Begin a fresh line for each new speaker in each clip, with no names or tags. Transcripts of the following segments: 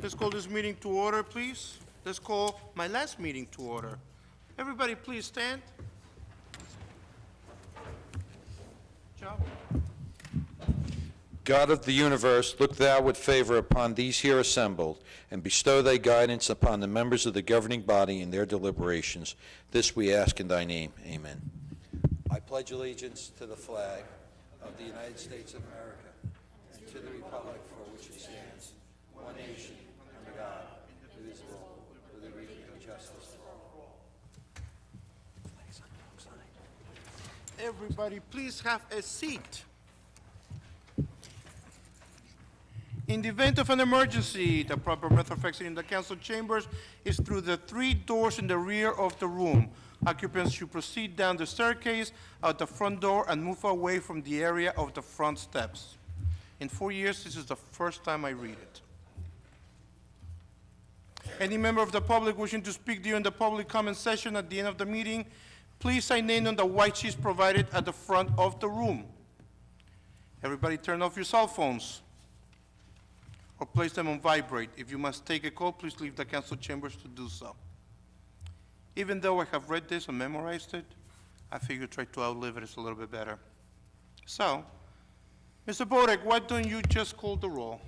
Let's call this meeting to order, please. Let's call my last meeting to order. Everybody, please stand. Job.
God of the universe, look thou with favor upon these here assembled, and bestow thy guidance upon the members of the governing body in their deliberations. This we ask in thy name. Amen. I pledge allegiance to the flag of the United States of America and to the republic for which it stands, one nation, under God, indivisible, with liberty and justice for all.
Everybody, please have a seat. In the event of an emergency, the proper method of exiting the council chambers is through the 3 doors in the rear of the room. Occupants should proceed down the staircase, out the front door, and move away from the area of the front steps. In 4 years, this is the first time I read it. Any member of the public wishing to speak during the public comment session at the end of the meeting, please sign in on the white sheets provided at the front of the room. Everybody turn off your cell phones or place them on vibrate. If you must take a call, please leave the council chambers to do so. Even though I have read this and memorized it, I figure try to outlive it is a little bit better. So, Mr. Bodek, why don't you just call the roll?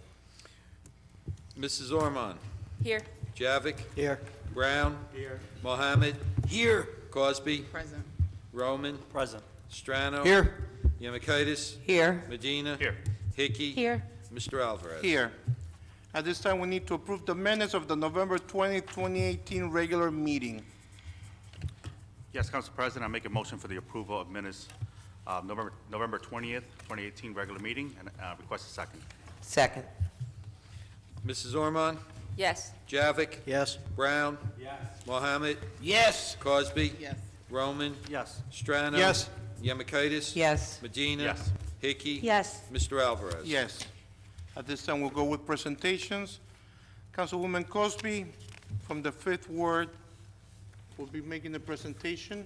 Mrs. Ormond.
Here.
Javik.
Here.
Brown.
Here.
Mohammed.
Here.
Cosby.
Present.
Roman.
Present.
Strano.
Here.
Yamikaitis.
Here.
Medina.
Here.
Hickey.
Here.
Mr. Alvarez.
Here. At this time, we need to approve the minutes of the November 20, 2018 regular meeting.
Yes, Council President, I make a motion for the approval of minutes of November 20th, 2018 regular meeting, and request a second.
Second.
Mrs. Ormond.
Yes.
Javik.
Yes.
Brown. Yes. Mohammed.
Yes.
Cosby.
Yes.
Roman.
Yes.
Strano.
Yes.
Yamikaitis.
Yes.
Medina.
Yes.
Hickey.
Yes.
Mr. Alvarez.
Yes. At this time, we'll go with presentations. Councilwoman Cosby from the 5th Ward will be making the presentation.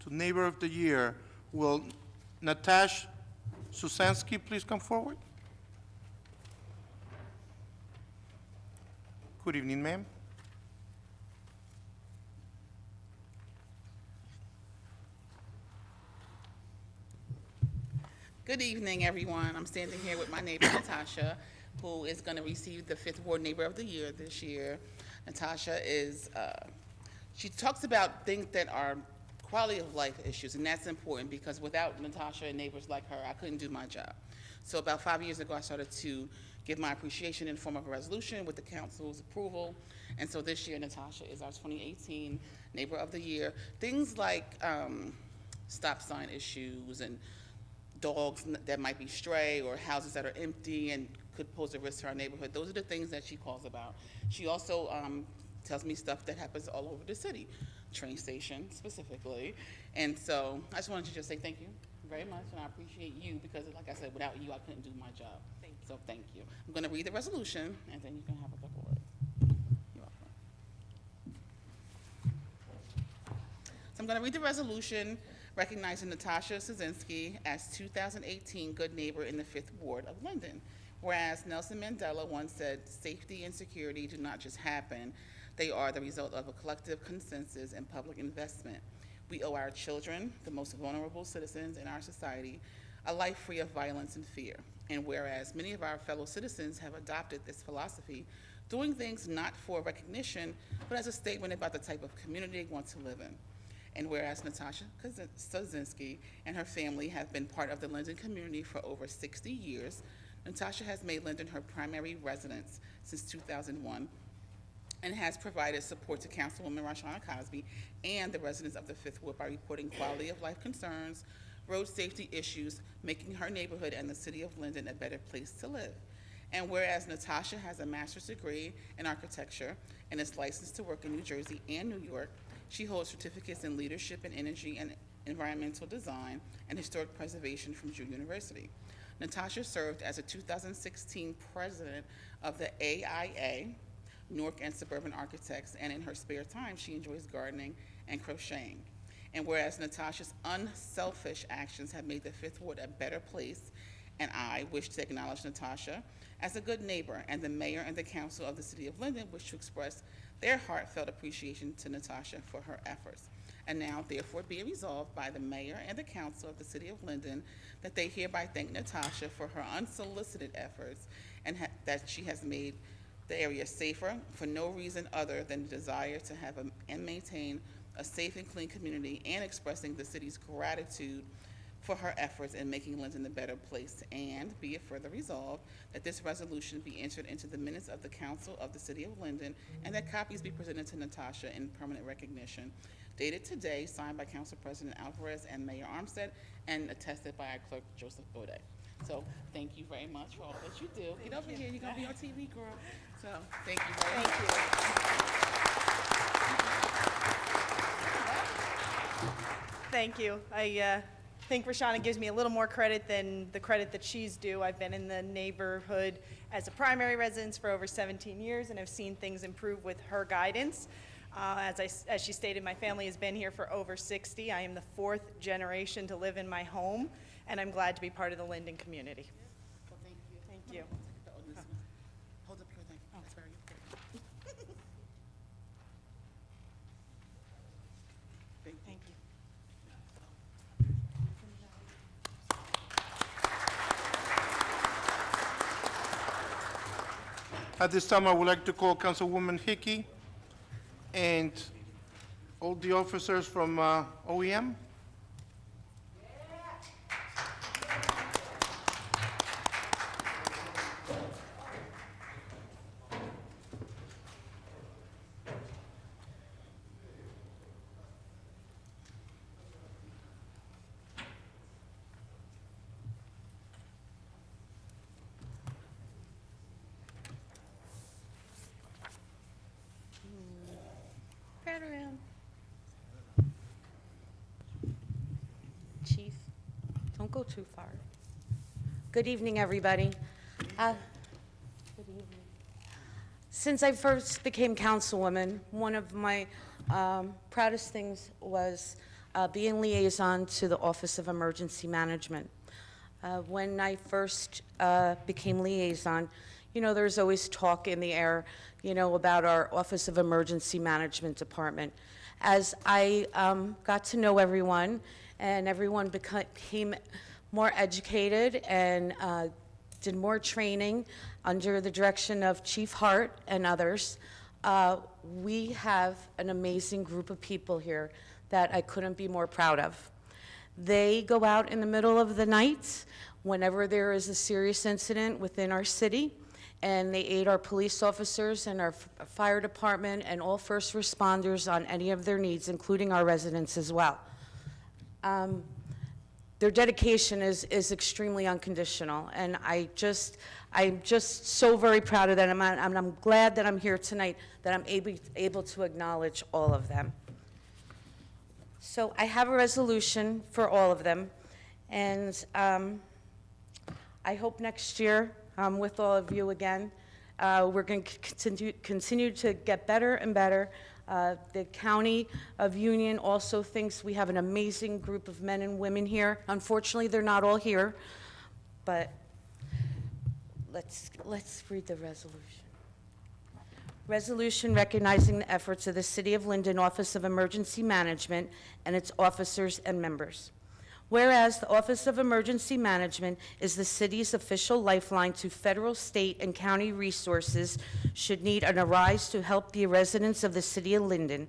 To Neighbor of the Year, will Natasha Susansky please come forward? Good evening, ma'am.
Good evening, everyone. I'm standing here with my neighbor, Natasha, who is going to receive the 5th Ward Neighbor of the Year this year. Natasha is, she talks about things that are quality of life issues, and that's important because without Natasha and neighbors like her, I couldn't do my job. So about 5 years ago, I started to give my appreciation in the form of a resolution with the council's approval. And so this year, Natasha is our 2018 Neighbor of the Year. Things like stop sign issues and dogs that might be stray or houses that are empty and could pose a risk to our neighborhood. Those are the things that she calls about. She also tells me stuff that happens all over the city, train station specifically. And so I just wanted to just say thank you very much, and I appreciate you because, like I said, without you, I couldn't do my job. So thank you. I'm going to read the resolution, and then you can have a couple words. You're welcome. So I'm going to read the resolution recognizing Natasha Susansky as 2018 Good Neighbor in the 5th Ward of Linden. Whereas Nelson Mandela once said, safety and security do not just happen, they are the result of a collective consensus and public investment. We owe our children, the most vulnerable citizens in our society, a life free of violence and fear. And whereas many of our fellow citizens have adopted this philosophy, doing things not for recognition, but as a statement about the type of community they want to live in. And whereas Natasha Susansky and her family have been part of the Linden community for over 60 years, Natasha has made Linden her primary residence since 2001 and has provided support to Councilwoman Rashana Cosby and the residents of the 5th Ward by reporting quality of life concerns, road safety issues, making her neighborhood and the city of Linden a better place to live. And whereas Natasha has a master's degree in architecture and is licensed to work in New Jersey and New York, she holds certificates in leadership in energy and environmental design and historic preservation from Drew University. Natasha served as a 2016 president of the AIA, Newark and Suburban Architects, and in her spare time, she enjoys gardening and crocheting. And whereas Natasha's unselfish actions have made the 5th Ward a better place and I wish to acknowledge Natasha as a good neighbor, and the mayor and the council of the city of Linden wish to express their heartfelt appreciation to Natasha for her efforts. And now, therefore, be it resolved by the mayor and the council of the city of Linden that they hereby thank Natasha for her unsolicited efforts and that she has made the area safer for no reason other than the desire to have and maintain a safe and clean community, and expressing the city's gratitude for her efforts in making Linden a better place. And be it further resolved that this resolution be entered into the minutes of the council of the city of Linden, and that copies be presented to Natasha in permanent recognition. Dated today, signed by Council President Alvarez and Mayor Armstead, and attested by our clerk, Joseph Bode. So thank you very much for all that you do. Get over here, you're gonna be on TV, girl. So, thank you very much.
Thank you. I think Rashana gives me a little more credit than the credit that she's due. I've been in the neighborhood as a primary residence for over 17 years and have seen things improve with her guidance. As she stated, my family has been here for over 60. I am the 4th generation to live in my home, and I'm glad to be part of the Linden community.
Well, thank you.
Thank you.
Hold up your thing. That's very important. Thank you.
Thank you.
At this time, I would like to call Councilwoman Hickey and all the officers from OEM.
Right around. Chief, don't go too far. Good evening, everybody. Good evening. Since I first became councilwoman, one of my proudest things was being liaison to the Office of Emergency Management. When I first became liaison, you know, there's always talk in the air, you know, about our Office of Emergency Management Department. As I got to know everyone, and everyone became more educated and did more training under the direction of Chief Hart and others, we have an amazing group of people here that I couldn't be more proud of. They go out in the middle of the night whenever there is a serious incident within our city, and they aid our police officers and our fire department and all first responders on any of their needs, including our residents as well. Their dedication is extremely unconditional, and I'm just so very proud of that, and I'm glad that I'm here tonight, that I'm able to acknowledge all of them. So I have a resolution for all of them, and I hope next year, with all of you again, we're going to continue to get better and better. The County of Union also thinks we have an amazing group of men and women here. Unfortunately, they're not all here, but let's read the resolution. Resolution recognizing the efforts of the City of Linden Office of Emergency Management and its officers and members. Whereas the Office of Emergency Management is the city's official lifeline to federal, state, and county resources should need an arise to help the residents of the City of Linden.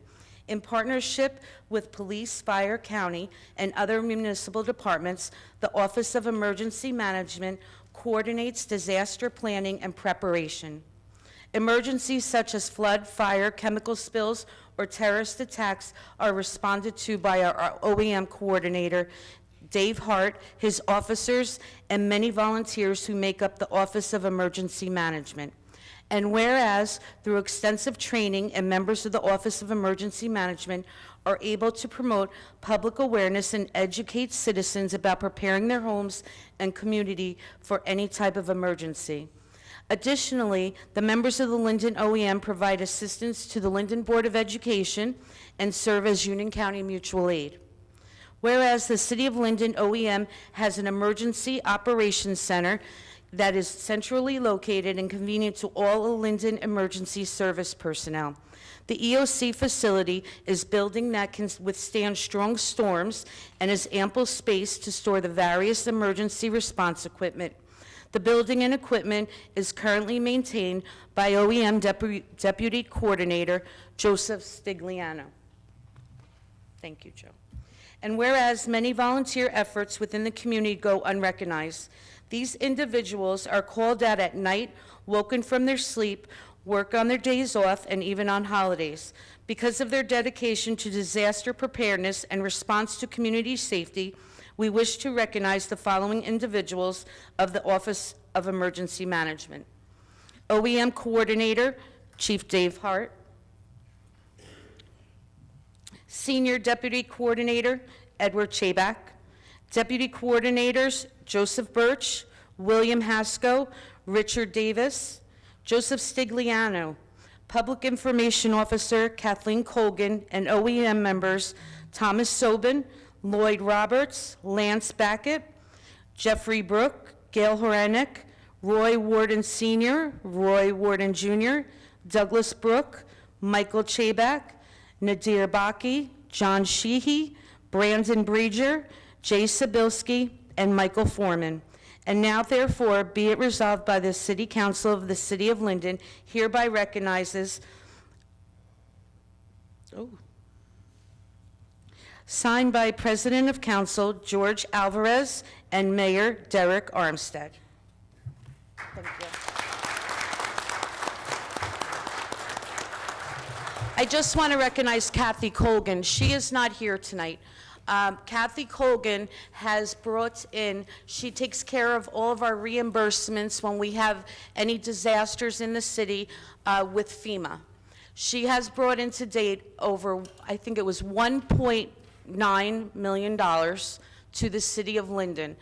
In partnership with police, fire, county, and other municipal departments, the Office of Emergency Management coordinates disaster planning and preparation. Emergencies such as flood, fire, chemical spills, or terrorist attacks are responded to by our OEM coordinator, Dave Hart, his officers, and many volunteers who make up the Office of Emergency Management. And whereas, through extensive training, and members of the Office of Emergency Management are able to promote public awareness and educate citizens about preparing their homes and community for any type of emergency. Additionally, the members of the Linden OEM provide assistance to the Linden Board of Education and serve as Union County Mutual Aid. Whereas the City of Linden OEM has an emergency operations center that is centrally located and convenient to all Linden emergency service personnel. The EOC facility is a building that can withstand strong storms and has ample space to store the various emergency response equipment. The building and equipment is currently maintained by OEM Deputy Coordinator Joseph Stigliano. Thank you, Joe. And whereas many volunteer efforts within the community go unrecognized, these individuals are called out at night, woken from their sleep, work on their days off, and even on holidays. Because of their dedication to disaster preparedness and response to community safety, we wish to recognize the following individuals of the Office of Emergency Management. OEM Coordinator, Chief Dave Hart. Senior Deputy Coordinator, Edward Chabak. Deputy Coordinators, Joseph Birch, William Hasco, Richard Davis, Joseph Stigliano. Public Information Officer, Kathleen Colgan, and OEM members, Thomas Sobin, Lloyd Roberts, Lance Backett, Jeffrey Brook, Gail Horanek, Roy Warden Sr., Roy Warden Jr., Douglas Brook, Michael Chabak, Nadir Baki, John Sheehy, Brandon Breger, Jay Sabilski, and Michael Foreman. And now therefore be it resolved by the City Council of the City of Linden hereby recognizes, signed by President of Council George Alvarez and Mayor Derek Armstead. Thank you. I just want to recognize Kathy Colgan. She is not here tonight. Kathy Colgan has brought in, she takes care of all of our reimbursements when we have any disasters in the city with FEMA. She has brought in to date over, I think it was $1.9 million to the City of Linden.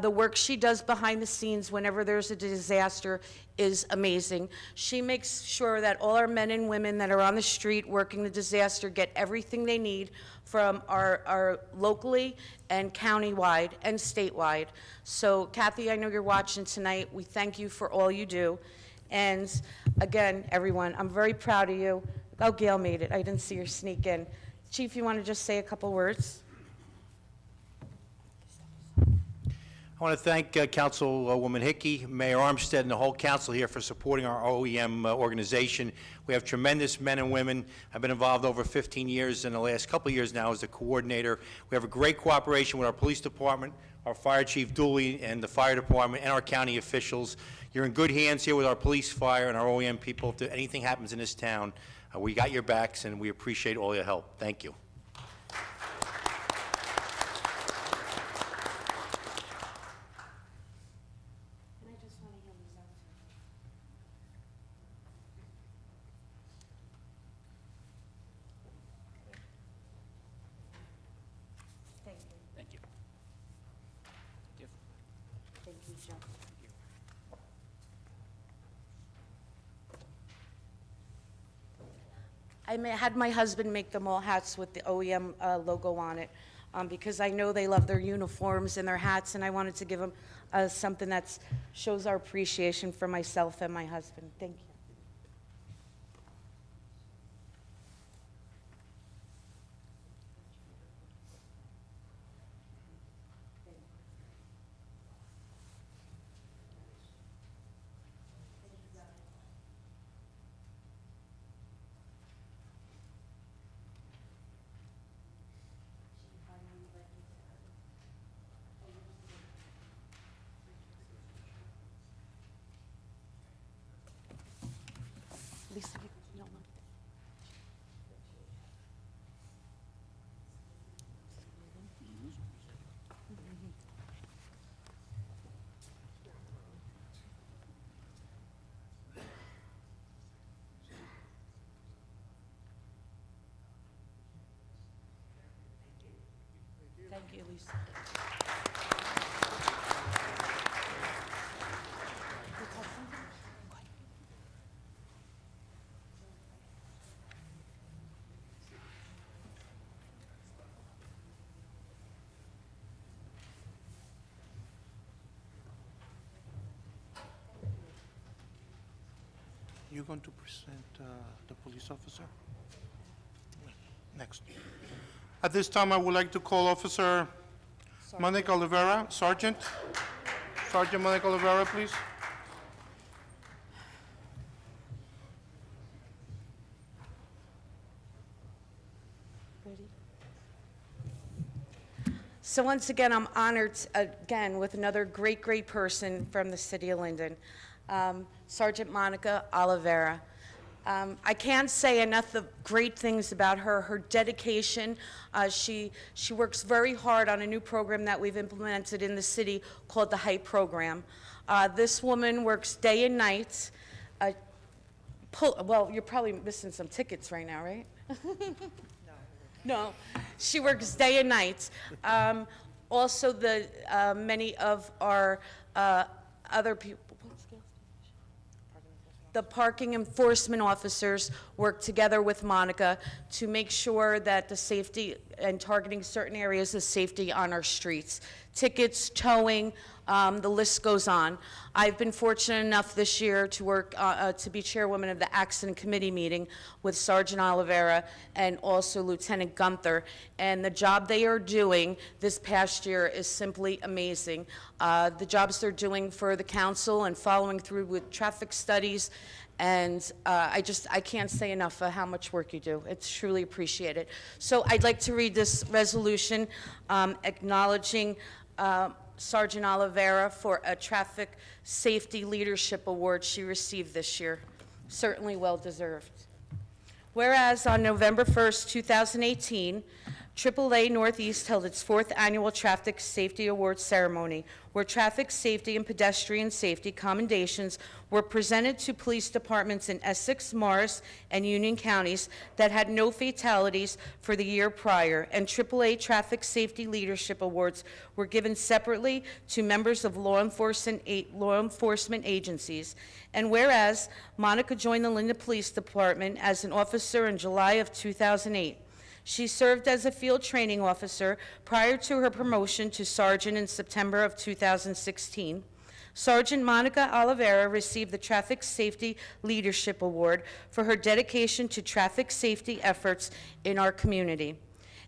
The work she does behind the scenes whenever there's a disaster is amazing. She makes sure that all our men and women that are on the street working the disaster get everything they need from our locally and countywide and statewide. So Kathy, I know you're watching tonight. We thank you for all you do. And again, everyone, I'm very proud of you. Oh, Gail made it. I didn't see her sneak in. Chief, you want to just say a couple words?
I want to thank Councilwoman Hickey, Mayor Armstead, and the whole council here for supporting our OEM organization. We have tremendous men and women. I've been involved over 15 years, in the last couple of years now as the coordinator. We have a great cooperation with our police department, our fire chief Dooley, and the fire department, and our county officials. You're in good hands here with our police, fire, and our OEM people. If anything happens in this town, we got your backs, and we appreciate all your help. Thank you.
I had my husband make them all hats with the OEM logo on it because I know they love their uniforms and their hats, and I wanted to give them something that shows our appreciation for myself and my husband. Thank you. Lisa, no, no. Thank you, Lisa.
you going to present the police officer? Next. At this time, I would like to call Officer Monica Oliveira, Sergeant. Sergeant Monica Oliveira, please.
So once again, I'm honored again with another great person from the city of Linden, Sergeant Monica Oliveira. I can't say enough of great things about her. Her dedication, she works very hard on a new program that we've implemented in the city called the HYPE program. This woman works day and night. Well, you're probably missing some tickets right now, right? No, she works day and night. Also, many of our other people, the parking enforcement officers work together with Monica to make sure that the safety and targeting certain areas of safety on our streets. Tickets, towing, the list goes on. I've been fortunate enough this year to work, to be chairwoman of the accident committee meeting with Sergeant Oliveira and also Lieutenant Gunther. And the job they are doing this past year is simply amazing. The jobs they're doing for the council and following through with traffic studies. And I can't say enough for how much work you do. It's truly appreciated. So I'd like to read this resolution acknowledging Sergeant Oliveira for a Traffic Safety Leadership Award she received this year. Certainly well-deserved. Whereas on November 1st, 2018, AAA Northeast held its 4th annual Traffic Safety Awards ceremony, where traffic safety and pedestrian safety commendations were presented to police departments in Essex, Morris, and Union counties that had no fatalities for the year prior, and AAA Traffic Safety Leadership Awards were given separately to members of law enforcement agencies. And whereas Monica joined the Linden Police Department as an officer in July of 2008, she served as a field training officer prior to her promotion to sergeant in September of 2016. Sergeant Monica Oliveira received the Traffic Safety Leadership Award for her dedication to traffic safety efforts in our community.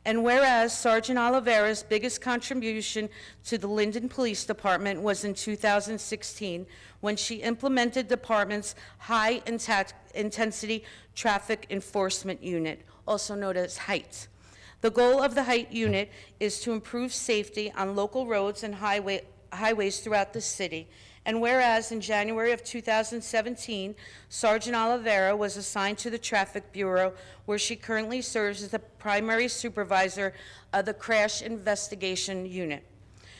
And whereas Sergeant Oliveira's biggest contribution to the Linden Police Department was in 2016, when she implemented the department's high-intensity traffic enforcement unit, also known as HITE. The goal of the HITE unit is to improve safety on local roads and highways throughout the city. And whereas in January of 2017, Sergeant Oliveira was assigned to the Traffic Bureau, where she currently serves as the primary supervisor of the Crash Investigation Unit.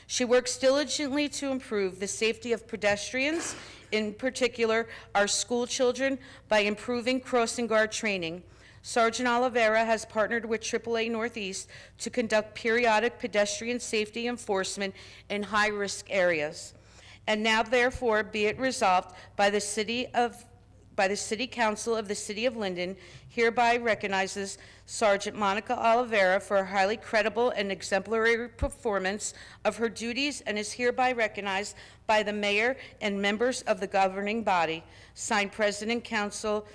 She works diligently to improve the safety of pedestrians, in particular our school children, by improving crossing guard training. Sergeant Oliveira has partnered with AAA Northeast to conduct periodic pedestrian safety enforcement in high-risk areas. And now, therefore, be it resolved by the City Council of the City of Linden hereby recognizes Sergeant Monica Oliveira for her highly credible and exemplary performance of her duties and is hereby recognized by the mayor and members of the governing body. Signed, President Council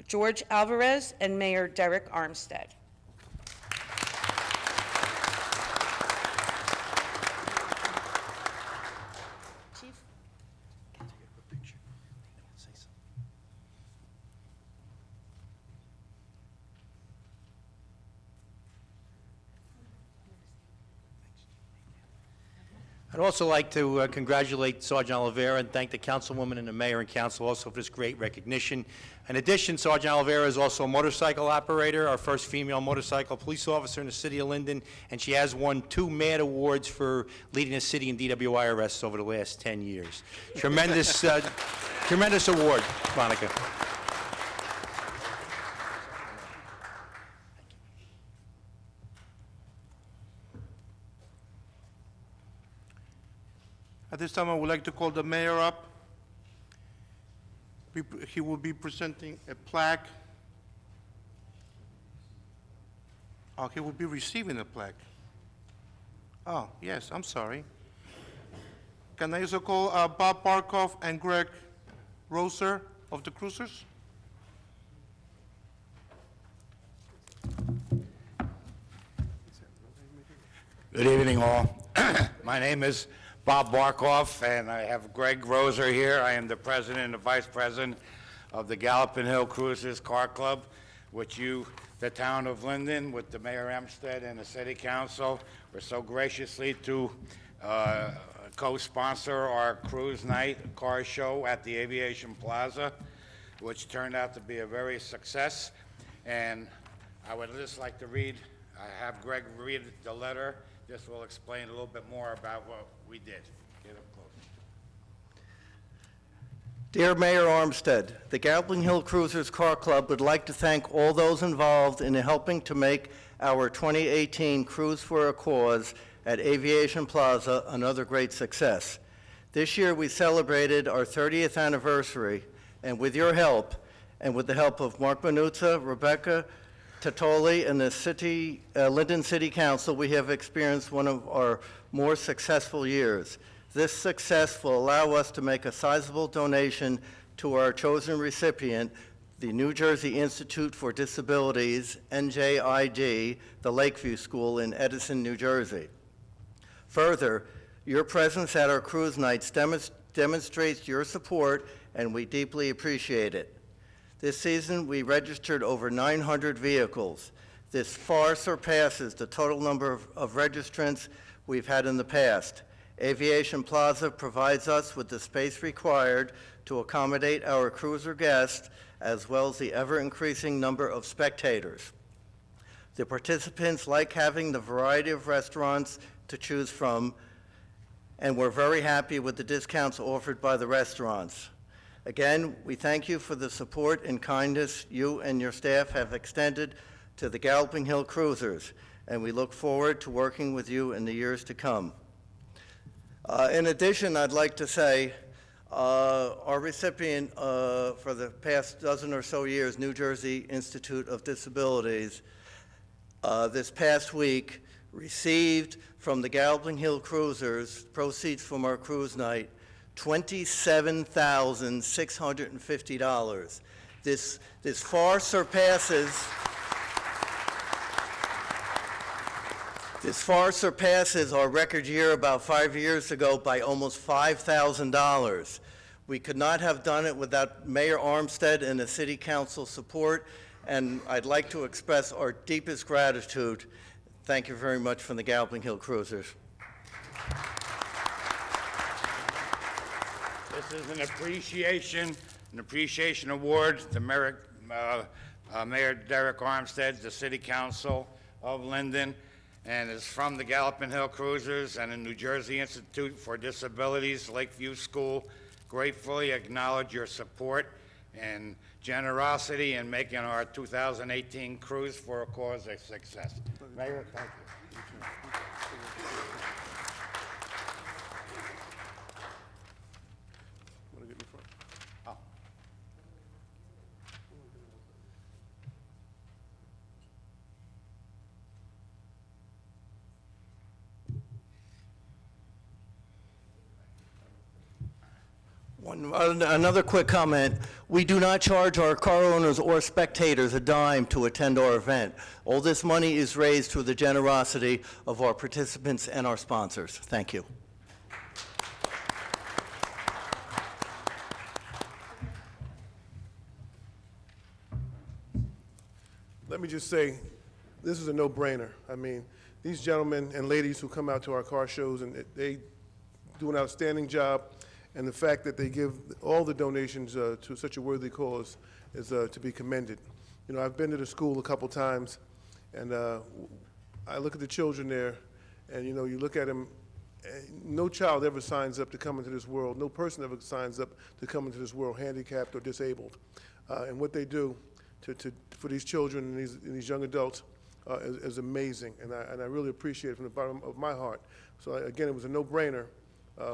George Alvarez and Mayor Derek Armstead. Chief?
I'd also like to congratulate Sergeant Oliveira and thank the councilwoman and the mayor and council also for this great recognition. In addition, Sergeant Oliveira is also a motorcycle operator, our first female motorcycle police officer in the city of Linden, and she has won 2 MAD awards for leading the city in DWI arrests over the last 10 years. Tremendous, tremendous award, Monica.
At this time, I would like to call the mayor up. He will be presenting a plaque. Oh, he will be receiving a plaque. Oh, yes, I'm sorry. Can I also call Bob Barkoff and Greg Roser of the Cruisers?
Good evening, all. My name is Bob Barkoff, and I have Greg Roser here. I am the president and the vice president of the Gallopin Hill Cruisers Car Club, which you, the town of Linden, with the Mayor Amstead and the city council, were so graciously to co-sponsor our cruise night car show at the Aviation Plaza, which turned out to be a very success. And I would just like to have Greg read the letter. This will explain a little bit more about what we did. Get up close.
Dear Mayor Armstead, the Galloping Hill Cruisers Car Club would like to thank all those involved in helping to make our 2018 Cruise for a Cause at Aviation Plaza another great success. This year we celebrated our 30th anniversary, and with your help, and with the help of Mark Manuzza, Rebecca Tatoli, and the Linden City Council, we have experienced one of our more successful years. This success will allow us to make a sizable donation to our chosen recipient, the New Jersey Institute for Disabilities, NJID, the Lakeview School in Edison, New Jersey. Further, your presence at our cruise nights demonstrates your support, and we deeply appreciate it. This season, we registered over 900 vehicles. This far surpasses the total number of registrants we've had in the past. Aviation Plaza provides us with the space required to accommodate our cruiser guests, as well as the ever-increasing number of spectators. The participants like having the variety of restaurants to choose from, and we're very happy with the discounts offered by the restaurants. Again, we thank you for the support and kindness you and your staff have extended to the Galloping Hill Cruisers, and we look forward to working with you in the years to come. In addition, I'd like to say our recipient for the past dozen or so years, New Jersey Institute of Disabilities, this past week received from the Galloping Hill Cruisers, proceeds from our cruise night, $27,650. This far surpasses our record year about 5 years ago by almost $5,000. We could not have done it without Mayor Armstead and the City Council support, and I'd like to express our deepest gratitude. Thank you very much from the Galloping Hill Cruisers.
This is an appreciation award to Mayor Derek Armstead, the City Council of Linden, and is from the Gallopin Hill Cruisers and the New Jersey Institute for Disabilities, Lakeview School. Gratefully acknowledge your support and generosity in making our 2018 Cruise for a Cause a success. Mayor, thank you.
Another quick comment. We do not charge our car owners or spectators a dime to attend our event. All this money is raised through the generosity of our participants and our sponsors. Thank you.
Let me just say, this is a no-brainer. I mean, these gentlemen and ladies who come out to our car shows, and they do an outstanding job. And the fact that they give all the donations to such a worthy cause is to be commended. You know, I've been to the school a couple times, and I look at the children there, and you know, you look at them, no child ever signs up to come into this world, no person ever signs up to come into this world handicapped or disabled. And what they do for these children and these young adults is amazing, and I really appreciate it from the bottom of my heart. So again, it was a no-brainer.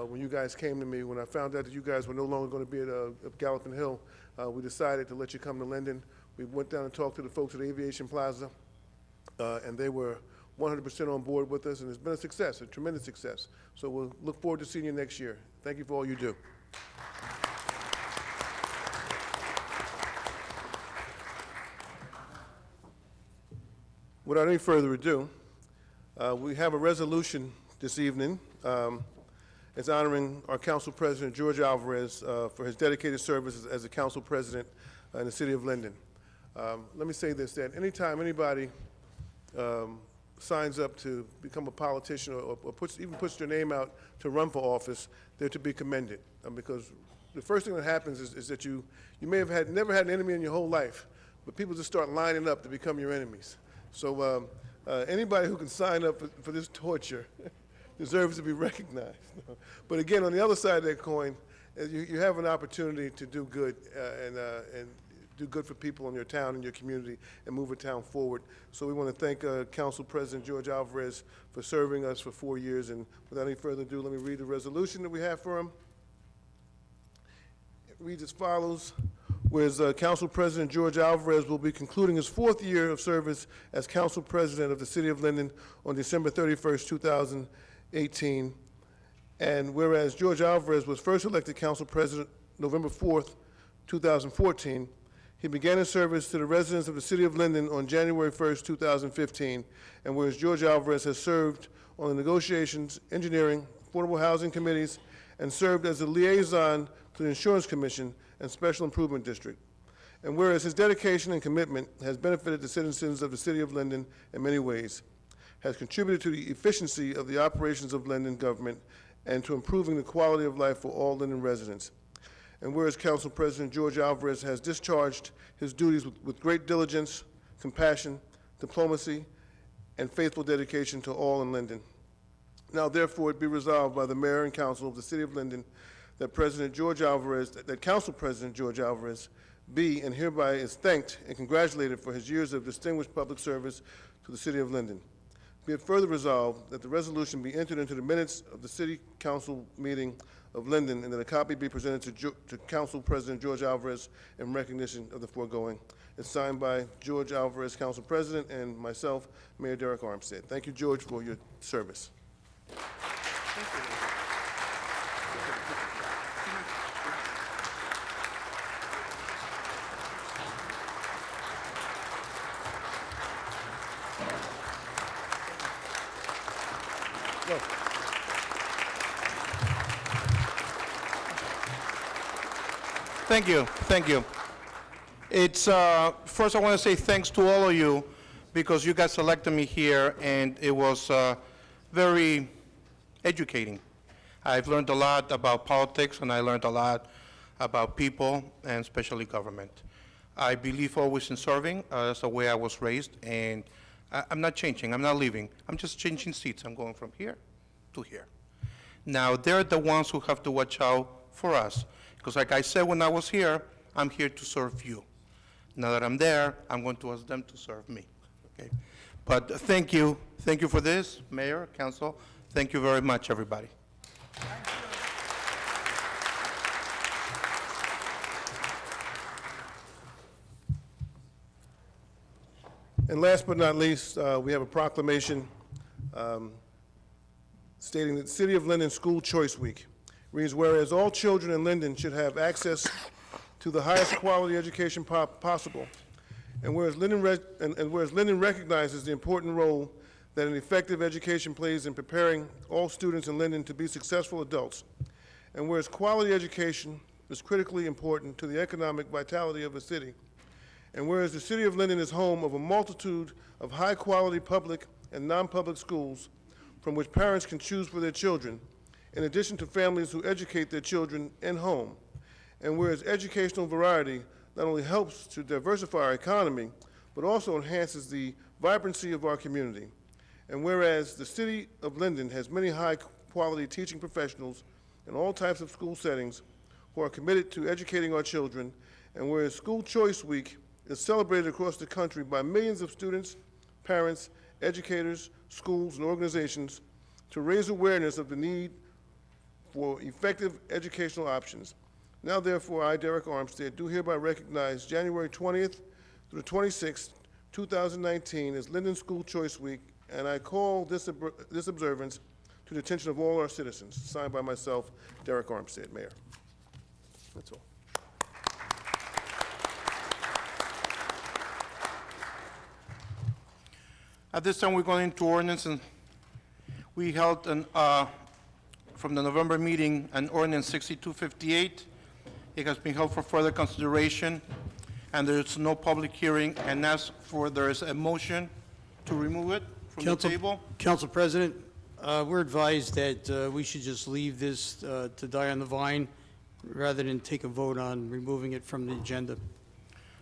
When you guys came to me, when I found out that you guys were no longer going to be at Gallopin Hill, we decided to let you come to Linden. We went down and talked to the folks at Aviation Plaza, and they were 100% on board with us, and it's been a success, a tremendous success. So we'll look forward to seeing you next year. Thank you for all you do. Without any further ado, We have a resolution this evening. It's honoring our Council President, George Alvarez, for his dedicated service as a Council President in the city of Linden. Let me say this, that anytime anybody signs up to become a politician or even puts their name out to run for office, they're to be commended. Because the first thing that happens is that you may have never had an enemy in your whole life, but people just start lining up to become your enemies. So anybody who can sign up for this torture deserves to be recognized. But again, on the other side of that coin, you have an opportunity to do good and do good for people in your town and your community and move a town forward. So we want to thank Council President George Alvarez for serving us for 4 years. And without any further ado, let me read the resolution that we have for him. It reads as follows. Whereas Council President George Alvarez will be concluding his 4th year of service as Council President of the City of Linden on December 31st, 2018. And whereas George Alvarez was first elected Council President November 4th, 2014, he began his service to the residents of the City of Linden on January 1st, 2015. And whereas George Alvarez has served on the negotiations, engineering, affordable housing committees, and served as a liaison to the Insurance Commission and Special Improvement District. And whereas his dedication and commitment has benefited the citizens of the City of Linden in many ways, has contributed to the efficiency of the operations of Linden government and to improving the quality of life for all Linden residents. And whereas Council President George Alvarez has discharged his duties with great diligence, compassion, diplomacy, and faithful dedication to all in Linden. Now therefore it be resolved by the Mayor and Council of the City of Linden that Council President George Alvarez be and hereby is thanked and congratulated for his years of distinguished public service to the City of Linden. Be it further resolved that the resolution be entered into the minutes of the City Council meeting of Linden and that a copy be presented to Council President George Alvarez in recognition of the foregoing. It's signed by George Alvarez, Council President, and myself, Mayor Derek Armstead. Thank you, George, for your service.
Thank you, thank you. It's, first I want to say thanks to all of you because you guys selected me here and it was very educating. I've learned a lot about politics and I learned a lot about people and especially government. I believe always in serving. That's the way I was raised and I'm not changing, I'm not leaving. I'm just changing seats. I'm going from here to here. Now, they're the ones who have to watch out for us. Because like I said when I was here, I'm here to serve you. Now that I'm there, I'm going to ask them to serve me. Okay? But thank you for this, Mayor, Council. Thank you very much, everybody.
And last but not least, we have a proclamation stating that the City of Linden School Choice Week reads, whereas all children in Linden should have access to the highest quality education possible, and whereas Linden recognizes the important role that an effective education plays in preparing all students in Linden to be successful adults, and whereas quality education is critically important to the economic vitality of a city, and whereas the City of Linden is home of a multitude of high-quality public and non-public schools from which parents can choose for their children, in addition to families who educate their children in home, and whereas educational variety not only helps to diversify our economy, but also enhances the vibrancy of our community, and whereas the City of Linden has many high-quality teaching professionals in all types of school settings who are committed to educating our children, and whereas School Choice Week is celebrated across the country by millions of students, parents, educators, schools, and organizations to raise awareness of the need for effective educational options. Now, therefore, I, Derek Armstead, do hereby recognize January 20th through the 26th, 2019 as Linden School Choice Week, and I call this observance to the attention of all our citizens. Signed by myself, Derek Armstead, Mayor. That's all.
At this time, we're going into ordinance and We held from the November meeting, an ordinance 6258. It has been held for further consideration, and there is no public hearing, and there is a motion to remove it from the table.
Council President, we're advised that we should just leave this to die on the vine rather than take a vote on removing it from the agenda.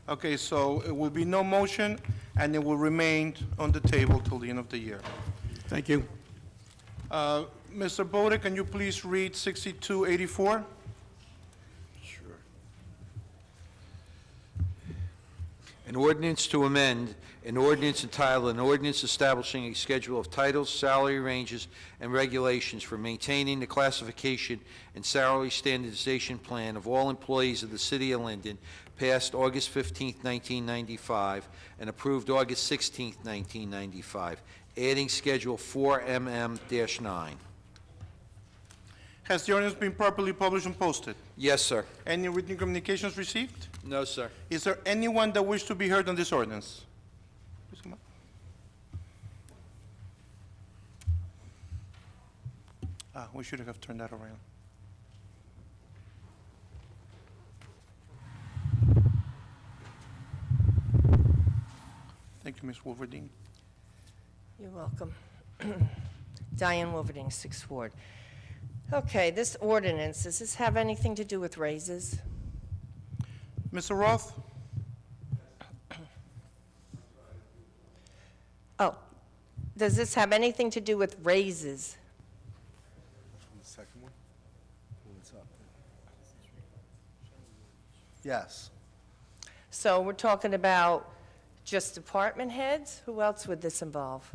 Okay, so it will be no motion, and it will remain on the table till the end of the year.
Thank you.
Mr. Bode, can you please read 6284?
Sure. An ordinance to amend an ordinance entitled, an ordinance establishing a schedule of titles, salary ranges, and regulations for maintaining the classification and salary standardization plan of all employees of the City of Linden, passed August 15, 1995, and approved August 16, 1995, adding Schedule 4MM-9.
Has the ordinance been properly published and posted?
Yes, sir.
Any written communications received?
No, sir.
Is there anyone that wishes to be heard on this ordinance? Please come up. We should have turned that around. Thank you, Ms. Wolverine.
You're welcome. Diane Wolverding, 6th Ward. Okay, this ordinance, does this have anything to do with raises?
Mr. Roth?
Oh, does this have anything to do with raises?
The second one? What's up? Yes.
So we're talking about just department heads? Who else would this involve?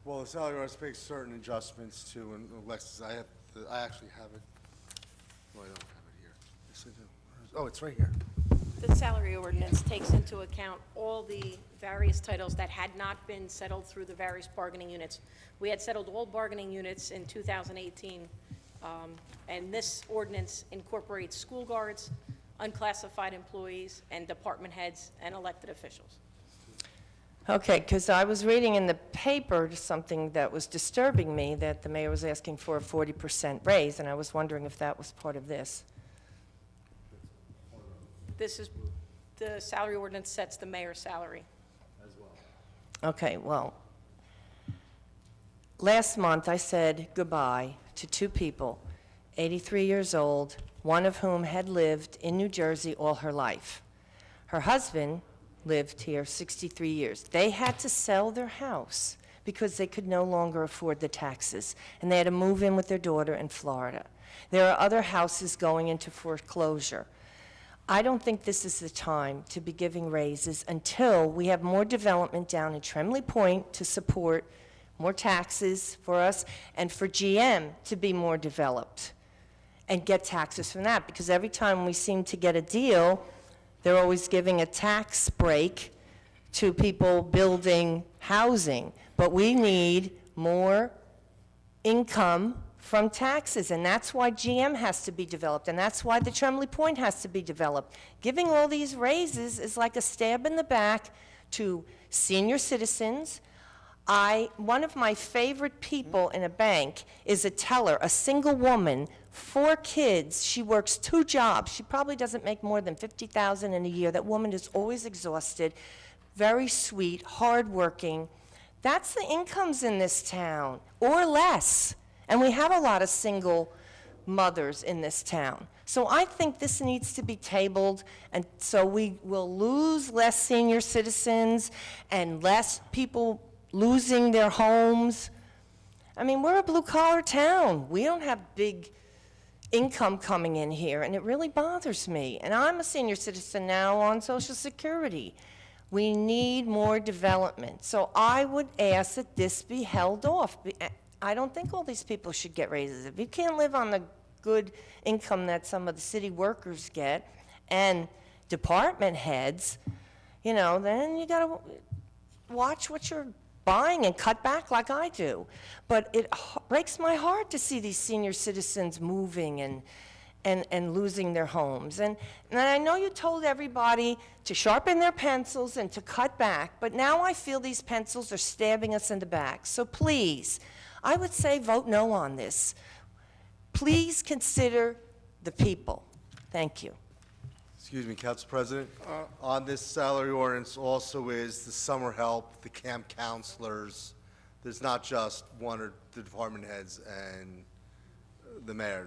Well, the salary ordinance makes certain adjustments to, and Alexis, I actually have it. No, I don't have it here. Yes, I do. Oh, it's right here.
The salary ordinance takes into account all the various titles that had not been settled through the various bargaining units. We had settled all bargaining units in 2018, and this ordinance incorporates school guards, unclassified employees, and department heads and elected officials.
Okay, because I was reading in the paper something that was disturbing me, that the mayor was asking for a 40% raise, and I was wondering if that was part of this.
This is, the salary ordinance sets the mayor's salary.
Okay, well, last month I said goodbye to 2 people, 83 years old, one of whom had lived in New Jersey all her life. Her husband lived here 63 years. They had to sell their house because they could no longer afford the taxes, and they had to move in with their daughter in Florida. There are other houses going into foreclosure. I don't think this is the time to be giving raises until we have more development down in Tremley Point to support more taxes for us, and for GM to be more developed and get taxes from that, because every time we seem to get a deal, they're always giving a tax break to people building housing. But we need more income from taxes, and that's why GM has to be developed, and that's why the Tremley Point has to be developed. Giving all these raises is like a stab in the back to senior citizens. One of my favorite people in a bank is a teller, a single woman, 4 kids. She works 2 jobs. She probably doesn't make more than $50,000 in a year. That woman is always exhausted, very sweet, hardworking. That's the incomes in this town, or less. And we have a lot of single mothers in this town. So I think this needs to be tabled, and so we will lose less senior citizens and less people losing their homes. I mean, we're a blue-collar town. We don't have big income coming in here, and it really bothers me. And I'm a senior citizen now on Social Security. We need more development. So I would ask that this be held off. I don't think all these people should get raises. If you can't live on the good income that some of the city workers get and department heads, you know, then you got to watch what you're buying and cut back like I do. But it breaks my heart to see these senior citizens moving and losing their homes. And I know you told everybody to sharpen their pencils and to cut back, but now I feel these pencils are stabbing us in the back. So please, I would say vote no on this. Please consider the people. Thank you.
Excuse me, Council President. On this salary ordinance also is the summer help, the camp counselors. There's not just one or the department heads and the mayor.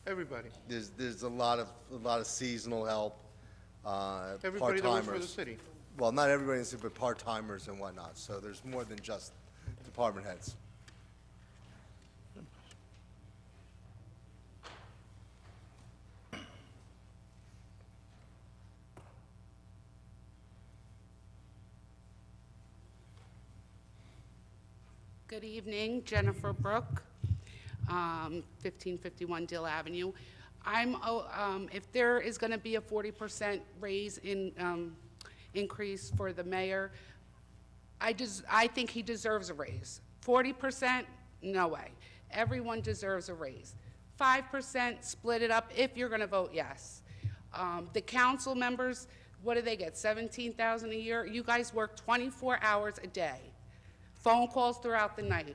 Everybody.
There's a lot of seasonal help,
Everybody that works for the
part-timers.
city.
Well, not everybody in the city, but part-timers and whatnot. So there's more than just department heads.
Good evening, Jennifer Brook, 1551 Dill Avenue. If there is going to be a 40% raise in, increase for the mayor, I think he deserves a raise. 40%, no way. Everyone deserves a raise. 5%, split it up if you're going to vote yes. The council members, what do they get, $17,000 a year? You guys work 24 hours a day. Phone calls throughout the night.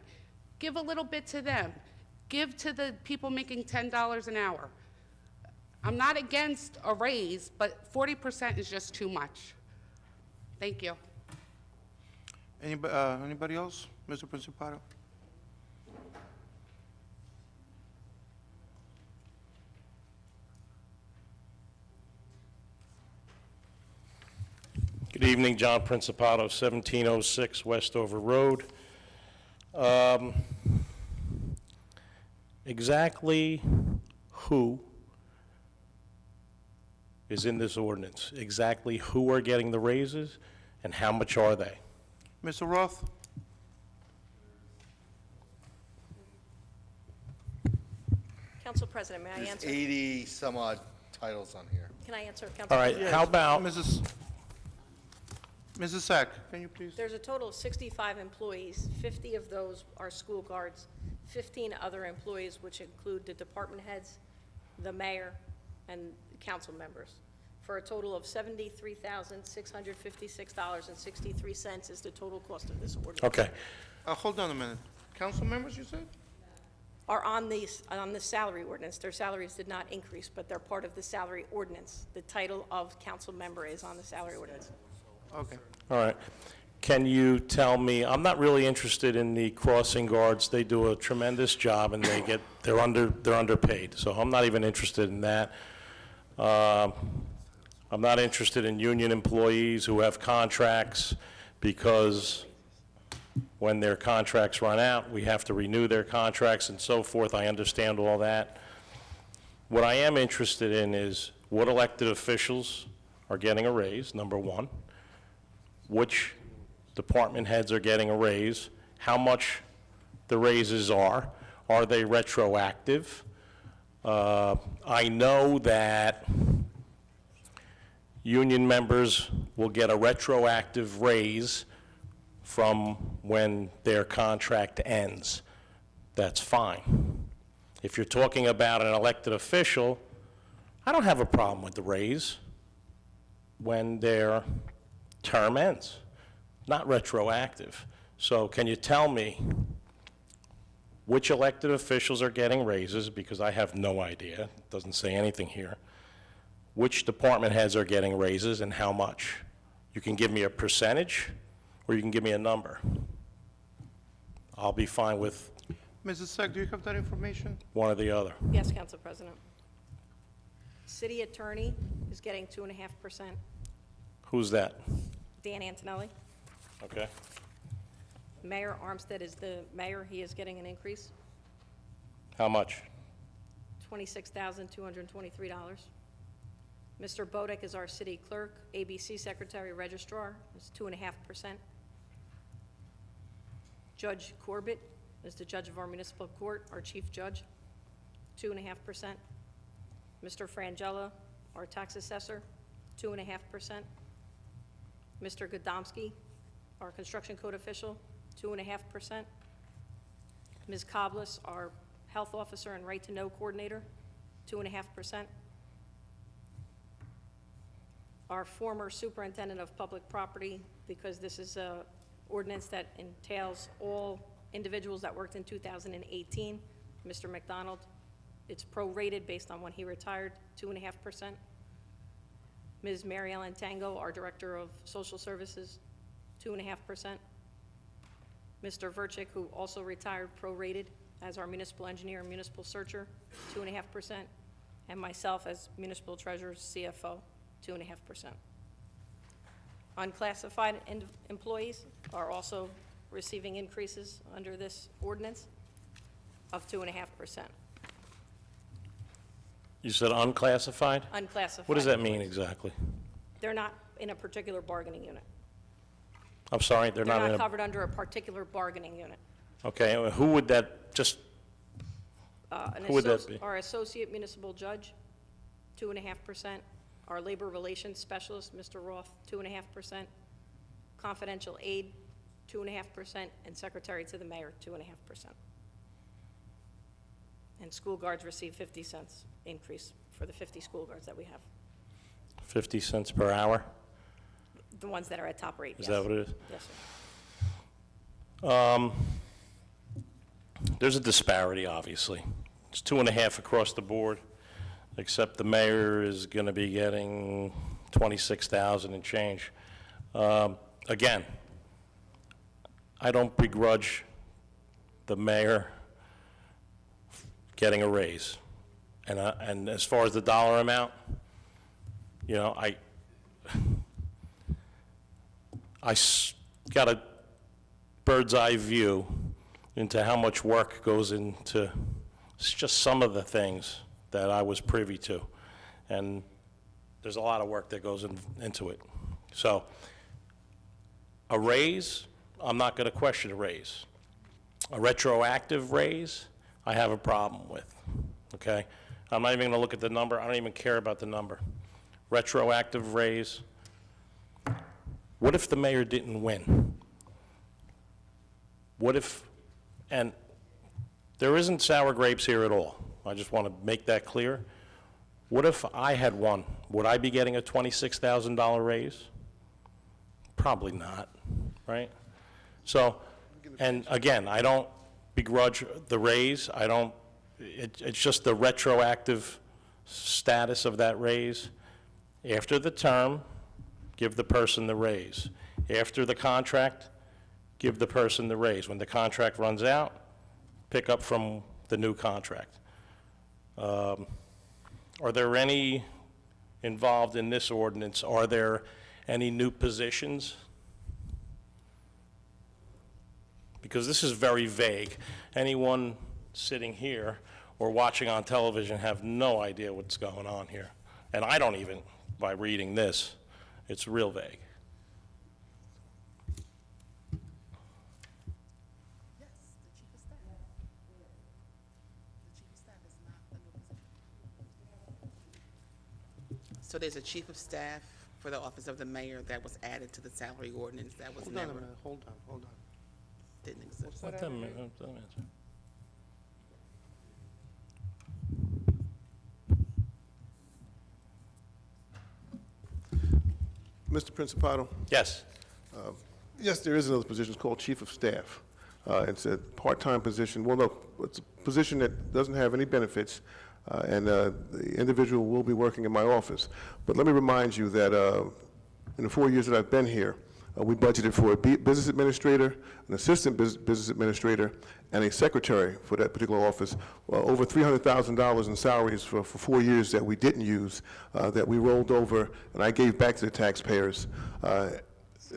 Give a little bit to them. Give to the people making $10 an hour. I'm not against a raise, but 40% is just too much. Thank you.
Anybody else? Mr. Principato?
Good evening, John Principato, 1706 Westover Road. Exactly who is in this ordinance? Exactly who are getting the raises, and how much are they?
Mr. Roth?
Council President, may I
There's
answer?
80 some odd titles on here.
Can I answer, Council
All right,
President?
how about,
Mrs. Sack, can you please?
There's a total of 65 employees. 50 of those are school guards, 15 other employees, which include the department heads, the mayor, and council members, for a total of $73,656.63 is the total cost of this ordinance.
okay,
Hold on a minute. Council members, you said?
Are on the salary ordinance. Their salaries did not increase, but they're part of the salary ordinance. The title of council member is on the salary ordinance.
Okay.
all right. Can you tell me, I'm not really interested in the crossing guards. They do a tremendous job, and they're underpaid, so I'm not even interested in that. I'm not interested in union employees who have contracts, because when their contracts run out, we have to renew their contracts and so forth. I understand all that. What I am interested in is what elected officials are getting a raise, number one, which department heads are getting a raise, how much the raises are they retroactive? I know that union members will get a retroactive raise from when their contract ends. That's fine. If you're talking about an elected official, I don't have a problem with the raise when their term ends, not retroactive. So can you tell me which elected officials are getting raises, because I have no idea, it doesn't say anything here, which department heads are getting raises and how much? You can give me a percentage, or you can give me a number. I'll be fine with
Mrs. Sack, do you have that information?
one or the other.
Yes, Council President. City attorney is getting 2.5%.
Who's that?
Dan Antonelli.
Okay.
Mayor Armstead is the mayor. He is getting an increase,
How much?
$26,223. Mr. Bodek is our city clerk. ABC secretary registrar is 2.5%. Judge Corbett is the judge of our municipal court, our chief judge, 2.5%. Mr. Frangella, our tax assessor, 2.5%. Mr. Godomsky, our construction code official, 2.5%. Ms. Coblis, our health officer and right to know coordinator, 2.5%. Our former superintendent of public property, because this is a ordinance that entails all individuals that worked in 2018. Mr. McDonald, it's prorated based on when he retired, 2.5%. Ms. Mary Ellen Tango, our Director of Social Services, 2.5%. Mr. Verchick, who also retired, prorated as our municipal engineer and municipal searcher, 2.5%. And myself as municipal treasurer, CFO, 2.5%. Unclassified employees are also receiving increases under this ordinance of 2.5%.
You said unclassified?
Unclassified.
What does that mean exactly?
They're not in a particular bargaining unit.
I'm sorry, they're not in
They're
a...
not covered under a particular bargaining unit.
Okay, who would that, just, who would that be?
Our associate municipal judge, 2.5%. Our labor relations specialist, Mr. Roth, 2.5%. Confidential aide, 2.5%. And secretary to the mayor, 2.5%. And school guards receive 50 cents increase for the 50 school guards that we have.
50 cents per hour?
The ones that are at top rate,
Is
yes.
that what it is?
Yes, sir.
There's a disparity, obviously. It's 2.5 across the board, except the mayor is going to be getting 26,000 and change. Again, I don't begrudge the mayor getting a raise. And as far as the dollar amount, you know, I got a bird's eye view into how much work goes into just some of the things that I was privy to. And there's a lot of work that goes into it. So a raise, I'm not going to question a raise. A retroactive raise, I have a problem with, okay? I'm not even going to look at the number. I don't even care about the number. Retroactive raise. What if the mayor didn't win? What if, and there isn't sour grapes here at all. I just want to make that clear. What if I had won? Would I be getting a $26,000 raise? Probably not, right? So, and again, I don't begrudge the raise. I don't, it's just the retroactive status of that raise. After the term, give the person the raise. After the contract, give the person the raise. When the contract runs out, pick up from the new contract. Are there any involved in this ordinance? Are there any new positions? Because this is very vague. Anyone sitting here or watching on television have no idea what's going on here. And I don't even, by reading this, it's real vague.
Yes, the chief of staff. The chief of staff is not a new position. So there's a chief of staff for the office of the mayor that was added to the salary ordinance that was never,
Hold on.
didn't exist.
Let them answer.
Mr. Principato?
Yes.
Yes, there is another position. It's called Chief of Staff. It's a part-time position. Well, no, it's a position that doesn't have any benefits, and the individual will be working in my office. But let me remind you that in the 4 years that I've been here, we budgeted for a business administrator, an assistant business administrator, and a secretary for that particular office. Over $300,000 in salaries for 4 years that we didn't use, that we rolled over, and I gave back to the taxpayers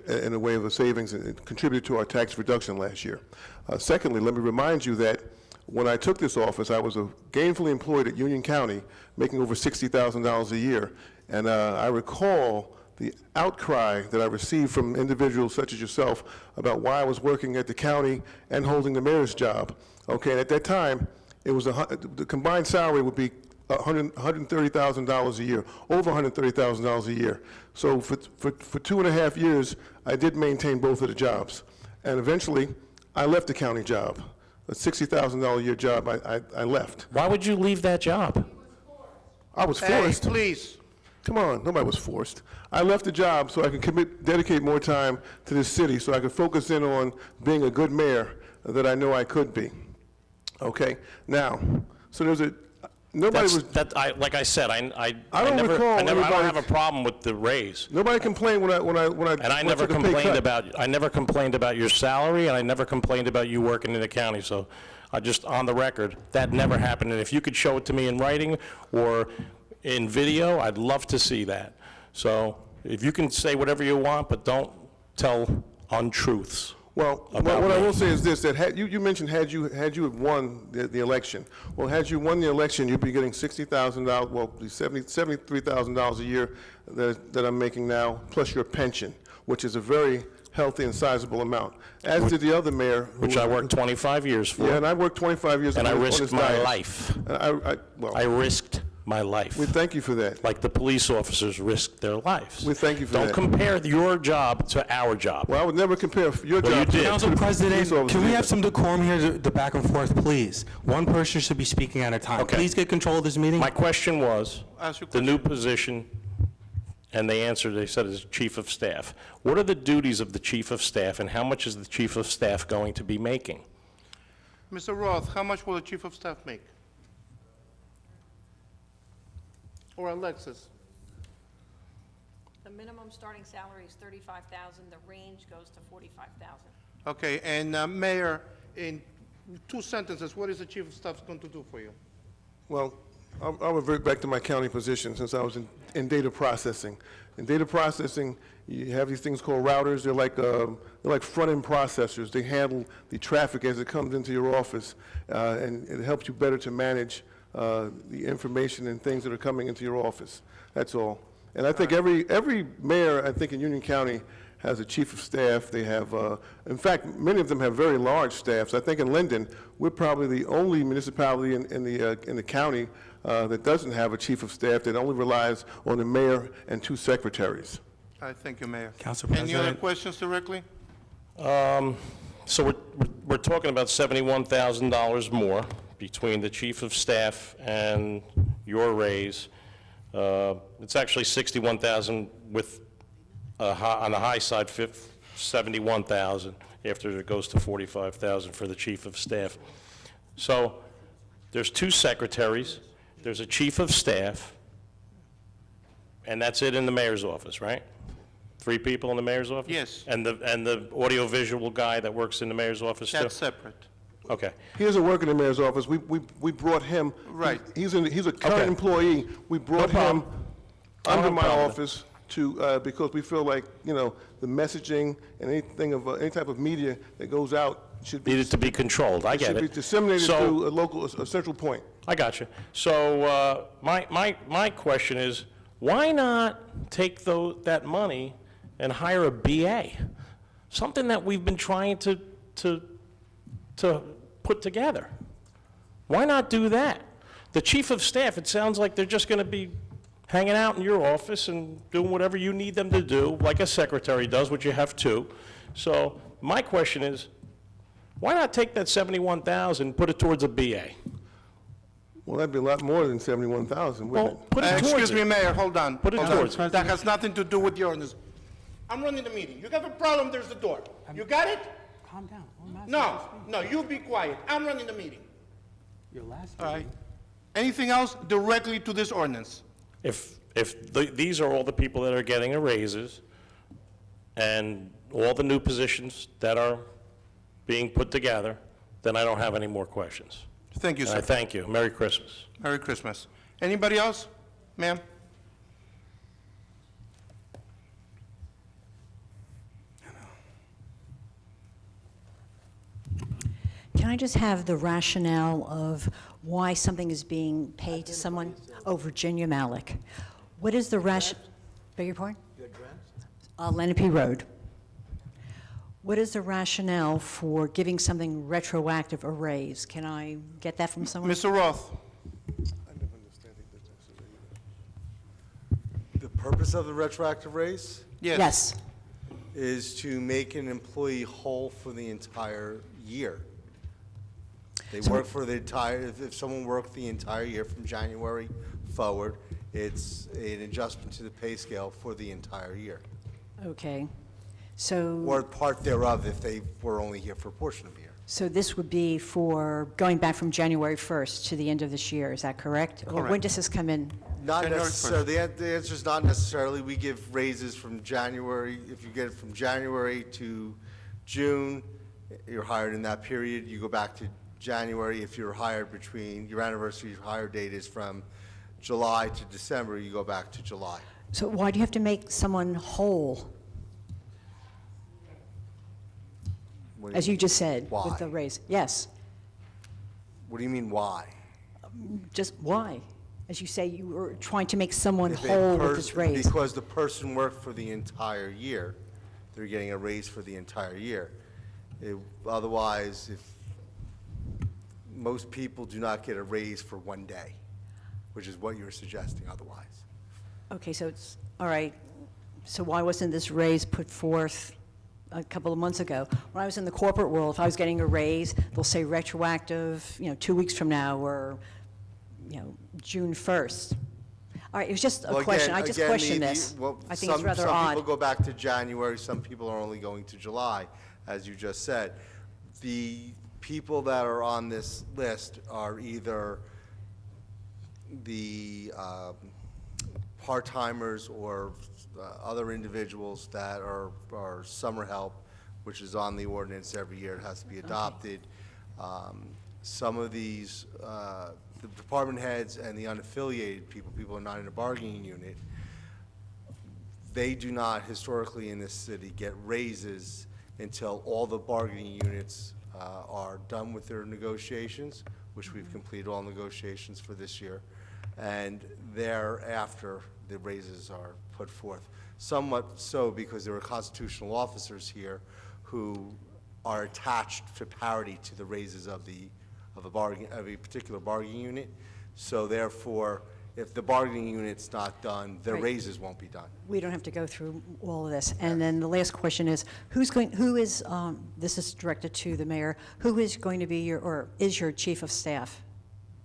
in a way of a savings, and it contributed to our tax reduction last year. Secondly, let me remind you that when I took this office, I was gainfully employed at Union County, making over $60,000 a year, and I recall the outcry that I received from individuals such as yourself about why I was working at the county and holding the mayor's job. Okay, and at that time, it was the combined salary would be $130,000 a year, over $130,000 a year. So for 2.5 years, I did maintain both of the jobs. And eventually, I left the county job, a $60,000 a year job, I left.
Why would you leave that job?
I was forced.
Hey, please.
Come on, nobody was forced. I left the job so I could dedicate more time to this city, so I could focus in on being a good mayor that I know I could be. Okay? Now, so there's a, nobody was,
Like I said, I
don't
never,
recall
I don't
anybody-
have a problem with the raise.
nobody complained when I
And I
went
never
for the pay cut.
I never complained about your salary, and I never complained about you working in the county, so I just, on the record, that never happened. And if you could show it to me in writing or in video, I'd love to see that. So if you can say whatever you want, but don't tell untruths.
Well,
about
what I
me.
will say is this, that you mentioned had you had won the election. Well, had you won the election, you'd be getting $60,000, well, $73,000 a year that I'm making now, plus your pension, which is a very healthy and sizable amount, as did the other mayor.
Which I worked 25 years for.
Yeah, and I worked 25 years.
And I
on
risked
this
my
diet.
life.
Well,
I risked my life.
we thank you for that.
Like the police officers risked their lives.
We thank you for that.
Don't compare your job to our job.
Well, I would never compare your
Well, you
job to
did.
to
Council
the
President,
police officers
can we
either.
have some decorum here, the back and forth, please? One person should be speaking at a time.
Okay.
Please get control of this meeting.
My question was,
Ask your
the new position, and they answered, they said is chief of staff. What are the duties of the chief of staff, and how much is the chief of staff going to be making?
Mr. Roth, how much will the chief of staff make? Or Alexis?
The minimum starting salary is $35,000, the range goes to $45,000.
Okay, and Mayor, in 2 sentences, what is the chief of staff going to do for you?
Well, I'll revert back to my county position since I was in data processing. In data processing, you have these things called routers. They're like front-end processors. They handle the traffic as it comes into your office, and it helps you better to manage the information and things that are coming into your office. That's all. And I think every mayor, I think in Union County, has a chief of staff. They have, in fact, many of them have very large staffs. I think in Linden, we're probably the only municipality in the county that doesn't have a chief of staff, that only relies on the mayor and 2 secretaries.
All right, thank you, Mayor.
Council
Any other
President.
questions directly?
So we're talking about $71,000 more between the chief of staff and your raise. It's actually $61,000 with, on the high side, $71,000 after it goes to $45,000 for the chief of staff. So there's 2 secretaries, there's a chief of staff, and that's it in the mayor's office, right? 3 people in the mayor's office?
Yes.
And the audiovisual guy that works in the mayor's office too?
That's separate.
Okay.
He doesn't work in the mayor's office. We brought him.
Right.
He's a current
Okay.
employee. We brought him
problem.
under
No
my
problem.
office to, because we feel like, the messaging and anything of, any type of media that goes out should be.
Needed to be controlled, I get
Should be
it.
disseminated
So-
to a central point.
I got you. So my question is, why not take that money and hire a BA? Something that we've been trying to put together. Why not do that? The chief of staff, it sounds like they're just going to be hanging out in your office and doing whatever you need them to do, like a secretary does, which you have too. So my question is, why not take that $71,000 and put it towards a BA?
Well, that'd be a lot more than 71,000, wouldn't
Well,
it?
put it towards
Excuse me,
it.
Mayor, hold on.
Put it
Hold on.
towards it.
That has nothing to do with the ordinance. I'm running the meeting. You have a problem, there's the door. You got it?
Calm down.
No, you be quiet. I'm running the meeting.
Your last
All right. Anything else directly to this ordinance?
If these are all the people that are getting raises and all the new positions that are being put together, then I don't have any more questions.
Thank you,
And I
sir.
thank you. Merry Christmas.
Merry Christmas. Anybody else? Ma'am?
Can I just have the rationale of why something is being paid to someone? Oh, Virginia Malik. What is the beg your pardon? Lenape Road. What is the rationale for giving something retroactive a raise? Can I get that from someone?
Mr. Roth?
The purpose of the retroactive raise
Yes.
is to make an employee whole for the entire year. They work for the entire, if someone worked the entire year from January forward, it's an adjustment to the pay scale for the entire year.
Okay. So.
Or part thereof if they were only here for a portion of the year.
So this would be for going back from January 1st to the end of this year, is that correct? Or when
Correct.
does this come in?
Not
January
necessarily, the answer is not necessarily. We give raises from January, if you get it from January to June, you're hired in that period, you go back to January. If you're hired between, your anniversary hire date is from July to December, you go back to July.
So why do you have to make someone whole,
What do
as you
mean?
just said,
Why?
with the raise? Yes,
What do you mean, why?
just why? As you say, you were trying to make someone
If a
whole with
pers-
this raise.
Because the person worked for the entire year, they're getting a raise for the entire year. Otherwise, if, most people do not get a raise for one day, which is what you're suggesting otherwise.
Okay, so it's, all right, so why wasn't this raise put forth a couple of months ago? When I was in the corporate world, if I was getting a raise, they'll say retroactive, 2 weeks from now, or, June 1st. All right, it was just a
Well,
question, I
again,
just
again,
questioned
the-
this.
well,
I think it's rather
Some
odd.
people go back to January, some people are only going to July, as you just said. The people that are on this list are either the part-timers or other individuals that are summer help, which is on the ordinance every year, it has to be adopted. Some of these, the department heads and the unaffiliated people who are not in a bargaining unit, they do not historically in this city get raises until all the bargaining units are done with their negotiations, which we've completed all negotiations for this year, and thereafter, the raises are put forth. Somewhat so because there are constitutional officers here who are attached to parity to the raises of a particular bargaining unit. So therefore, if the bargaining unit's not done, their
Right.
raises won't be done.
We don't have to go through all of this. And then the last question is, this is directed to the mayor, who is going to be is your chief of staff?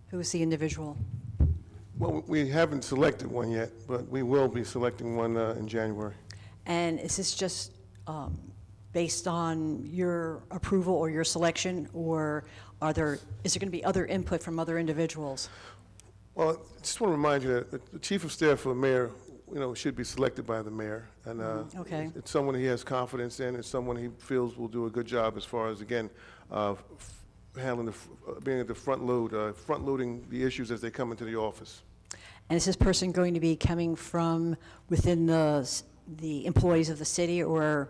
Who is the individual?
Well, we haven't selected one yet, but we will be selecting one in January.
And is this just based on your approval or your selection, or is there going to be other input from other individuals?
Well, I just want to remind you that the chief of staff for the mayor, should be selected by the mayor. And
Okay.
it's someone he has confidence in, it's someone he feels will do a good job as far as, again, handling being at the front loading the issues as they come into the office.
And is this person going to be coming from within the employees of the city, or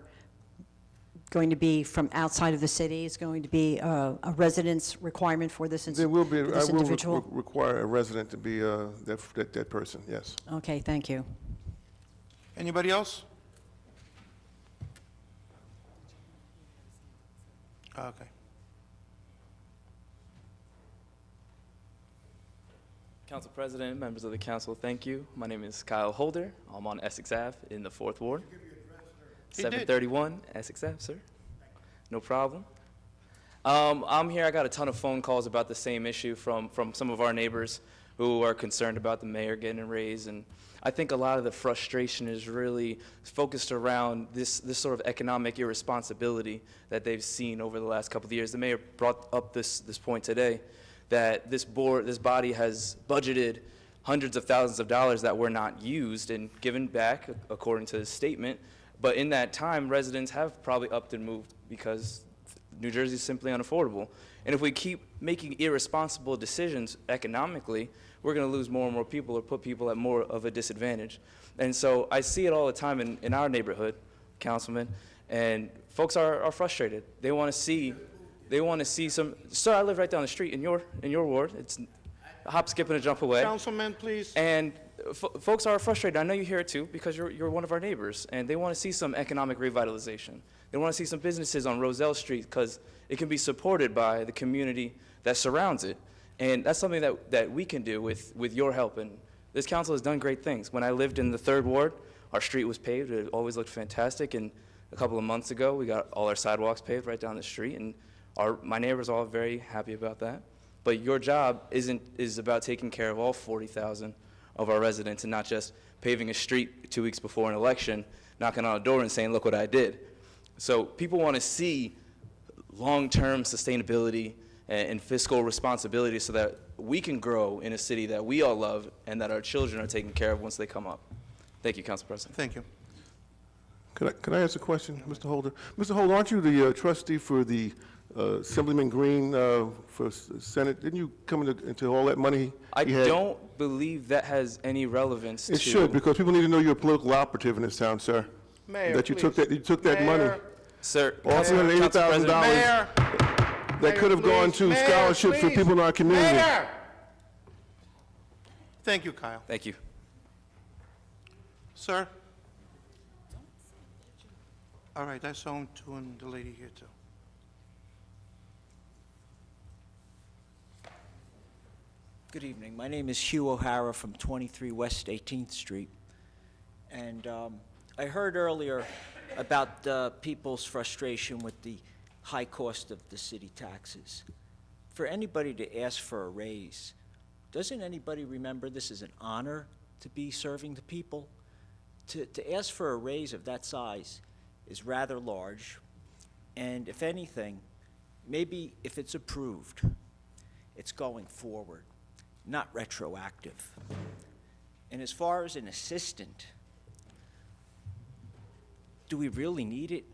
going to be from outside of the city? Is going to be a residence requirement for this
There will be,
for this
I will
individual?
require a resident to be that person, yes.
Okay, thank you.
Anybody else? Okay.
Council President, members of the council, thank you. My name is Kyle Holder. I'm on Essex Ave in the 4th Ward.
He did.
731 Essex Ave, sir. No problem. I'm here, I got a ton of phone calls about the same issue from some of our neighbors who are concerned about the mayor getting a raise, and I think a lot of the frustration is really focused around this sort of economic irresponsibility that they've seen over the last couple of years. The mayor brought up this point today, that this body has budgeted hundreds of thousands of dollars that were not used and given back, according to his statement. But in that time, residents have probably upped and moved because New Jersey is simply unaffordable. And if we keep making irresponsible decisions economically, we're going to lose more and more people or put people at more of a disadvantage. And so I see it all the time in our neighborhood, Councilman, and folks are frustrated. They want to see some. Sir, I live right down the street in your ward. It's a hop, skip, and a jump away.
Councilman, please.
And folks are frustrated. I know you hear it too, because you're one of our neighbors, and they want to see some economic revitalization. They want to see some businesses on Roselle Street because it can be supported by the community that surrounds it. And that's something that we can do with your help. And this council has done great things. When I lived in the 3rd Ward, our street was paved. It always looked fantastic. And a couple of months ago, we got all our sidewalks paved right down the street. And my neighbors are all very happy about that. But your job is about taking care of all 40,000 of our residents and not just paving a street 2 weeks before an election, knocking on a door and saying, look what I did. So people want to see long-term sustainability and fiscal responsibility so that we can grow in a city that we all love and that our children are taken care of once they come up. Thank you, Council President.
Thank you.
Can I ask a question, Mr. Holder? Mr. Holder, aren't you the trustee for the Assemblyman Green for Senate? Didn't you come into all that money
I
he had?
don't believe that has any relevance to...
It should, because people need to know you're a political operative in this town, sir.
Mayor,
That you took
please.
that, you took that money.
Sir,
All
Council President,
$380,000
Mayor.
that could have
Mayor,
gone
please.
to
Mayor,
scholarships for
please.
people in our community.
Mayor! Thank you, Kyle.
Thank you.
Sir? All right, I saw him too, and the lady here too.
Good evening. My name is Hugh O'Hara from 23 West 18th Street. And I heard earlier about people's frustration with the high cost of the city taxes. For anybody to ask for a raise, doesn't anybody remember this is an honor to be serving the people? To ask for a raise of that size is rather large. And if anything, maybe if it's approved, it's going forward, not retroactive. And as far as an assistant, do we really need it?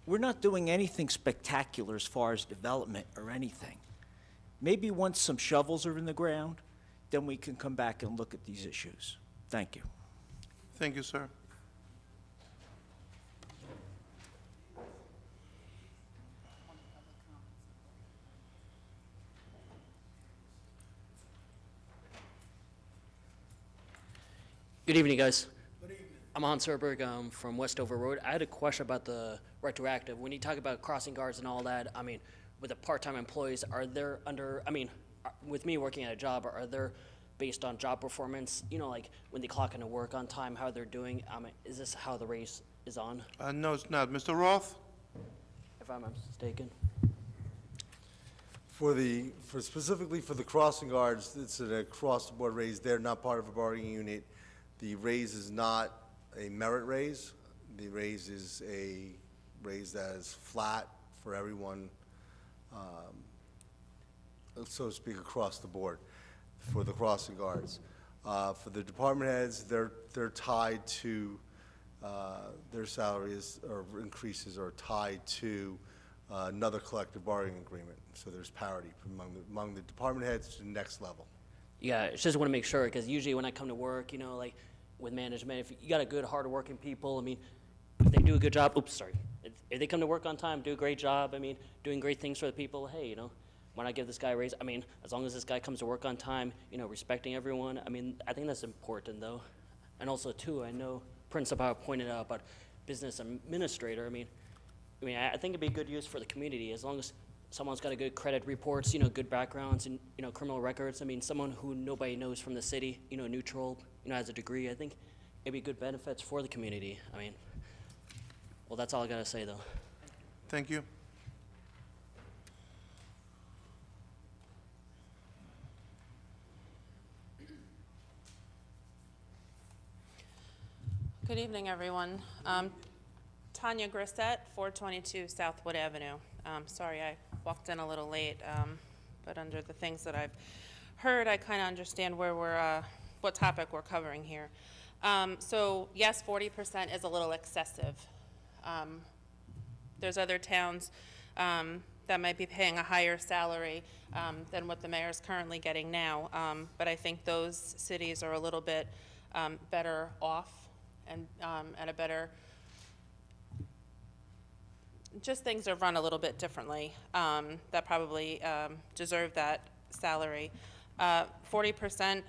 We're not doing anything spectacular as far as development or anything. Maybe once some shovels are in the ground, then we can come back and look at these issues. Thank you.
Thank you, sir.
Good evening, guys. Good evening. I'm Hans Herberg from Westover Road. I had a question about the retroactive. When you talk about crossing guards and all that, I mean, with the part-time employees, are there under, I mean, with me working at a job, are there based on job performance, you know, like when they clock into work on time, how they're doing? Is this how the race is on,
No, it's not. Mr. Roth?
if I'm not mistaken?
For specifically for the crossing guards, it's an across-the-board raise. They're not part of a bargaining unit. The raise is not a merit raise. The raise is a raise that is flat for everyone, so to speak, across the board for the crossing guards. For the department heads, they're tied to, their salaries or increases are tied to another collective bargaining agreement. So there's parity among the department heads to the next level.
Yeah, I just want to make sure, because usually when I come to work, you know, like with management, if you got a good, hard-working people, I mean, if they do a good job, if they come to work on time, do a great job, I mean, doing great things for the people, hey, you know, why not give this guy a raise? I mean, as long as this guy comes to work on time, you know, respecting everyone, I mean, I think that's important, though. And also, too, I know Principal pointed out about business administrator. I mean, I think it'd be good use for the community, as long as someone's got a good credit reports, you know, good backgrounds and, you know, criminal records. I mean, someone who nobody knows from the city, you know, neutral, you know, has a degree. I think it'd be good benefits for the community. I mean, well, that's all I gotta say, though.
Thank you.
Good evening, everyone. Tanya Grissett, 422 Southwood Avenue. Sorry, I walked in a little late, but under the things that I've heard, I kind of understand where we're, what topic we're covering here. So yes, 40% is a little excessive. There's other towns that might be paying a higher salary than what the mayor's currently getting now, but I think those cities are a little bit better off and at a better, just things are run a little bit differently that probably deserve that salary. 40%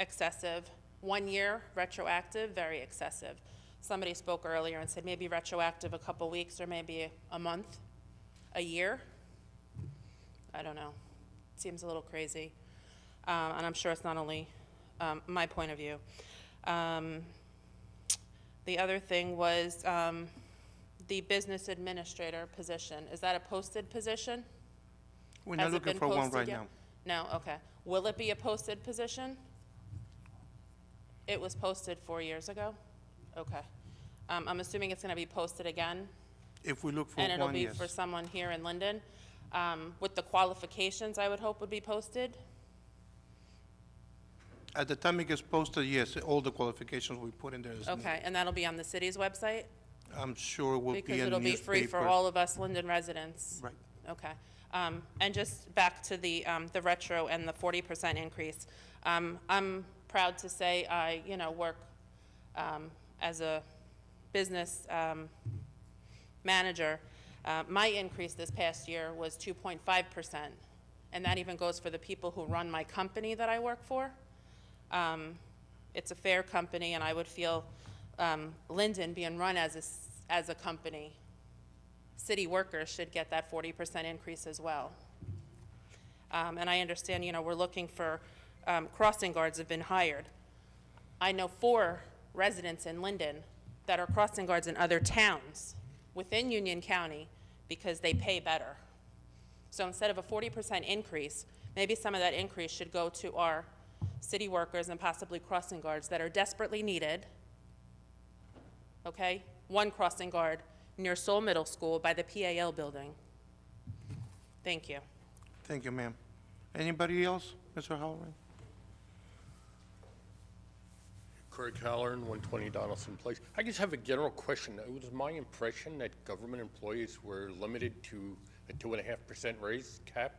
excessive. 1 year retroactive, very excessive. Somebody spoke earlier and said maybe retroactive a couple weeks or maybe a month, a year. I don't know. Seems a little crazy. And I'm sure it's not only my point of view. The other thing was the business administrator position. Is that a posted position?
We're not
Has it
looking
been
for one
posted
right
yet?
now.
No, okay. Will it be a posted position? It was posted 4 years ago? Okay. I'm assuming it's gonna be posted again?
If we look for
And it'll
one,
be
yes.
for someone here in Linden. With the qualifications, I would hope would be posted.
At the time it gets posted, yes, all the qualifications we put in there is needed.
Okay, and that'll be on the city's website?
I'm sure it will be in
Because
the
it'll be free for
newspaper.
all of us Linden residents.
Right.
Okay. And just back to the retro and the 40% increase. I'm proud to say I, work as a business manager. My increase this past year was 2.5%, and that even goes for the people who run my company that I work for. It's a fair company, and I would feel Linden being run as a company, city workers should get that 40% increase as well. And I understand, we're looking for crossing guards have been hired. I know 4 residents in Linden that are crossing guards in other towns within Union County because they pay better. So instead of a 40% increase, maybe some of that increase should go to our city workers and possibly crossing guards that are desperately needed. Okay? 1 crossing guard near Seoul Middle School by the PAL building. Thank you.
Thank you, ma'am. Anybody else? Mr. Halloran?
Craig Halloran, 120 Donaldson Place. I just have a general question. It was my impression that government employees were limited to a 2.5% raise cap.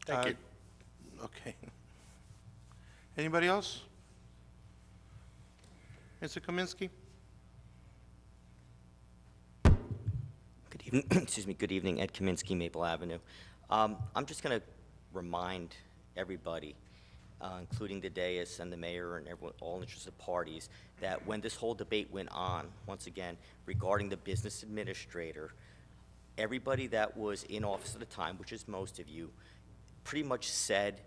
Thank you.
Okay. Anybody else? Mr. Kaminsky?
Good evening. Excuse me. Good evening. Ed Kaminsky, Maple Avenue. I'm just going to remind everybody, including the dais and the mayor and everyone, all interested parties, that when this whole debate went on, once again, regarding the business administrator, everybody that was in office at the time, which is most of you, pretty much said,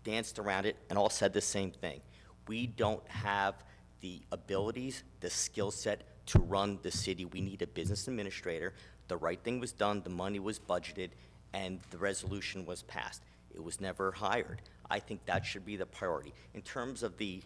danced around it, and all said the same thing. We don't have the abilities, the skill set to run the city. We need a business administrator. The right thing was done, the money was budgeted, and the resolution was passed. It was never hired. I think that should be the priority. In terms of the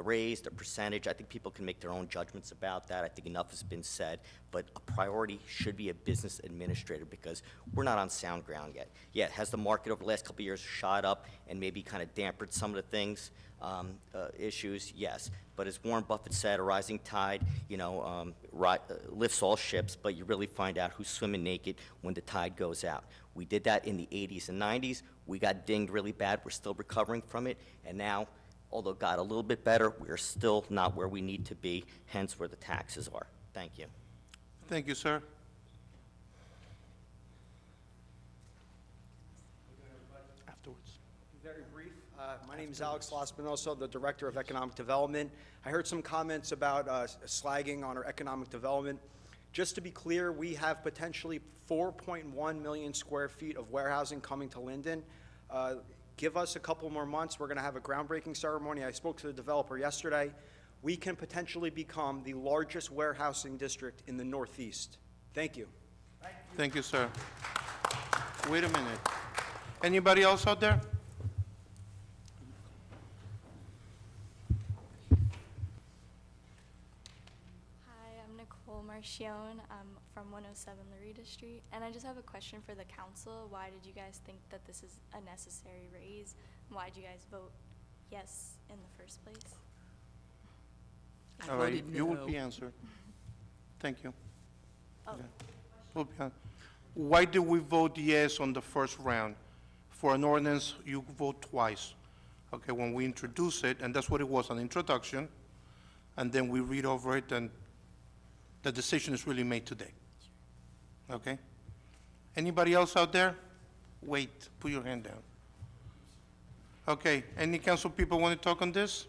raise, the percentage, I think people can make their own judgments about that. I think enough has been said, but a priority should be a business administrator because we're not on sound ground yet. Yeah, has the market over the last couple of years shot up and maybe kind of dampened some of the things, issues? Yes. But as Warren Buffett said, a rising tide, lifts all ships, but you really find out who's swimming naked when the tide goes out. We did that in the 80s and 90s. We got dinged really bad. We're still recovering from it. And now, although it got a little bit better, we're still not where we need to be, hence where the taxes are. Thank you.
Thank you, sir. Afterwards.
Very brief. My name is Alex Laspinoso, the Director of Economic Development. I heard some comments about slagging on our economic development. Just to be clear, we have potentially 4.1 million square feet of warehousing coming to Linden. Give us a couple more months. We're going to have a groundbreaking ceremony. I spoke to the developer yesterday. We can potentially become the largest warehousing district in the Northeast. Thank you.
Thank you, sir. Wait a minute. Anybody else out there?
Hi, I'm Nicole Marchione. I'm from 107 Larita Street, and I just have a question for the council. Why did you guys think that this is a necessary raise? Why did you guys vote yes in the first place?
All right, you will be answered. Thank you.
Oh.
Okay. Will be an- Why did we vote yes on the first round? For an ordinance, you vote twice. Okay, when we introduce it, and that's what it was, an introduction, and then we read over it, and the decision is really made today. Okay? Anybody else out there? Wait, put your hand down. Okay, any council people want to talk on this?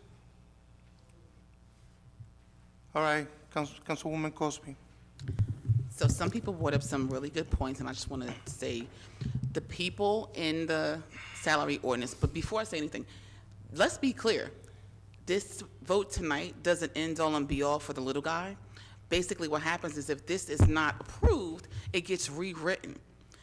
All right, Councilwoman Cosby.
So some people brought up some really good points, and I just want to say the people in the salary ordinance, but before I say anything, let's be clear. This vote tonight doesn't end all and be all for the little guy. Basically what happens is if this is not approved, it gets rewritten.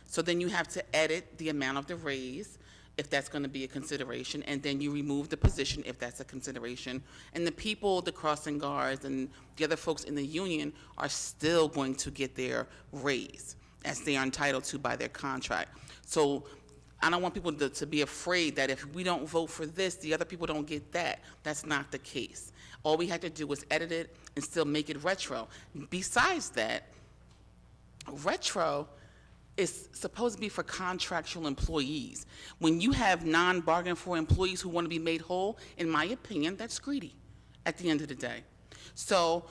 So then you have to edit the amount of the raise. if that's going to be a consideration, and then you remove the position if that's a consideration. And the people, the crossing guards and the other folks in the union are still going to get their raise as they are entitled to by their contract. So I don't want people to be afraid that if we don't vote for this, the other people don't get that. That's not the case. All we have to do is edit it and still make it retro. Besides that, retro is supposed to be for contractual employees. When you have non-bargain for employees who want to be made whole, in my opinion, that's greedy at the end of the day. So,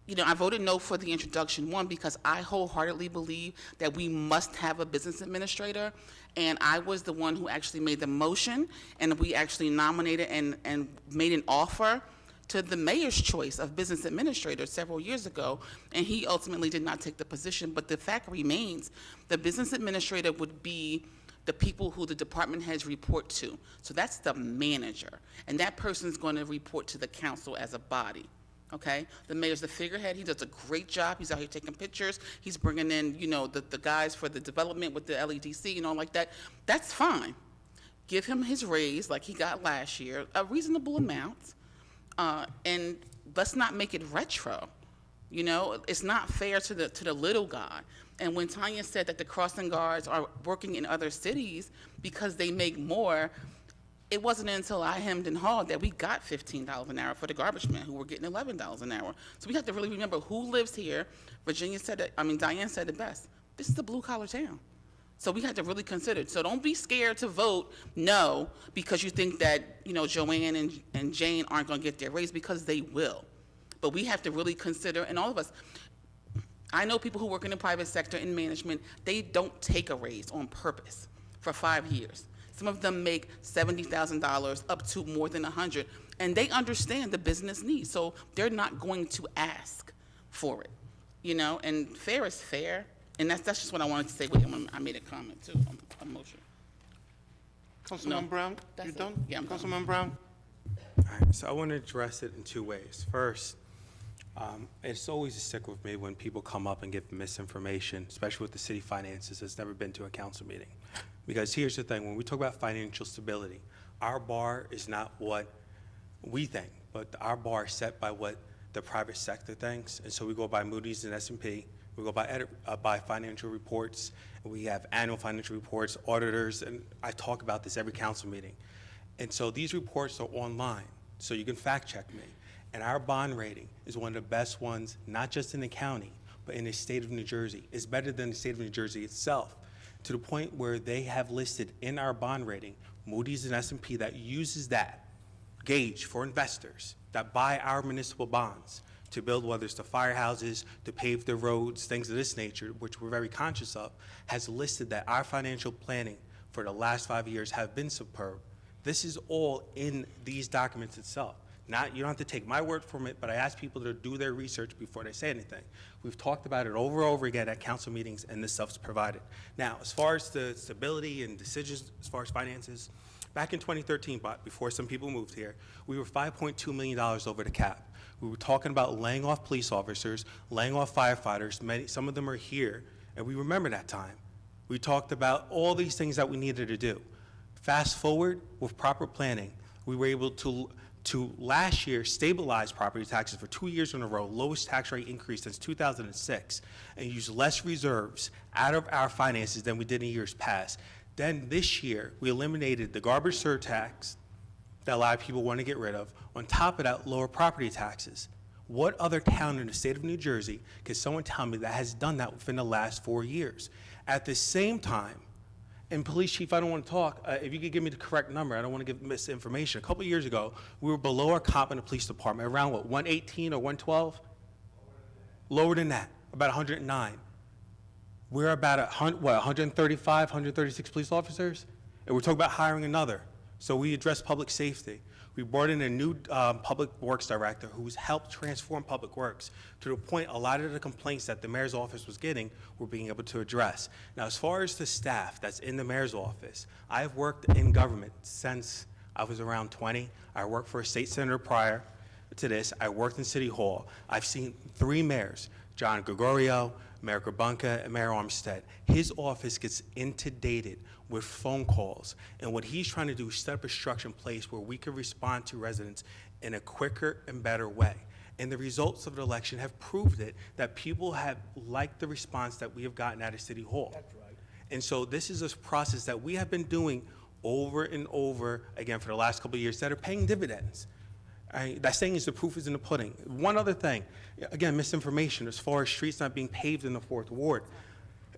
you know, I voted no for the introduction, one, because I wholeheartedly believe that we must have a business administrator, and I was the one who actually made the motion, and we actually nominated and made an offer to the mayor's choice of business administrator several years ago, and he ultimately did not take the position. But the fact remains, the business administrator would be the people who the department heads report to. So that's the manager, and that person is going to report to the council as a body. Okay, the mayor's the figurehead. He does a great job. He's out here taking pictures. He's bringing in, you know, the guys for the development with the LEDC, you know, like that. That's fine. Give him his raise like he got last year, a reasonable amount. And let's not make it retro. You know, it's not fair to the little guy. And when Tanya said that the crossing guards are working in other cities because they make more, it wasn't until I hemmed and hawed that we got $15 an hour for the garbage men who were getting $11 an hour. So we have to really remember who lives here. Diane said it best. This is a blue collar town. So we had to really consider. So don't be scared to vote no because you think that, you know, Joanne and Jane aren't going to get their raise, because they will. But we have to really consider, and all of us, I know people who work in the private sector in management, they don't take a raise on purpose for 5 years. Some of them make $70,000 up to more than $100,000, and they understand the business needs, so they're not going to ask for it, you know. And fair is fair. And that's just what I wanted to say. Wait, I made a comment too, a motion.
Councilman Brown,
that's
you
it.
done?
Yeah, I'm done.
Councilman Brown?
All right, so I want to address it in two ways. First, it's always a sticker with me when people come up and give misinformation, especially with the city finances that's never been to a council meeting. Because here's the thing, when we talk about financial stability, our bar is not what we think, but our bar is set by what the private sector thinks. And so we go by Moody's and S&P. We go by financial reports. We have annual financial reports, auditors, and I talk about this every council meeting. And so these reports are online, so you can fact check me. And our bond rating is one of the best ones, not just in the county, but in the state of New Jersey. It's better than the state of New Jersey itself, to the point where they have listed in our bond rating, Moody's and S&P, that uses that gauge for investors that buy our municipal bonds to build, whether it's the firehouses, to pave the roads, things of this nature, which we're very conscious of, has listed that our financial planning for the last 5 years have been superb. This is all in these documents itself. You don't have to take my word from it, but I ask people to do their research before they say anything. We've talked about it over and over again at council meetings, and this stuff's provided. Now, as far as the stability and decisions, as far as finances, back in 2013, before some people moved here, we were $5.2 million over the cap. We were talking about laying off police officers, laying off firefighters. Some of them are here, and we remember that time. We talked about all these things that we needed to do. Fast forward, with proper planning, we were able to last year stabilize property taxes for 2 years in a row, lowest tax rate increase since 2006, and use less reserves out of our finances than we did in years past. Then this year, we eliminated the garbage surtax that a lot of people want to get rid of. On top of that, lower property taxes. What other town in the state of New Jersey can someone tell me that has done that within the last 4 years? At the same time, and police chief, I don't want to talk, if you could give me the correct number, I don't want to give misinformation. A couple of years ago, we were below our comp in the police department, around what, 118 or 112? Lower than that, about 109. We're about 135, 136 police officers? And we're talking about hiring another. So we addressed public safety. We brought in a new public works director who's helped transform public works to the point a lot of the complaints that the mayor's office was getting we're being able to address. Now, as far as the staff that's in the mayor's office, I've worked in government since I was around 20. I worked for a state senator prior to this. I worked in City Hall. I've seen 3 mayors, John Gregorio, Mayor Grabunka, and Mayor Armstead. His office gets inundated with phone calls, and what he's trying to do is set up a structure in place where we can respond to residents in a quicker and better way. And the results of the election have proved it, that people have liked the response that we have gotten out of City Hall. That's right. And so this is a process that we have been doing over and over again for the last couple of years that are paying dividends. That saying is the proof is in the pudding. One other thing, again, misinformation as far as streets not being paved in the 4th Ward,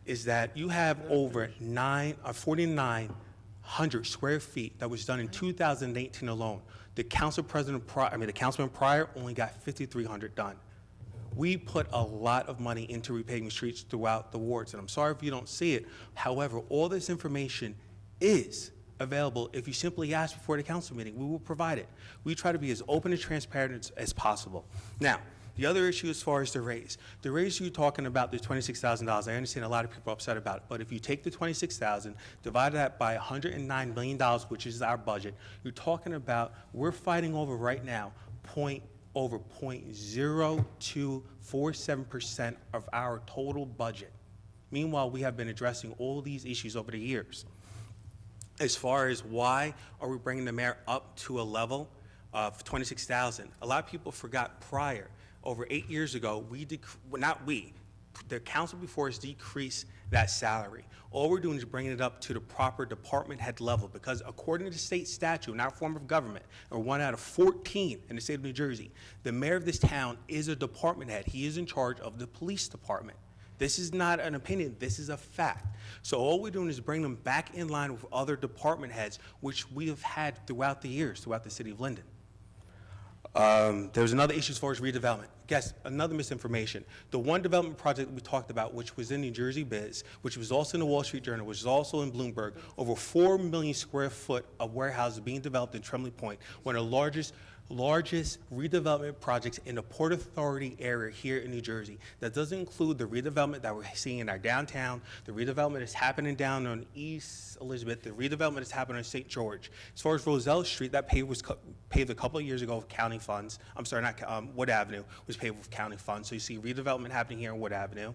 is that you have over 4,900 square feet that was done in 2018 alone. The councilman prior only got 5,300 done. We put a lot of money into repaving streets throughout the wards, and I'm sorry if you don't see it. However, all this information is available. If you simply ask before the council meeting, we will provide it. We try to be as open and transparent as possible. Now, the other issue as far as the raise you're talking about, the $26,000, I understand a lot of people are upset about it, but if you take the $26,000, divide that by $109 million, which is our budget, you're talking about, we're fighting over right now, over 0.0247% of our total budget. Meanwhile, we have been addressing all these issues over the years. As far as why are we bringing the mayor up to a level of $26,000, a lot of people forgot prior, over 8 years ago, the council before us decreased that salary. All we're doing is bringing it up to the proper department head level, because according to the state statute in our form of government, or 1 out of 14 in the state of New Jersey, the mayor of this town is a department head. He is in charge of the police department. This is not an opinion, this is a fact. So all we're doing is bring them back in line with other department heads, which we have had throughout the years, throughout the city of Linden. There was another issue as far as redevelopment. Guess, another misinformation. The one development project we talked about, which was in New Jersey Biz, which was also in the Wall Street Journal, which was also in Bloomberg, over 4 million square foot of warehouses being developed in Tremley Point, one of the largest redevelopment projects in the Port Authority area here in New Jersey. That doesn't include the redevelopment that we're seeing in our downtown, the redevelopment that's happening down on East Elizabeth, the redevelopment that's happening on St. George. As far as Roselle Street, that paved was paved a couple of years ago with county funds. I'm sorry, not Wood Avenue was paved with county funds. So you see redevelopment happening here in Wood Avenue.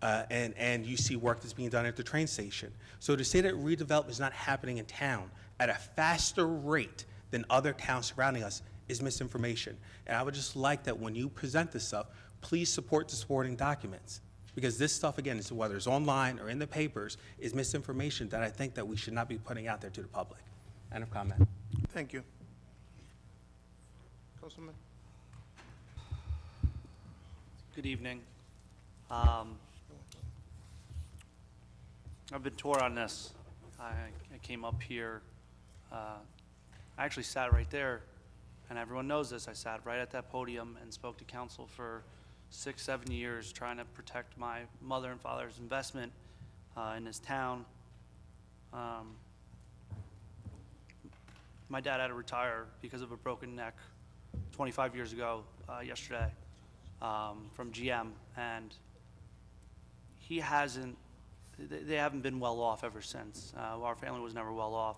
And you see work that's being done at the train station. So to say that redevelopment is not happening in town at a faster rate than other towns surrounding us is misinformation. And I would just like that when you present this stuff, please support the supporting documents. Because this stuff, again, is whether it's online or in the papers, is misinformation that I think that we should not be putting out there to the public. End of comment.
Thank you. Councilman?
Good evening. I've been torn on this. I came up here, I actually sat right there, and everyone knows this. I sat right at that podium and spoke to council for 6-7 years trying to protect my mother and father's investment in this town. My dad had to retire because of a broken neck 25 years ago yesterday from GM, and he hasn't, they haven't been well off ever since. Our family was never well off.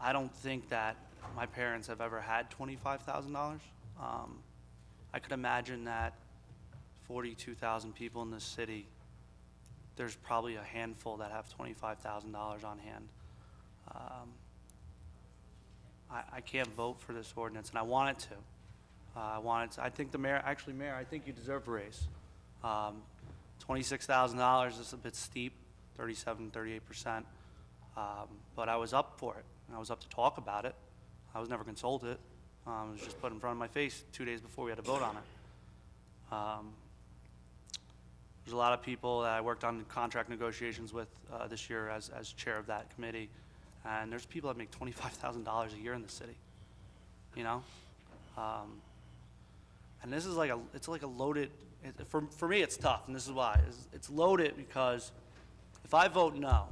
I don't think that my parents have ever had $25,000. I could imagine that 42,000 people in this city, there's probably a handful that have $25,000 on hand. I can't vote for this ordinance, and I want it to. I think the mayor, actually, Mayor, I think you deserve a raise. $26,000 is a bit steep, 38%. But I was up for it. I was up to talk about it. I was never consulted. It was just put in front of my face 2 days before we had to vote on it. There's a lot of people that I worked on contract negotiations with this year as chair of that committee, and there's people that make $25,000 a year in the city, you know? And this is it's like a loaded, for me it's tough, and this is why. It's loaded because if I vote no,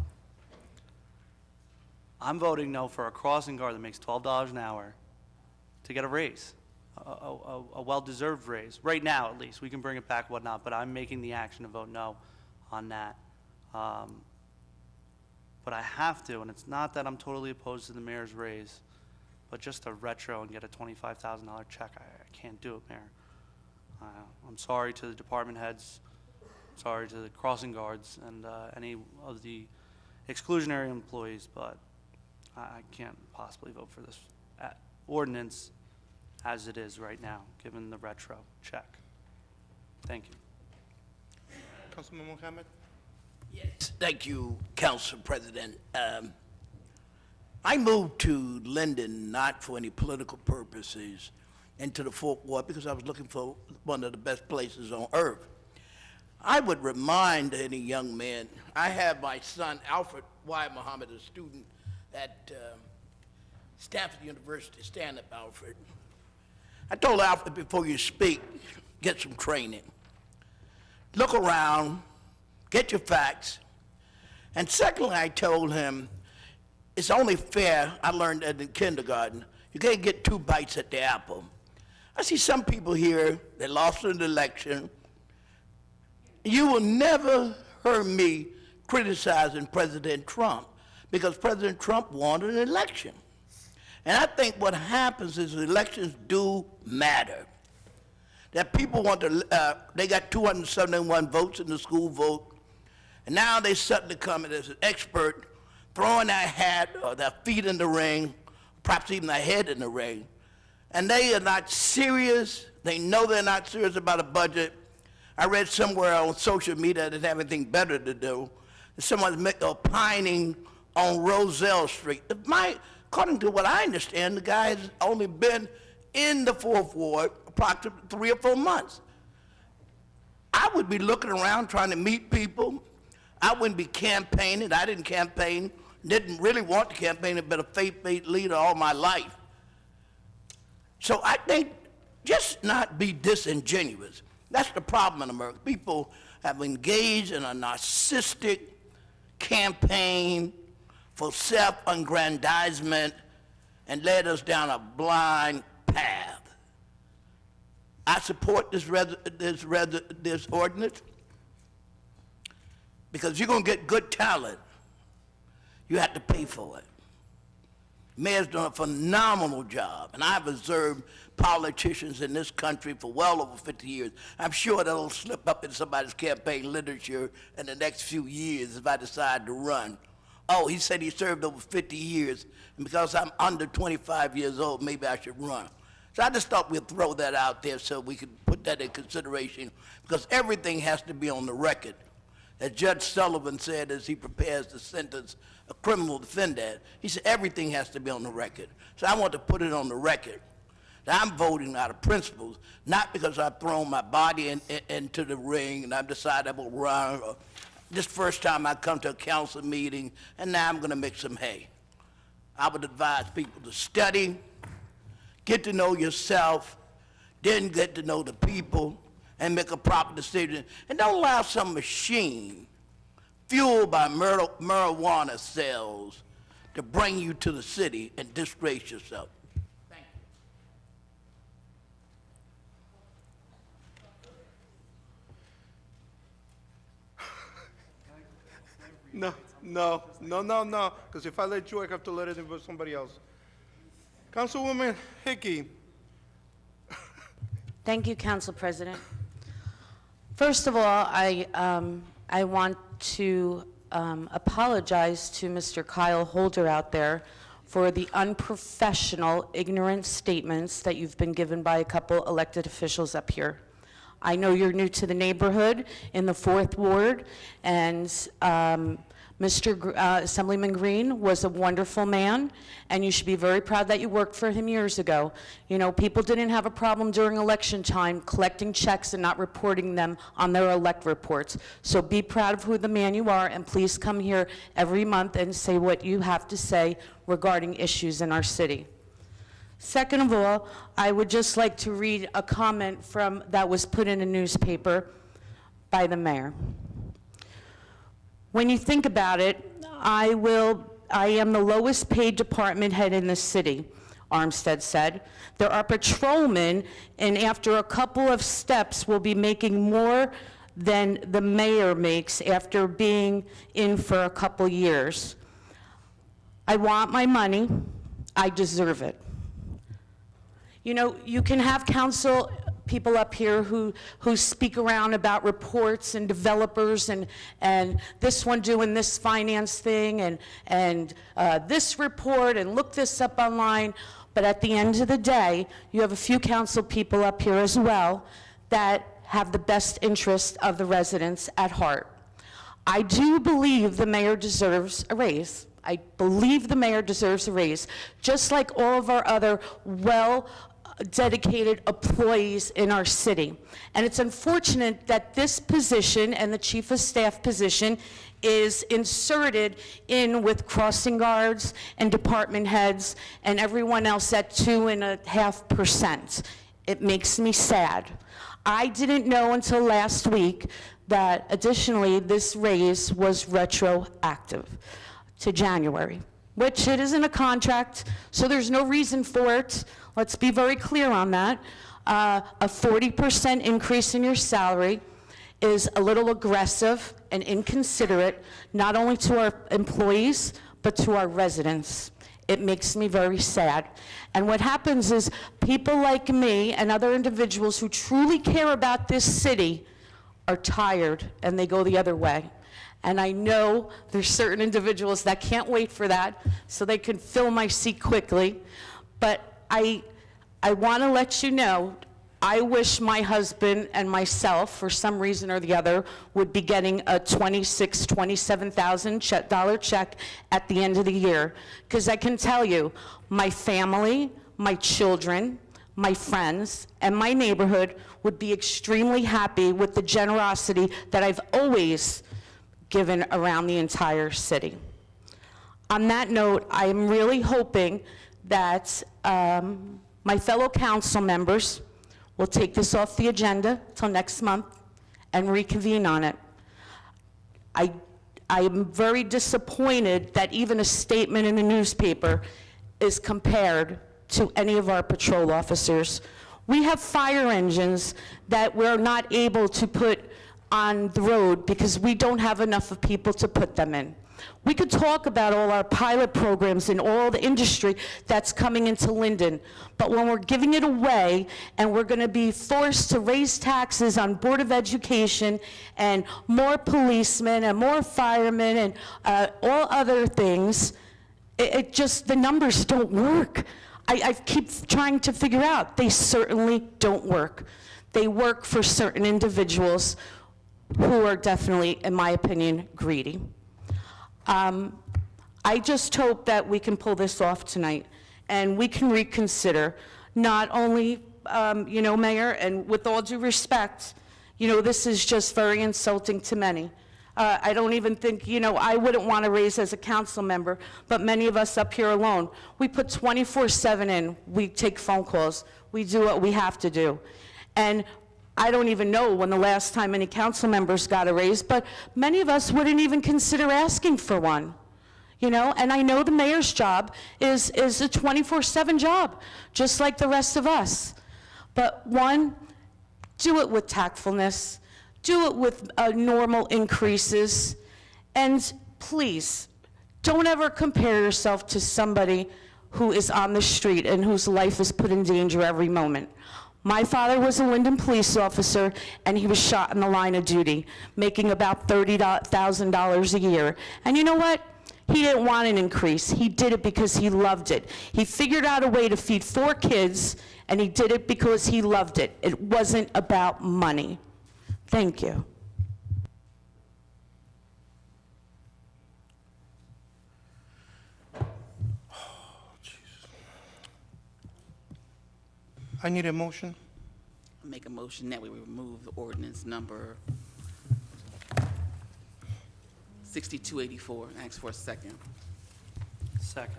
I'm voting no for a crossing guard that makes $12 an hour to get a raise, a well-deserved raise. Right now, at least. We can bring it back, whatnot, but I'm making the action to vote no on that. But I have to, and it's not that I'm totally opposed to the mayor's raise, but just to retro and get a $25,000 check, I can't do it, Mayor. I'm sorry to the department heads, sorry to the crossing guards and any of the exclusionary employees, but I can't possibly vote for this ordinance as it is right now, given the retro check. Thank you.
Councilman Mohammed?
Yes, thank you, Council President. I moved to Linden not for any political purposes into the Fourth Ward because I was looking for one of the best places on earth. I would remind any young man, I have my son Alfred Y. Muhammad, a student at Stanford University. Stand up, Alfred. I told Alfred, before you speak, get some training. Look around, get your facts. And secondly, I told him, it's only fair, I learned that in kindergarten, you can't get 2 bites at the apple. I see some people here that lost an election. You will never hear me criticizing President Trump because President Trump won an election. And I think what happens is elections do matter. That people want to, they got 271 votes in the school vote, and now they suddenly come in as an expert, throwing their hat or their feet in the ring, perhaps even their head in the ring, and they are not serious. They know they're not serious about a budget. I read somewhere on social media that they have anything better to do. Someone's opining on Roselle Street. According to what I understand, the guy has only been in the Fourth Ward approximately 3 or 4 months. I would be looking around trying to meet people. I wouldn't be campaigning. I didn't campaign, didn't really want to campaign. I've been a faith-based leader all my life. So I think just not be disingenuous. That's the problem in America. People have engaged in a narcissistic campaign for self-aggrandizement and led us down a blind path. I support this ordinance because you're going to get good talent. You have to pay for it. Mayor's done a phenomenal job, and I've observed politicians in this country for well over 50 years. I'm sure that'll slip up in somebody's campaign literature in the next few years if I decide to run. Oh, he said he served over 50 years, and because I'm under 25 years old, maybe I should run. So I just thought we'd throw that out there so we could put that in consideration, because everything has to be on the record. As Judge Sullivan said as he prepares to sentence a criminal defendant, he said everything has to be on the record. So I want to put it on the record that I'm voting out of principles, not because I've thrown my body into the ring and I've decided I will run, or this first time I come to a council meeting and now I'm going to make some hay. I would advise people to study, get to know yourself, then get to know the people, and make a proper decision. And don't allow some machine fueled by marijuana sales to bring you to the city and disgrace yourself. Thank
No, because if I let you, I have to let it in for somebody else. Councilwoman Hickey.
Thank you, Council President. First of all, I want to apologize to Mr. Kyle Holder out there for the unprofessional, ignorant statements that you've been given by a couple elected officials up here. I know you're new to the neighborhood in the 4th Ward, and Assemblyman Green was a wonderful man, and you should be very proud that you worked for him years ago. You know, people didn't have a problem during election time collecting checks and not reporting them on their elect reports. So be proud of who the man you are, and please come here every month and say what you have to say regarding issues in our city. Second of all, I would just like to read a comment that was put in a newspaper by the mayor. When you think about it, I am the lowest paid department head in the city, Armstead said. There are patrolmen, and after a couple of steps, will be making more than the mayor makes after being in for a couple years. I want my money. I deserve it. You know, you can have council people up here who speak around about reports and developers and this one doing this finance thing and this report and look this up online. But at the end of the day, you have a few council people up here as well that have the best interest of the residents at heart. I do believe the mayor deserves a raise. I believe the mayor deserves a raise, just like all of our other well-dedicated employees in our city. And it's unfortunate that this position and the chief of staff position is inserted in with crossing guards and department heads and everyone else at 2.5%. It makes me sad. I didn't know until last week that additionally this raise was retroactive to January, which it isn't a contract, so there's no reason for it. Let's be very clear on that. A 40% increase in your salary is a little aggressive and inconsiderate, not only to our employees, but to our residents. It makes me very sad. And what happens is people like me and other individuals who truly care about this city are tired and they go the other way. And I know there's certain individuals that can't wait for that so they can fill my seat quickly. But I want to let you know, I wish my husband and myself, for some reason or the other, would be getting a $27,000 check at the end of the year. Because I can tell you, my family, my children, my friends, and my neighborhood would be extremely happy with the generosity that I've always given around the entire city. On that note, I am really hoping that my fellow council members will take this off the agenda till next month and reconvene on it. I am very disappointed that even a statement in the newspaper is compared to any of our patrol officers. We have fire engines that we're not able to put on the road because we don't have enough of people to put them in. We could talk about all our pilot programs and all the industry that's coming into Linden, but when we're giving it away and we're gonna be forced to raise taxes on Board of Education and more policemen and more firemen and all other things, it just, the numbers don't work. I keep trying to figure out, they certainly don't work. They work for certain individuals who are definitely, in my opinion, greedy. I just hope that we can pull this off tonight and we can reconsider, not only, Mayor, and with all due respect, this is just very insulting to many. I don't even think, I wouldn't want to raise as a council member, but many of us up here alone, we put 24/7 in, we take phone calls, we do what we have to do. And I don't even know when the last time any council members got a raise, but many of us wouldn't even consider asking for one, And I know the mayor's job is a 24/7 job, just like the rest of us. But one, do it with tactfulness, do it with normal increases, and please, don't ever compare yourself to somebody who is on the street and whose life is put in danger every moment. My father was a Linden police officer, and he was shot in the line of duty, making about $30,000 a year. And you know what? He didn't want an increase. He did it because he loved it. He figured out a way to feed 4 kids, and he did it because he loved it. It wasn't about money. Thank you.
I need a motion.
Make a motion that we remove the ordinance number 6284. Ask for a second.
Second.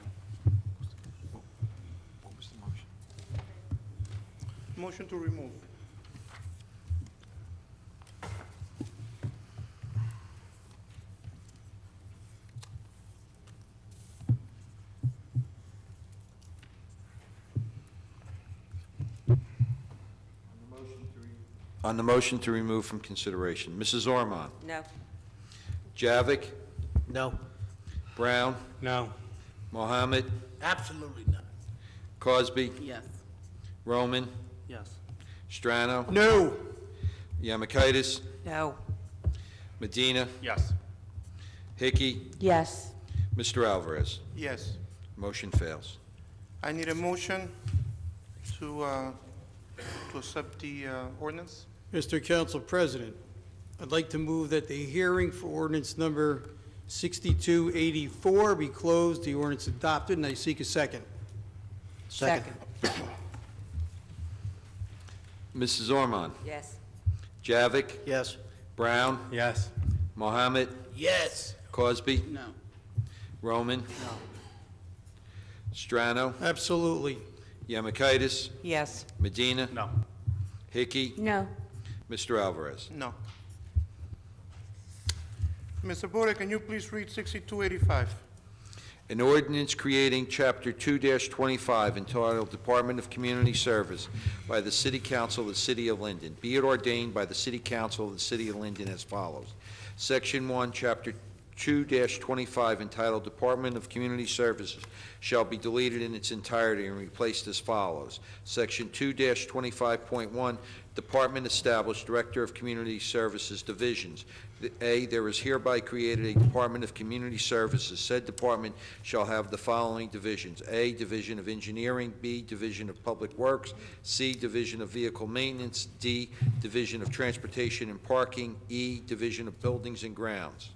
Motion to remove.
On the motion to remove from consideration, Mrs. Ormond?
No.
Javik?
No.
Brown?
No.
Absolutely not.
Cosby?
Yes.
Roman?
Yes.
Strano?
No.
Yamakaitis?
No.
Medina?
Yes.
Hickey?
Yes.
Mr. Alvarez?
Yes.
Motion fails.
I need a motion to accept the ordinance.
Mr. Council President, I'd like to move that the hearing for ordinance number 6284 be closed, the ordinance adopted, and I seek a second.
Second.
Mrs. Ormond?
Yes.
Javik?
Yes.
Brown?
Yes.
Mohammed?
Yes.
Cosby?
No.
Roman? No. Strano?
Absolutely.
Yamakaitis?
Yes.
Medina?
No.
Hickey?
No.
Mr. Alvarez?
No. Mr. Bode, can you please read 6285?
An ordinance creating Chapter 2-25 entitled Department of Community Service by the City Council of the City of Linden. Be it ordained by the City Council of the City of Linden as follows. Section 1, Chapter 2-25 entitled Department of Community Services shall be deleted in its entirety and replaced as follows. Section 2-25.1, Department established Director of Community Services Divisions. A, there is hereby created a Department of Community Services. Said department shall have the following divisions. A, Division of Engineering. B, Division of Public Works. C, Division of Vehicle Maintenance. D, Division of Transportation and Parking. E, Division of Buildings and Grounds.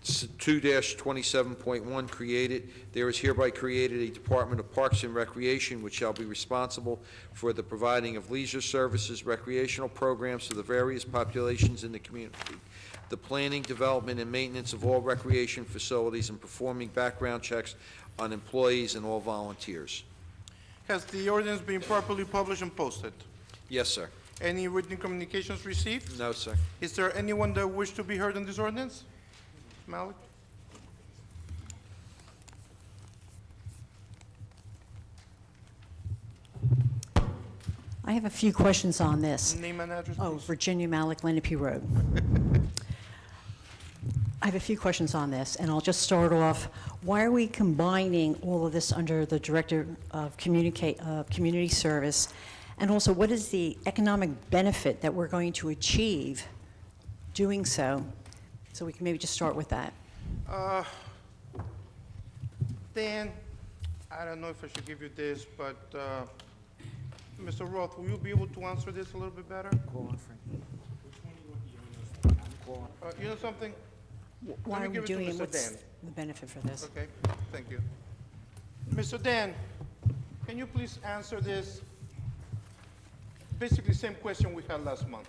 2-27.1 created, there is hereby created a Department of Parks and Recreation which shall be responsible for the providing of leisure services, recreational programs to the various populations in the community, the planning, development, and maintenance of all recreation facilities, and performing background checks on employees and all volunteers.
Has the ordinance been properly published and posted?
Yes, sir.
Any written communications received?
No, sir.
Is there anyone that wish to be heard on this ordinance? Malik?
I have a few questions on this.
Name and address,
Oh,
please.
Virginia Malik, Lenape Road. I have a few questions on this, and I'll just start off. Why are we combining all of this under the Director of Community Service? And also, what is the economic benefit that we're going to achieve doing so? So we can maybe just start with that.
Dan, I don't know if I should give you this, but Mr. Roth, will you be able to answer this a little bit better? You know something?
Why
Let
are
me
we
give it to
doing it?
Mr.
What's
Dan.
the benefit for this?
Okay, thank you. Mr. Dan, can you please answer this? Basically, same question we had last month.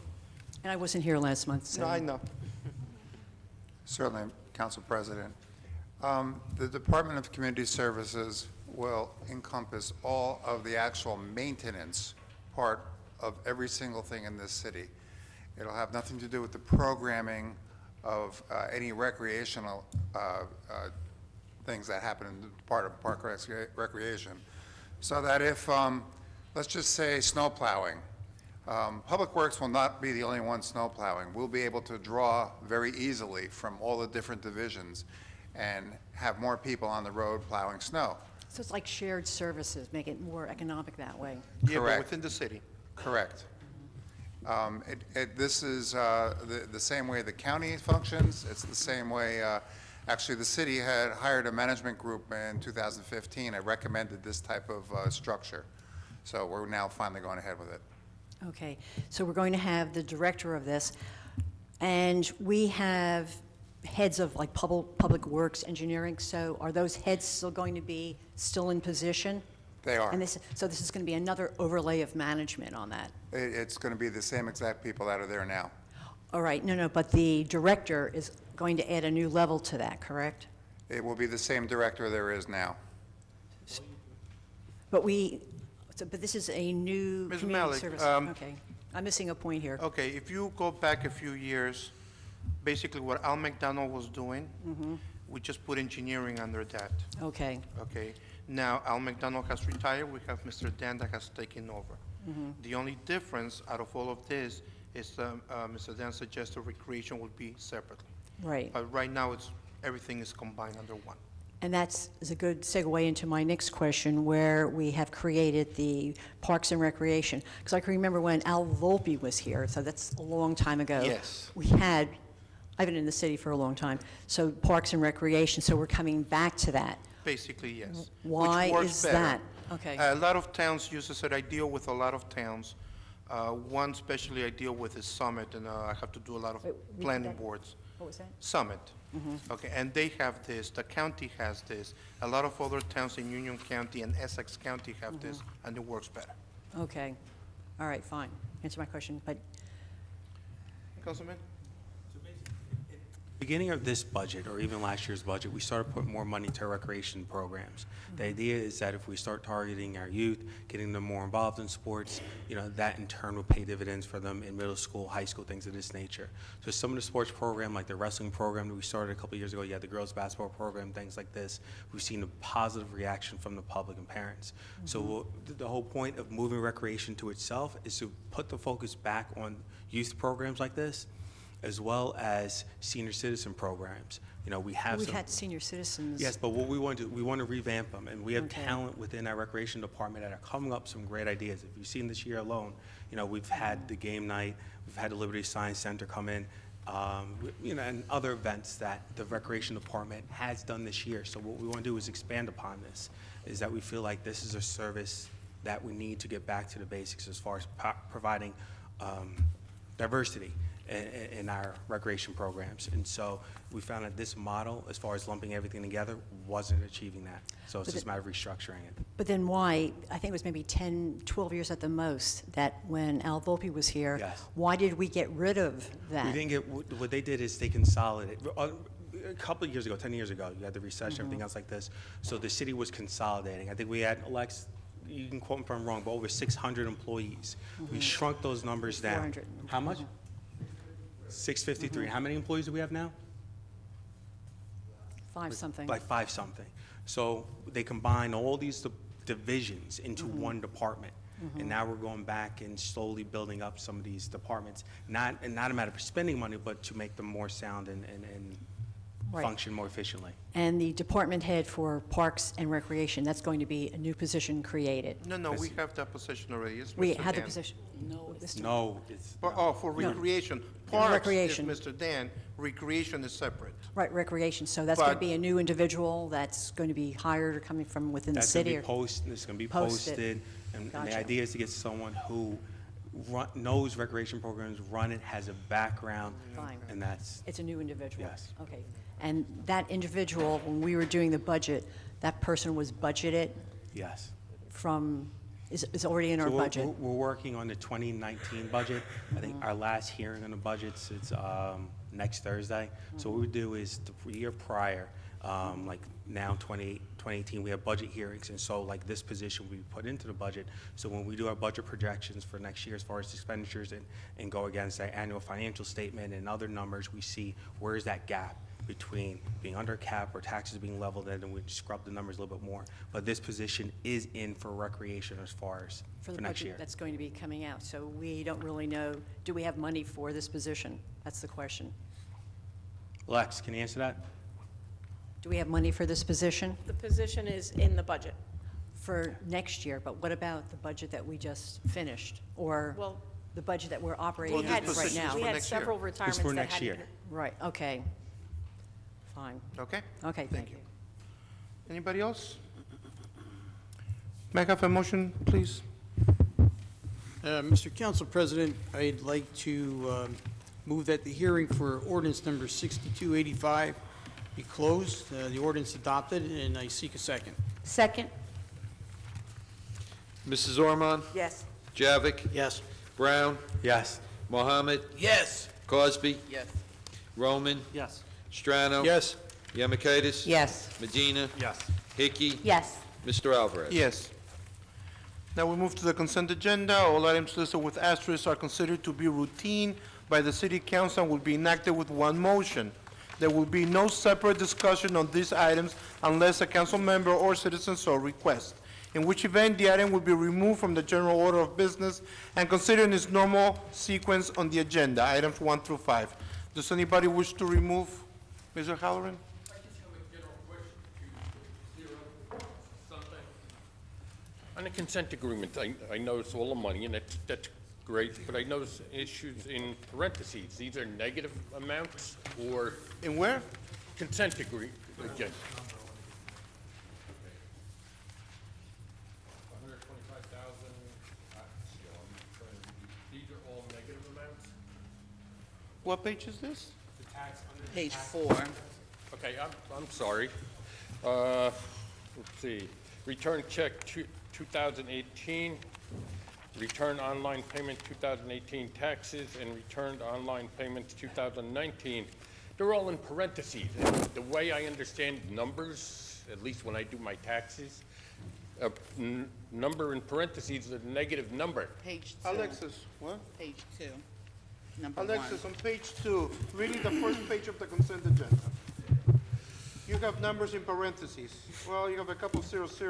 And I wasn't here last month, so.
No, I know.
Certainly, Council President. The Department of Community Services will encompass all of the actual maintenance part of every single thing in this city. It'll have nothing to do with the programming of any recreational things that happen in the part of park recreation. So that if, let's just say snow plowing, Public Works will not be the only one snow plowing. We'll be able to draw very easily from all the different divisions and have more people on the road plowing snow.
So it's like shared services, make it more economic that way.
Yeah, but
Correct.
within the city.
Correct. This is the same way the county functions. It's the same way, actually, the city had hired a management group in 2015. I recommended this type of structure. So we're now finally going ahead with it.
Okay, so we're going to have the director of this, and we have heads of like public works, engineering, so are those heads still going to be still in position?
They are.
And so this is going to be another overlay of management on that?
It's going to be the same exact people that are there now.
All right, no, but the director is going to add a new level to that, correct?
It will be the same director there is now.
But but this is a new
Ms.
community
Malik,
service. Okay, I'm missing a point here.
Okay, if you go back a few years, basically what Al McDonald was doing, we just put engineering under that.
Okay.
Okay, now Al McDonald has retired, we have Mr. Dan that has taken over. The only difference out of all of this is Mr. Dan suggested recreation would be separately.
Right.
But right now, everything is combined under one.
And that's is a good segue into my next question, where we have created the Parks and Recreation. Because I can remember when Al Volpe was here, so that's a long time ago.
Yes.
I've been in the city for a long time, so Parks and Recreation, so we're coming back to that.
Basically, yes.
Why
Which works
is
better.
that? Okay.
A lot of towns use this, and I deal with a lot of towns. One especially I deal with is Summit, and I have to do a lot of
Wait, repeat
planning
that.
boards.
What was that?
Summit.
Mhm.
Okay, and they have this, the county has this, a lot of other towns in Union County and Essex County have this, and it works better.
Okay. All right, fine. Answer my question, but
Councilman?
Beginning of this budget, or even last year's budget, we started putting more money to recreation programs. The idea is that if we start targeting our youth, getting them more involved in sports, that in turn will pay dividends for them in middle school, high school, things of this nature. So some of the sports program, like the wrestling program that we started a couple years ago, you had the girls' basketball program, things like this, we've seen a positive reaction from the public and parents. So the whole point of moving recreation to itself is to put the focus back on youth programs like this, as well as senior citizen programs. We have
we've
some.
had senior citizens.
Yes, but what we want to do, we want to revamp them, and we have
Okay.
talent within our recreation department that are coming up with some great ideas. If you've seen this year alone, we've had the game night, we've had the Liberty Science Center come in, and other events that the recreation department has done this year. So what we want to do is expand upon this, is that we feel like this is a service that we need to get back to the basics as far as providing diversity in our recreation programs. And so we found that this model, as far as lumping everything together, wasn't achieving that. So it's just a matter of restructuring it.
But then why, I think it was maybe 10, 12 years at the most, that when Al Volpe was here,
Yes.
why did we get rid of that?
We didn't get, what they did is they consolidated. A couple of years ago, 10 years ago, you had the recession, everything else like this. So the city was consolidating. I think we had, Lex, you can quote me if I'm wrong, but over 600 employees. We shrunk those numbers down.
400.
How much? 653. How many employees do we have now?
Five something.
Like 5 something. So they combine all these divisions into one department. And now we're going back and slowly building up some of these departments, not a matter of spending money, but to make them more sound and
Right.
function more efficiently.
And the department head for Parks and Recreation, that's going to be a new position created.
No, we have that position already. It's
We
Mr.
had the
Dan.
position. No.
No, it's,
For recreation. Parks is
Recreation.
Mr. Dan, recreation is separate.
Right, Recreation. So that's going to
But-
be a new individual that's going to be hired or coming from within the
that's going
city?
to be posted, it's going to be
Posted.
posted. And the
Gotcha.
idea is to get someone who knows recreation programs, run it, has a background.
Fine.
And that's,
It's a new individual?
Yes.
Okay. And that individual, when we were doing the budget, that person was budgeted
yes.
from, is already in our
So we're-
budget?
We're working on the 2019 budget. I think our last hearing on the budgets, it's next Thursday. So what we do is the year prior, like now 2018, we have budget hearings. And so like this position we put into the budget. So when we do our budget projections for next year as far as expenditures and go against our annual financial statement and other numbers, we see where is that gap between being under cap or taxes being leveled in, and we scrub the numbers a little bit more. But this position is in for recreation as far as
For the
next year.
budget that's going to be coming out. So we don't really know, do we have money for this position? That's the question.
Lex, can you answer that?
Do we have money for this position
The position is in the budget.
for next year? But what about the budget that we just finished? Or
Well,
the budget that we're operating
we
this
had,
right
position is
now?
for
we had
next year.
several retirements that
next
hadn't
year.
been-
Right, okay. Fine.
Okay?
Okay, thank you.
Anybody else? May I have a motion, please?
Mr. Council President, I'd like to move that the hearing for ordinance number 6285 be closed, the ordinance adopted, and I seek a second.
Second?
Mrs. Ormond?
Yes.
Javik?
Yes.
Brown?
Yes.
Mohammed?
Yes.
Cosby?
Yes.
Roman?
Yes.
Strano?
Yes.
Yemakaitis?
Yes.
Medina?
Yes.
Hickey?
Yes.
Mr. Alvarez?
Yes. Now we move to the consent agenda. All items listed with asterisks are considered to be routine by the city council and will be enacted with one motion. There will be no separate discussion on these items unless a council member or citizen so requests, in which event the item will be removed from the general order of business and considered in its normal sequence on the agenda, items 1 through 5. Does anybody wish to remove? Mr. Halloran?
I just have a general question to On the consent agreement, I notice all the money, and that's great, but I notice issues in parentheses. These are negative amounts or
In where?
consent agreement, again. 125,000, these are all negative amounts?
What page is this?
Page 4.
Okay, I'm sorry. Let's see. Return check 2018, return online payment 2018 taxes, and returned online payments 2019. They're all in parentheses. And the way I understand numbers, at least when I do my taxes, a number in parentheses is a negative number.
Page 2.
Alexis, what?
Page 2, number 1.
Alexis, on page 2, really the first page of the consent agenda. You have numbers in parentheses. Well, you have a couple zeros.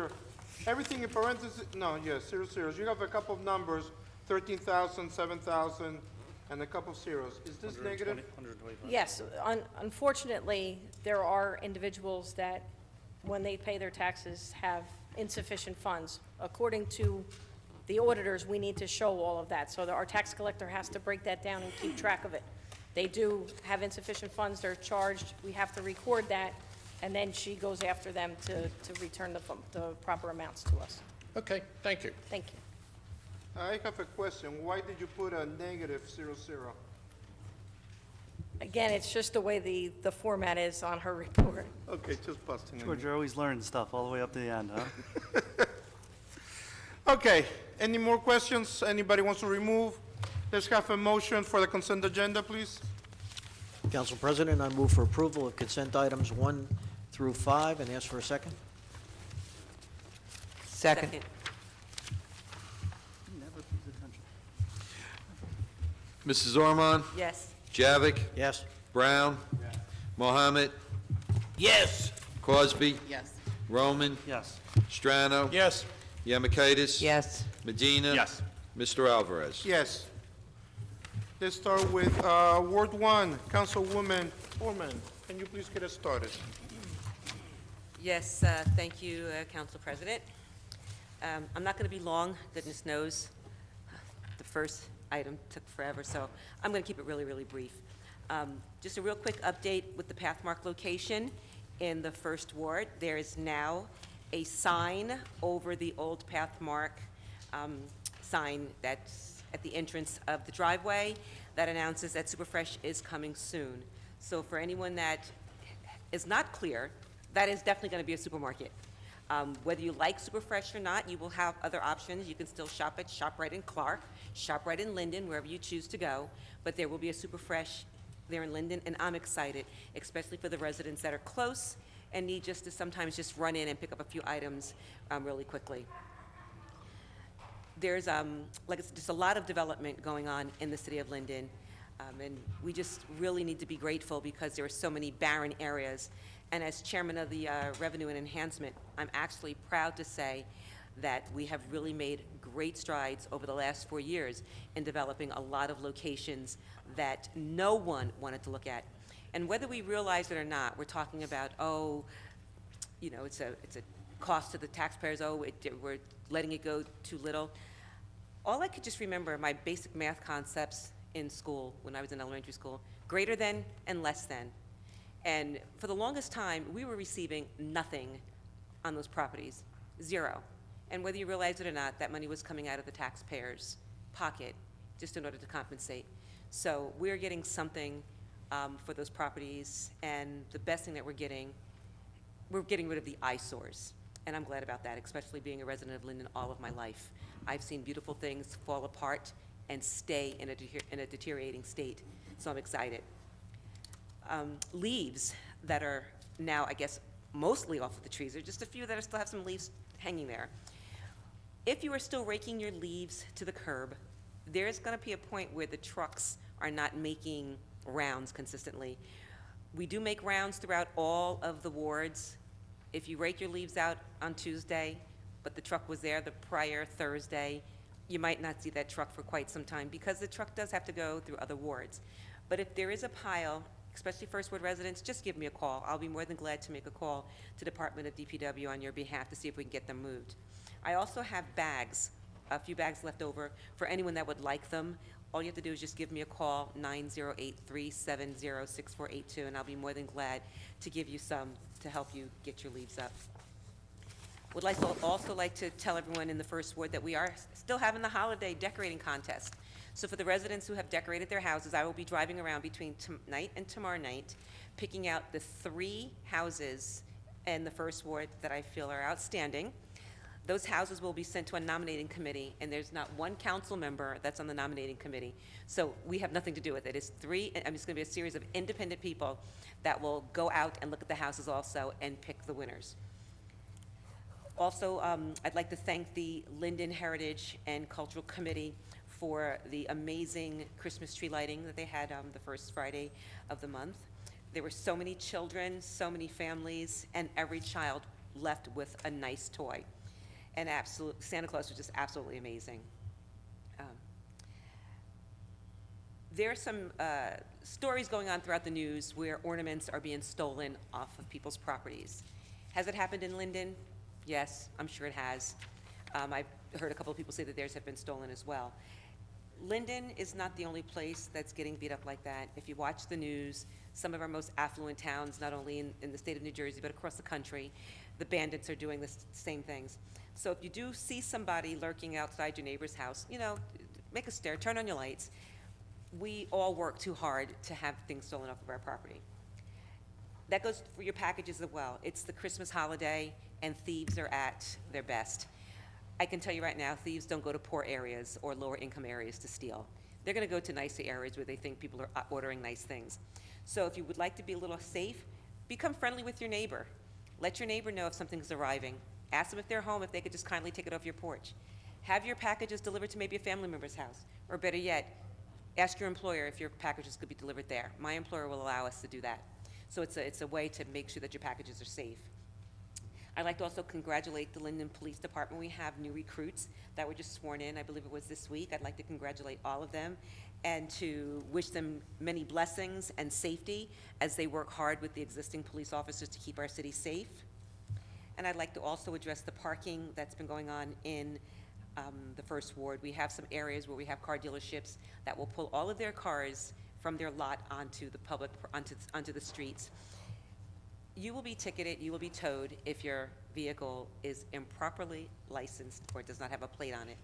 Everything in parentheses, no, yes, zeros. You have a couple of numbers, 13,000, 7,000, and a couple of zeros. Is this negative?
Yes, unfortunately, there are individuals that, when they pay their taxes, have insufficient funds. According to the auditors, we need to show all of that, so that our tax collector has to break that down and keep track of it. They do have insufficient funds, they're charged, we have to record that, and then she goes after them to return the proper amounts to us.
Okay, thank you.
Thank you.
I have a question. Why did you put a negative 00?
Again, it's just the way the format is on her report.
Okay, just busting.
George, you're always learning stuff all the way up to the end, huh?
Okay, any more questions? Anybody wants to remove? Let's have a motion for the consent agenda, please.
Council President, I move for approval of consent items 1 through 5 and ask for a second.
Second.
Never pays attention.
Mrs. Ormond?
Yes.
Javik?
Yes.
Brown? Mohammed?
Yes.
Crosby?
Yes.
Roman?
Yes.
Strano?
Yes.
Yamakaitis?
Yes.
Medina?
Yes.
Mr. Alvarez?
Yes. Let's start with Ward 1, Councilwoman Foreman. Can you please get us started?
Yes, thank you, Council President. I'm not going to be long, goodness knows. The first item took forever, so I'm going to keep it really, really brief. Just a real quick update with the Pathmark location in the First Ward. There is now a sign over the old Pathmark sign that's at the entrance of the driveway that announces that Superfresh is coming soon. So for anyone that is not clear, that is definitely going to be a supermarket. Whether you like Superfresh or not, you will have other options. You can still shop at ShopRite in Clark, ShopRite in Linden, wherever you choose to go, but there will be a Superfresh there in Linden, and I'm excited, especially for the residents that are close and need just to sometimes just run in and pick up a few items really quickly. There's, like I said, just a lot of development going on in the city of Linden, and we just really need to be grateful because there are so many barren areas. And as chairman of the Revenue and Enhancement, I'm actually proud to say that we have really made great strides over the last 4 years in developing a lot of locations that no one wanted to look at. And whether we realize it or not, we're talking about, oh, you know, it's a cost to the taxpayers, oh, we're letting it go too little. All I could just remember, my basic math concepts in school, when I was in elementary school, greater than and less than. And for the longest time, we were receiving nothing on those properties, zero. And whether you realize it or not, that money was coming out of the taxpayer's pocket just in order to compensate. So we're getting something for those properties, and the best thing that we're getting rid of the eyesores. And I'm glad about that, especially being a resident of Linden all of my life. I've seen beautiful things fall apart and stay in a deteriorating state, so I'm excited. Leaves that are now, I guess, mostly off of the trees. There are just a few that still have some leaves hanging there. If you are still raking your leaves to the curb, there's going to be a point where the trucks are not making rounds consistently. We do make rounds throughout all of the wards. If you rake your leaves out on Tuesday, but the truck was there the prior Thursday, you might not see that truck for quite some time because the truck does have to go through other wards. But if there is a pile especially First Ward residents, just give me a call. I'll be more than glad to make a call to Department of DPW on your behalf to see if we can get them moved. I also have bags, a few bags left over for anyone that would like them. All you have to do is just give me a call, 908-370-6482, and I'll be more than glad to give you some to help you get your leaves up. Would also like to tell everyone in the First Ward that we are still having the holiday decorating contest. So for the residents who have decorated their houses, I will be driving around between tonight and tomorrow night, picking out the 3 houses in the First Ward that I feel are outstanding. Those houses will be sent to a nominating committee, and there's not one council member that's on the nominating committee. So we have nothing to do with it. It's going to be a series of independent people that will go out and look at the houses also and pick the winners. Also, I'd like to thank the Linden Heritage and Cultural Committee for the amazing Christmas tree lighting that they had the first Friday of the month. There were so many children, so many families, and every child left with a nice toy. And Santa Claus was just absolutely amazing. There are some stories going on throughout the news where ornaments are being stolen off of people's properties. Has it happened in Linden? Yes, I'm sure it has. I've heard a couple of people say that theirs have been stolen as well. Linden is not the only place that's getting beat up like that. If you watch the news, some of our most affluent towns, not only in the state of New Jersey, but across the country, the bandits are doing the same things. So if you do see somebody lurking outside your neighbor's house, make a stare, turn on your lights. We all work too hard to have things stolen off of our property. That goes for your packages as well. It's the Christmas holiday, and thieves are at their best. I can tell you right now, thieves don't go to poor areas or lower income areas to steal. They're gonna go to nicer areas where they think people are ordering nice things. So if you would like to be a little safe, become friendly with your neighbor. Let your neighbor know if something's arriving. Ask them if they're home, if they could just kindly take it off your porch. Have your packages delivered to maybe a family member's house, or better yet, ask your employer if your packages could be delivered there. My employer will allow us to do that. So it's a way to make sure that your packages are safe. I'd like to also congratulate the Linden Police Department. We have new recruits that were just sworn in. I believe it was this week. I'd like to congratulate all of them and to wish them many blessings and safety as they work hard with the existing police officers to keep our city safe. And I'd like to also address the parking that's been going on in the First Ward. We have some areas where we have car dealerships that will pull all of their cars from their lot onto onto the streets. You will be ticketed, you will be towed if your vehicle is improperly licensed or does not have a plate on it.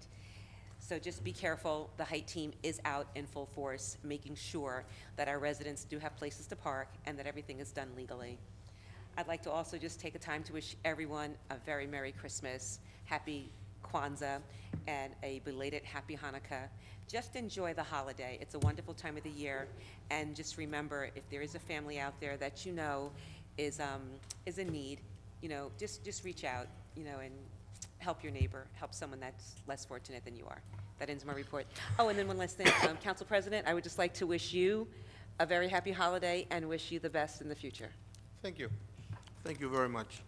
So just be careful. The Height team is out in full force, making sure that our residents do have places to park and that everything is done legally. I'd like to also just take a time to wish everyone a very Merry Christmas, Happy Kwanzaa, and a belated Happy Hanukkah. Just enjoy the holiday. It's a wonderful time of the year, and just remember, if there is a family out there that you know is in need, just reach out, and help your neighbor, help someone that's less fortunate than you are. That ends my report. Oh, and then one last thing, Council President, I would just like to wish you a very happy holiday and wish you the best in the future.
Thank you. Thank you very much.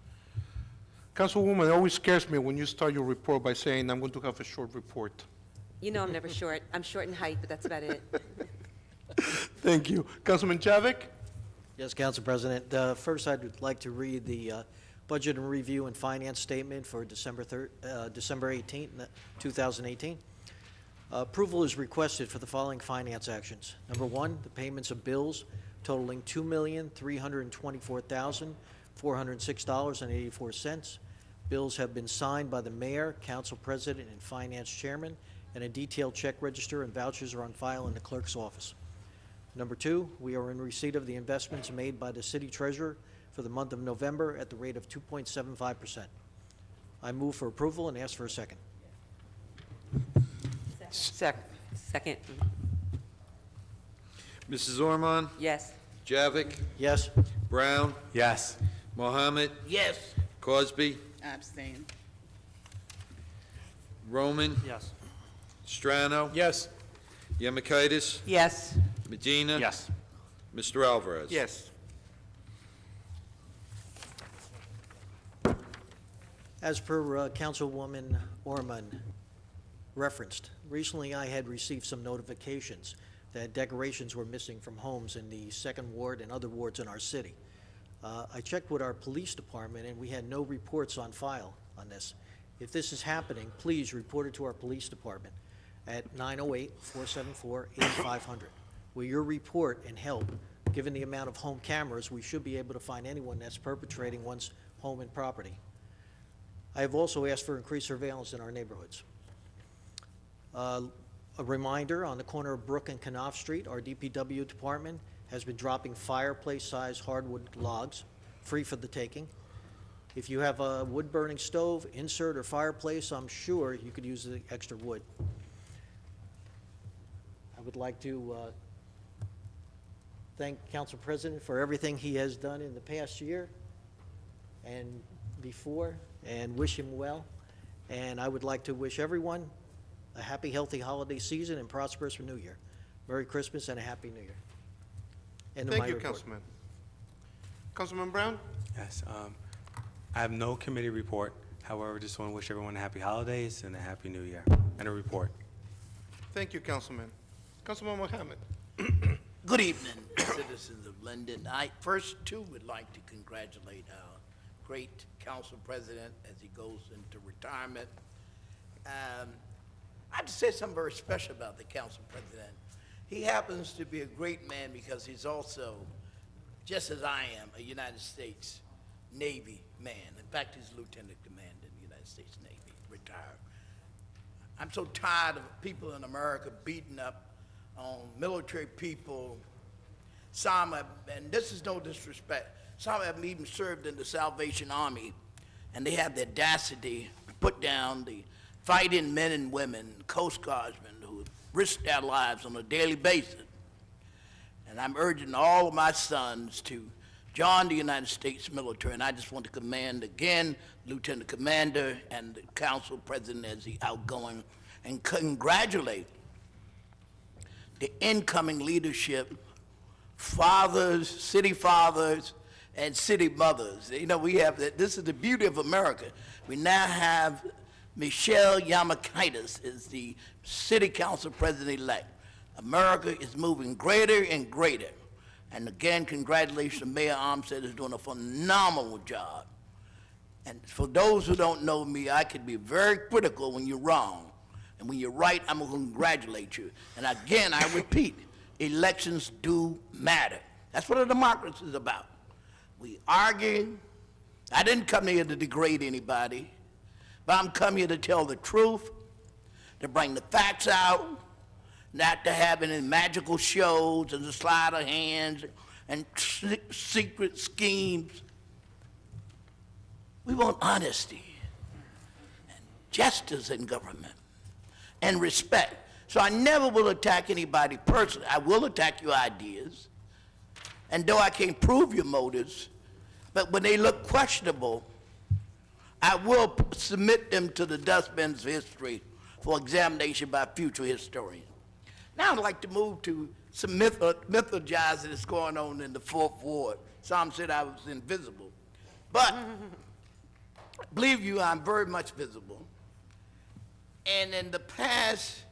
Councilwoman, it always scares me when you start your report by saying, I'm going to have a short report.
You know I'm never short. I'm short in height, but that's about it.
Thank you. Councilman Javik?
Yes, Council President. First, I'd like to read the Budget and Review and Finance Statement for December 18th, 2018. Approval is requested for the following finance actions. Number one, the payments of bills totaling $2,324,406.84. Bills have been signed by the Mayor, Council President, and Finance Chairman, and a detailed check register and vouchers are on file in the Clerk's office. Number two, we are in receipt of the investments made by the City Treasurer for the month of November at the rate of 2.75%. I move for approval and ask for a second.
Second.
Mrs. Ormond?
Yes.
Javik?
Yes.
Brown?
Yes.
Mohammed?
Yes.
Cosby?
Abstain.
Roman?
Yes.
Strano?
Yes.
Yemakaitis?
Yes.
Medina?
Yes.
Mr. Alvarez?
Yes.
As per Councilwoman Orman referenced, recently I had received some notifications that decorations were missing from homes in the Second Ward and other wards in our city. I checked with our police department, and we had no reports on file on this. If this is happening, please report it to our police department at 908-474-8500. With your report and help, given the amount of home cameras, we should be able to find anyone that's perpetrating one's home and property. I have also asked for increased surveillance in our neighborhoods. A reminder, on the corner of Brook and Knopf Street, our DPW department has been dropping fireplace-sized hardwood logs, free for the taking. If you have a wood-burning stove, insert, or fireplace, I'm sure you could use the extra wood. I would like to thank Council President for everything he has done in the past year and before, and wish him well. And I would like to wish everyone a happy, healthy holiday season and prosperous New Year. Merry Christmas and a Happy New Year. End of
Thank
my
you,
report.
Councilman. Councilman Brown?
Yes, I have no committee report. However, just want to wish everyone a happy holidays and a happy new year, and a report.
Thank you, Councilman. Councilman Mohammed?
Good evening, citizens of Linden. I first, too, would like to congratulate our great council president as he goes into retirement. I have to say something very special about the council president. He happens to be a great man because he's also, just as I am, a United States Navy man. In fact, he's lieutenant commander in the United States Navy, retired. I'm so tired of people in America beating up on military people. Some have, and this is no disrespect, some have even served in the Salvation Army, and they have the audacity to put down the fighting men and women, Coast Guardsmen, who risk their lives on a daily basis. And I'm urging all of my sons to join the United States military, and I just want to commend again Lieutenant Commander and the Council President as the outgoing, and congratulate the incoming leadership, fathers, city fathers, and city mothers. You know, we have that. This is the beauty of America. We now have Michelle Yamakaitis as the City Council President-elect. America is moving greater and greater. And again, congratulations to Mayor Armstead, who's doing a phenomenal job. And for those who don't know me, I can be very critical when you're wrong. And when you're right, I'm going to congratulate you. And again, I repeat, elections do matter. That's what a democracy is about. We argue. I didn't come here to degrade anybody, but I'm coming here to tell the truth, to bring the facts out, not to have any magical shows and the sleight of hands and secret schemes. We want honesty and justice in government and respect. So I never will attack anybody personally. I will attack your ideas. And though I can't prove your motives, but when they look questionable, I will submit them to the dustbins of history for examination by future historians. Now I'd like to move to some mythologizing that's going on in the Fourth Ward. Some said I was invisible. But, believe you, I'm very much visible. And in the past,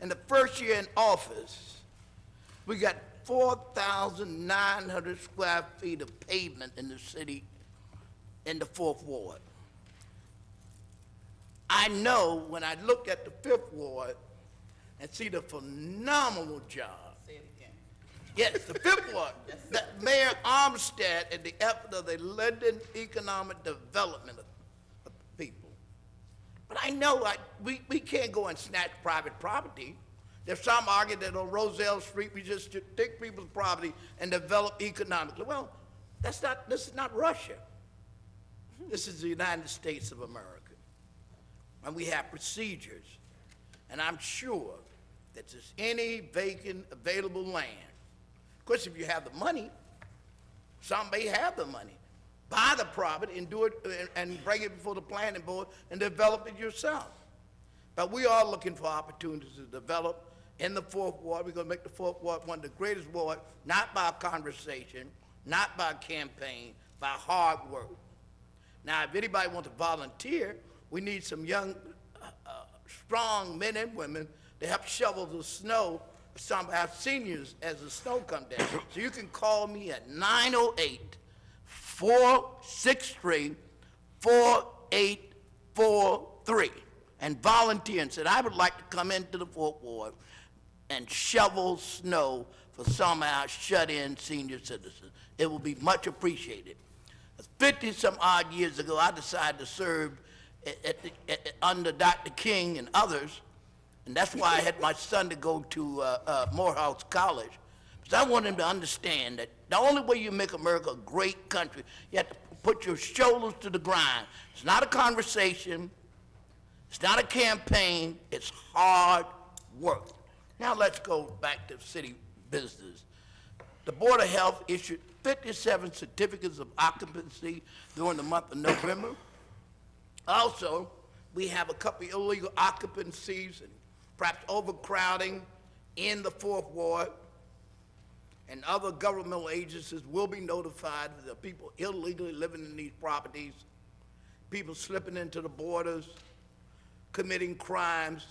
in the first year in office, we got 4,900 square feet of pavement in the city, in the Fourth Ward. I know when I look at the Fifth Ward and see the phenomenal job. Say it again. Yes, the Fifth Ward, that Mayor Armstead and the effort of the Linden economic development of people. But I know we can't go and snatch private property. There's some argue that on Roselle Street, we just should take people's property and develop economically. Well, this is not Russia. This is the United States of America. And we have procedures. And I'm sure that there's any vacant available land. Of course, if you have the money, some may have the money. Buy the property and do it and bring it before the planning board and develop it yourself. But we are looking for opportunities to develop in the Fourth Ward. We're going to make the Fourth Ward one of the greatest wards, not by conversation, not by campaign, by hard work. Now, if anybody wants to volunteer, we need some young, strong men and women to help shovel the snow some of our seniors as the snow comes down. So you can call me at 908-463-4843 and volunteer and said, I would like to come into the Fourth Ward and shovel snow for some of our shut-in senior citizens. It will be much appreciated. 50-some odd years ago, I decided to serve under Dr. King and others, and that's why I had my son to go to Morehouse College, because I want him to understand that the only way you make America a great country, you have to put your shoulders to the grind. It's not a conversation, it's not a campaign, it's hard work. Now let's go back to city business. The Board of Health issued 57 certificates of occupancy during the month of November. Also, we have a couple of illegal occupancies and perhaps overcrowding in the Fourth Ward, and other governmental agencies will be notified of the people illegally living in these properties, people slipping into the borders, committing crimes.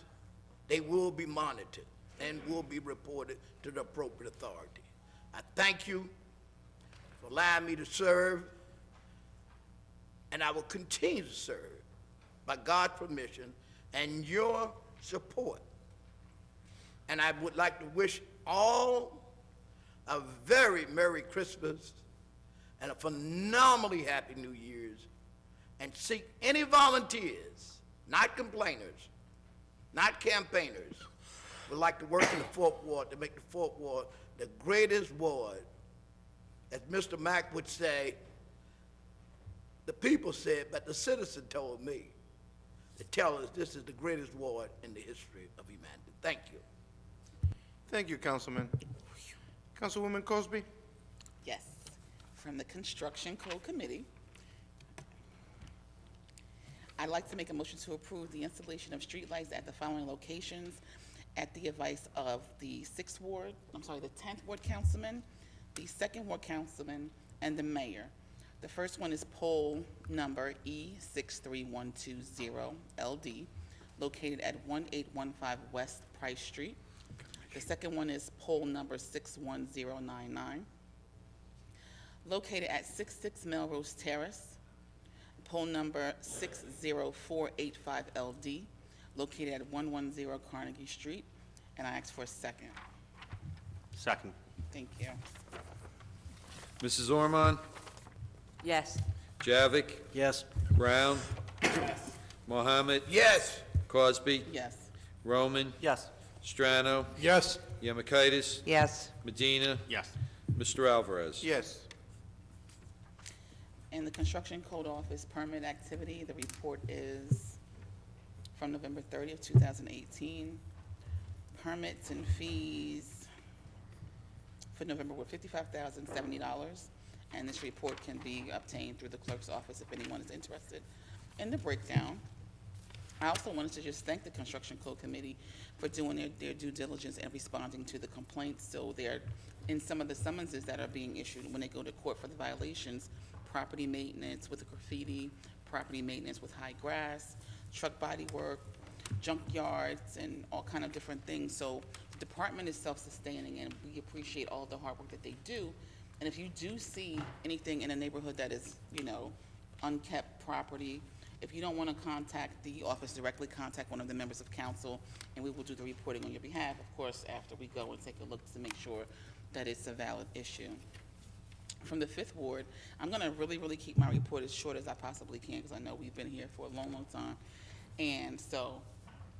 They will be monitored and will be reported to the appropriate authority. I thank you for allowing me to serve, and I will continue to serve by God's permission and your support. And I would like to wish all a very Merry Christmas and a phenomenally Happy New Year's, and seek any volunteers, not complainers, not campaigners, would like to work in the Fourth Ward to make the Fourth Ward the greatest ward. As Mr. Mack would say, the people said, but the citizen told me to tell us this is the greatest ward in the history of humanity. Thank you.
Thank you, Councilman. Councilwoman Cosby?
Yes, from the Construction Code Committee. I'd like to make a motion to approve the installation of streetlights at the following locations at the advice of the 10th Ward Councilman, the 2nd Ward Councilman, and the Mayor. The first one is pole number E63120LD, located at 1815 West Price Street. The second one is pole number 61099, located at 66 Melrose Terrace. Pole number 60485LD, located at 110 Carnegie Street, and I ask for a second.
Second.
Thank you.
Mrs. Ormond?
Yes.
Javik?
Yes.
Brown? Mohammed?
Yes.
Cosby?
Yes.
Roman?
Yes.
Strano?
Yes.
Yemakaitis?
Yes.
Medina?
Yes.
Mr. Alvarez?
Yes.
In the Construction Code Office permit activity, the report is from November 30th, 2018. Permits and fees for November were $55,070, and this report can be obtained through the clerk's office if anyone is interested in the breakdown. I also wanted to just thank the Construction Code Committee for doing their due diligence and responding to the complaints. So they're in some of the summonses that are being issued when they go to court for the violations, property maintenance with the graffiti, property maintenance with high grass, truck body work, junkyards, and all kind of different things. So the department is self-sustaining, and we appreciate all the hard work that they do. And if you do see anything in a neighborhood that is, unkept property, if you don't want to contact the office directly, contact one of the members of council, and we will do the reporting on your behalf, of course, after we go and take a look to make sure that it's a valid issue. From the 5th Ward, I'm going to really keep my report as short as I possibly can, because I know we've been here for a long time, and so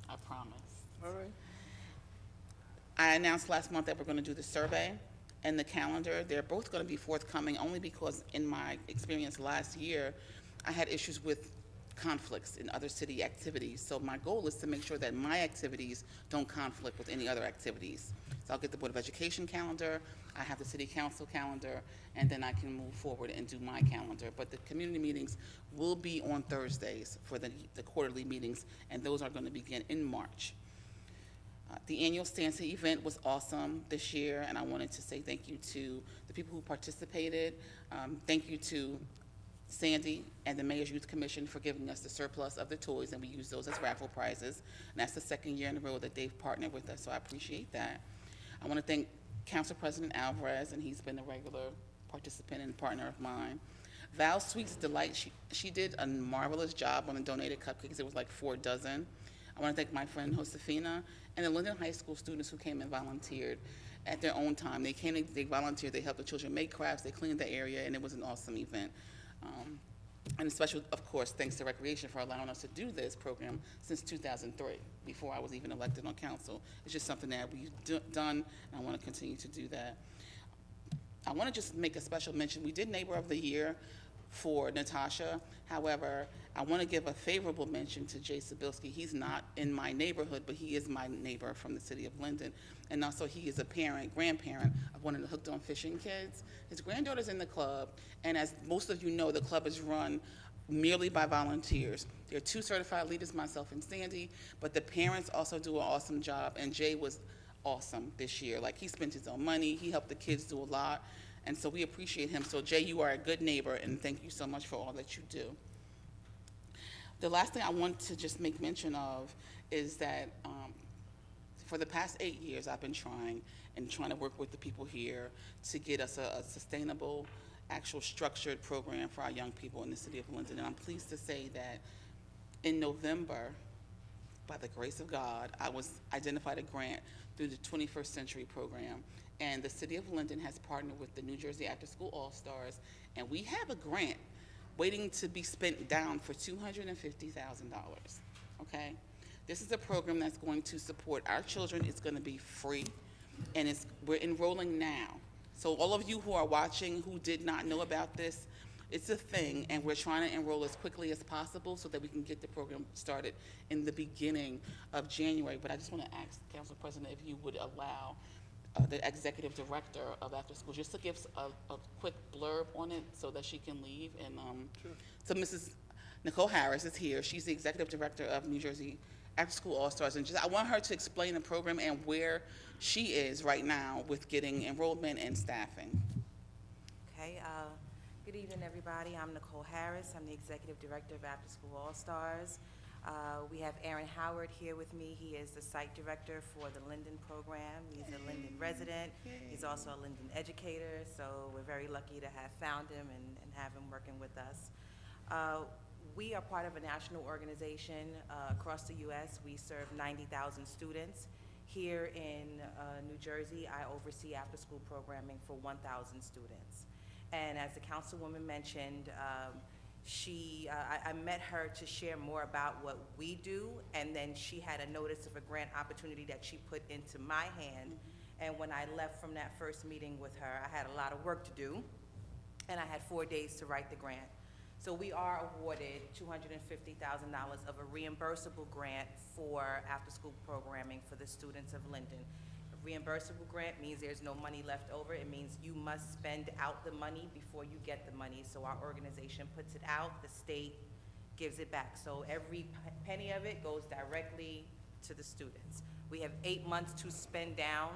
I promise.
All right.
I announced last month that we're going to do the survey and the calendar. They're both going to be forthcoming only because in my experience last year, I had issues with conflicts in other city activities. So my goal is to make sure that my activities don't conflict with any other activities. So I'll get the Board of Education calendar, I have the City Council calendar, and then I can move forward and do my calendar. But the community meetings will be on Thursdays for the quarterly meetings, and those are going to begin in March. The annual Stancy event was awesome this year, and I wanted to say thank you to the people who participated. Thank you to Sandy and the Mayor's Youth Commission for giving us the surplus of the toys, and we use those as raffle prizes. And that's the 2nd year in a row that they've partnered with us, so I appreciate that. I want to thank Council President Alvarez, and he's been a regular participant and partner of mine. Val Sweet's Delight, she did a marvelous job on the donated cupcakes. It was like 4 dozen. I want to thank my friend Josefina and the Linden High School students who came and volunteered at their own time. They came, they volunteered, they helped the children make crafts, they cleaned the area, and it was an awesome event. And especially, of course, thanks to Recreation for allowing us to do this program since 2003, before I was even elected on council. It's just something that we've done, and I want to continue to do that. I want to just make a special mention. We did Neighbor of the Year for Natasha. However, I want to give a favorable mention to Jay Sabilski. He's not in my neighborhood, but he is my neighbor from the city of Linden. And also he is a grandparent of one of the Hooked on Fishing kids. His granddaughter's in the club, and as most of you know, the club is run merely by volunteers. There are 2 certified leaders, myself and Sandy, but the parents also do an awesome job, and Jay was awesome this year. Like, he spent his own money, he helped the kids do a lot, and so we appreciate him. So Jay, you are a good neighbor, and thank you so much for all that you do. The last thing I want to just make mention of is that for the past 8 years, I've been trying to work with the people here to get us a sustainable, actual structured program for our young people in the city of Linden. And I'm pleased to say that in November, by the grace of God, I was identified a grant through the 21st Century Program. And the city of Linden has partnered with the New Jersey After School All-Stars, and we have a grant waiting to be spent down for $250,000, okay? This is a program that's going to support our children. It's going to be free, and we're enrolling now. So all of you who are watching who did not know about this, it's a thing, and we're trying to enroll as quickly as possible so that we can get the program started in the beginning of January. But I just want to ask Council President if you would allow the executive director of After School just to give a quick blurb on it so that she can leave. And so Mrs. Nicole Harris is here. She's the executive director of New Jersey After School All-Stars, and I want her to explain the program and where she is right now with getting enrollment and staffing.
Okay, good evening, everybody. I'm Nicole Harris. I'm the executive director of After School All-Stars. We have Aaron Howard here with me. He is the site director for the Linden program. He's a Linden resident. He's also a Linden educator, so we're very lucky to have found him and have him working with us. We are part of a national organization across the U.S. We serve 90,000 students. Here in New Jersey, I oversee after-school programming for 1,000 students. And as the councilwoman mentioned, I met her to share more about what we do, and then she had a notice of a grant opportunity that she put into my hand. And when I left from that first meeting with her, I had a lot of work to do, and I had 4 days to write the grant. So we are awarded $250,000 of a reimbursable grant for after-school programming for the students of Linden. A reimbursable grant means there's no money left over. It means you must spend out the money before you get the money. So our organization puts it out, the state gives it back. So every penny of it goes directly to the students. We have 8 months to spend down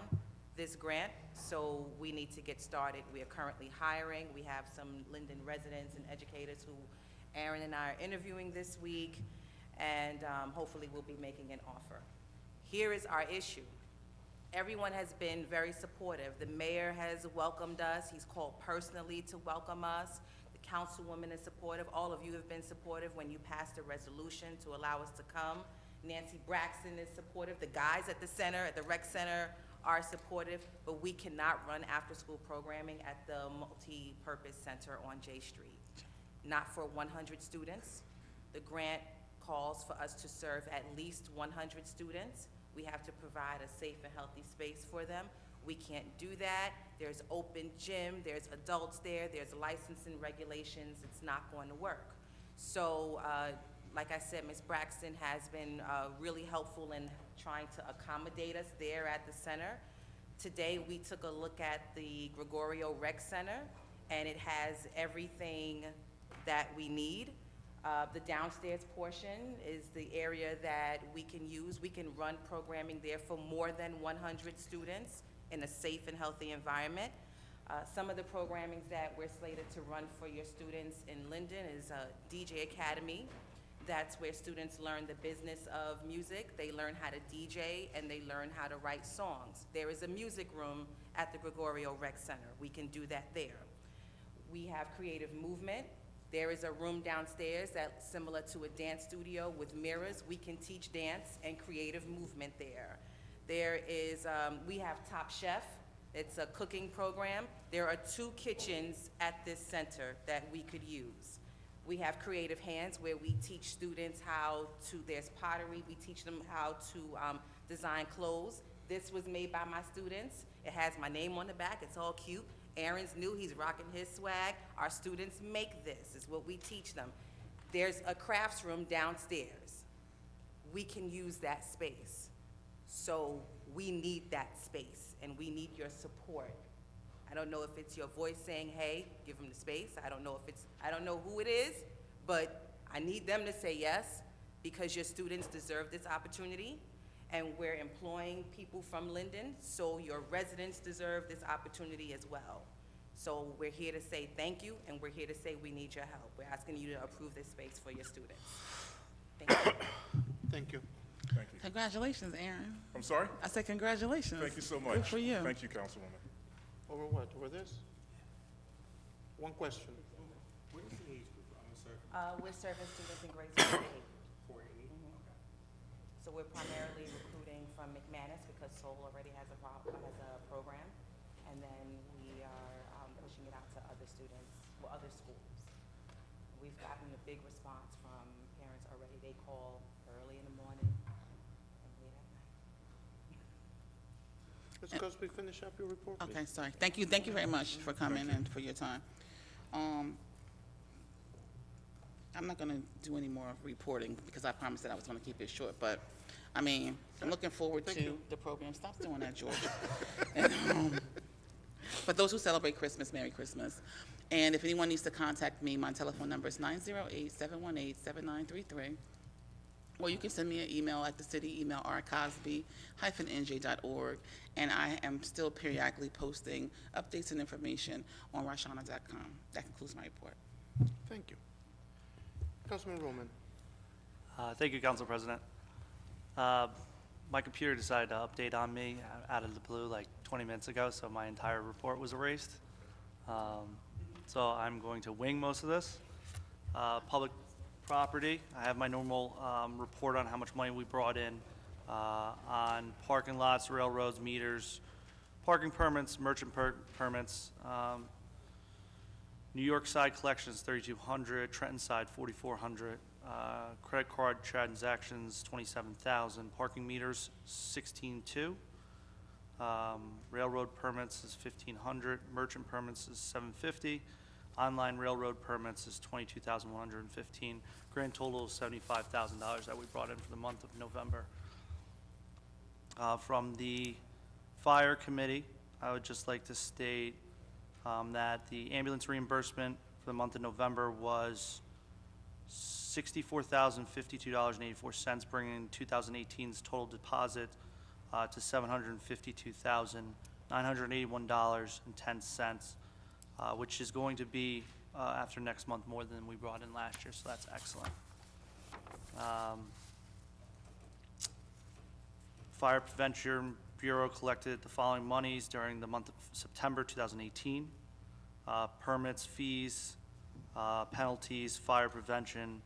this grant, so we need to get started. We are currently hiring. We have some Linden residents and educators who Aaron and I are interviewing this week, and hopefully we'll be making an offer. Here is our issue. Everyone has been very supportive. The mayor has welcomed us. He's called personally to welcome us. The councilwoman is supportive. All of you have been supportive when you passed a resolution to allow us to come. Nancy Braxton is supportive. The guys at the center, at the rec center, are supportive, but we cannot run after-school programming at the multi-purpose center on J Street. Not for 100 students. The grant calls for us to serve at least 100 students. We have to provide a safe and healthy space for them. We can't do that. There's open gym, there's adults there, there's licensing regulations. It's not going to work. So, like I said, Ms. Braxton has been really helpful in trying to accommodate us there at the center. Today, we took a look at the Gregorio Rec Center, and it has everything that we need. The downstairs portion is the area that we can use. We can run programming there for more than 100 students in a safe and healthy environment. Some of the programmings that we're slated to run for your students in Linden is DJ Academy. That's where students learn the business of music, they learn how to DJ, and they learn how to write songs. There is a music room at the Gregorio Rec Center. We can do that there. We have creative movement. There is a room downstairs that's similar to a dance studio with mirrors. We can teach dance and creative movement there. There is, we have Top Chef. It's a cooking program. There are 2 kitchens at this center that we could use. We have Creative Hands, where we teach students how to, there's pottery, we teach them how to design clothes. This was made by my students. It has my name on the back, it's all cute. Aaron's new, he's rocking his swag. Our students make this, is what we teach them. There's a crafts room downstairs. We can use that space. So we need that space, and we need your support. I don't know if it's your voice saying, hey, give them the space. I don't know who it is, but I need them to say yes, because your students deserve this opportunity, and we're employing people from Linden, so your residents deserve this opportunity as well. So we're here to say thank you, and we're here to say we need your help. We're asking you to approve this space for your students. Thank you.
Thank you.
Thank you.
Congratulations, Aaron.
I'm sorry?
I said congratulations.
Thank you so much.
Good for you.
Thank you, Councilwoman.
Over what, over this? One question.
What is the age group?
We're serving students in grades 4 to 8. So we're primarily recruiting from McManus because Seoul already has a program, and then we are pushing it out to other students, well, other schools. We've gotten a big response from parents already. They call early in the morning and late at night.
Ms. Cosby, finish up your report, please.
Okay, sorry. Thank you very much for coming and for your time. I'm not gonna do any more reporting because I promised that I was gonna keep it short, but, I mean, I'm looking forward to the program. Stop doing that, George. And, for those who celebrate Christmas, Merry Christmas. And if anyone needs to contact me, my telephone number is 908-718-7933. Or you can send me an email at the city email, rcosby-nj.org. And I am still periodically posting updates and information on rashana.com. That concludes my report.
Thank you. Councilman Roman.
Thank you, Council President. My computer decided to update on me out of the blue like 20 minutes ago, so my entire report was erased. So I'm going to wing most of this. Public property, I have my normal report on how much money we brought in on parking lots, railroads, meters, parking permits, merchant permits. New York side collections, 3,200, Trenton side, 4,400, credit card transactions, 27,000, parking meters, 16,200, railroad permits is 1,500, merchant permits is 750, online railroad permits is 22,115, grand total is $75,000 that we brought in for the month of November. From the fire committee, I would just like to state that the ambulance reimbursement for the month of November was $64,052.84, bringing 2018's total deposit to $752,981.10, which is going to be, after next month, more than we brought in last year, so that's excellent. Fire Prevention Bureau collected the following monies during the month of September 2018. Permits, fees, penalties, fire prevention.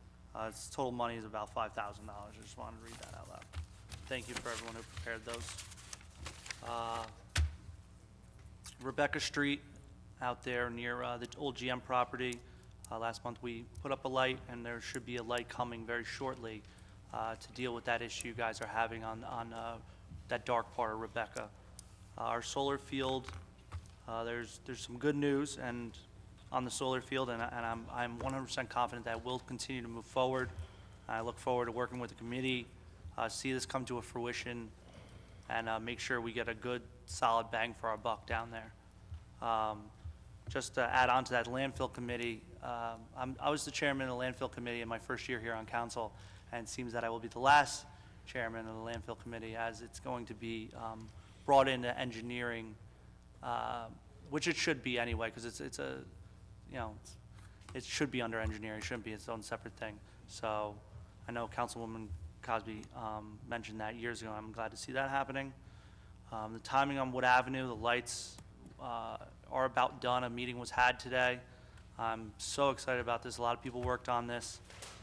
Its total money is about $5,000. I just wanted to read that out loud. Thank you for everyone who prepared those. Rebecca Street out there near the old GM property. Last month we put up a light, and there should be a light coming very shortly to deal with that issue you guys are having on that dark part of Rebecca. Our solar field, there's some good news and on the solar field, and I'm 100% confident that we'll continue to move forward. I look forward to working with the committee, see this come to a fruition, and make sure we get a good, solid bang for our buck down there. Just to add on to that landfill committee, I was the chairman of the landfill committee in my first year here on council, and it seems that I will be the last chairman of the landfill committee, as it's going to be brought into engineering, which it should be anyway, because it's it should be under engineering, it shouldn't be its own separate thing. So I know Councilwoman Cosby mentioned that years ago. I'm glad to see that happening. The timing on Wood Avenue, the lights are about done. A meeting was had today. I'm so excited about this. A lot of people worked on this,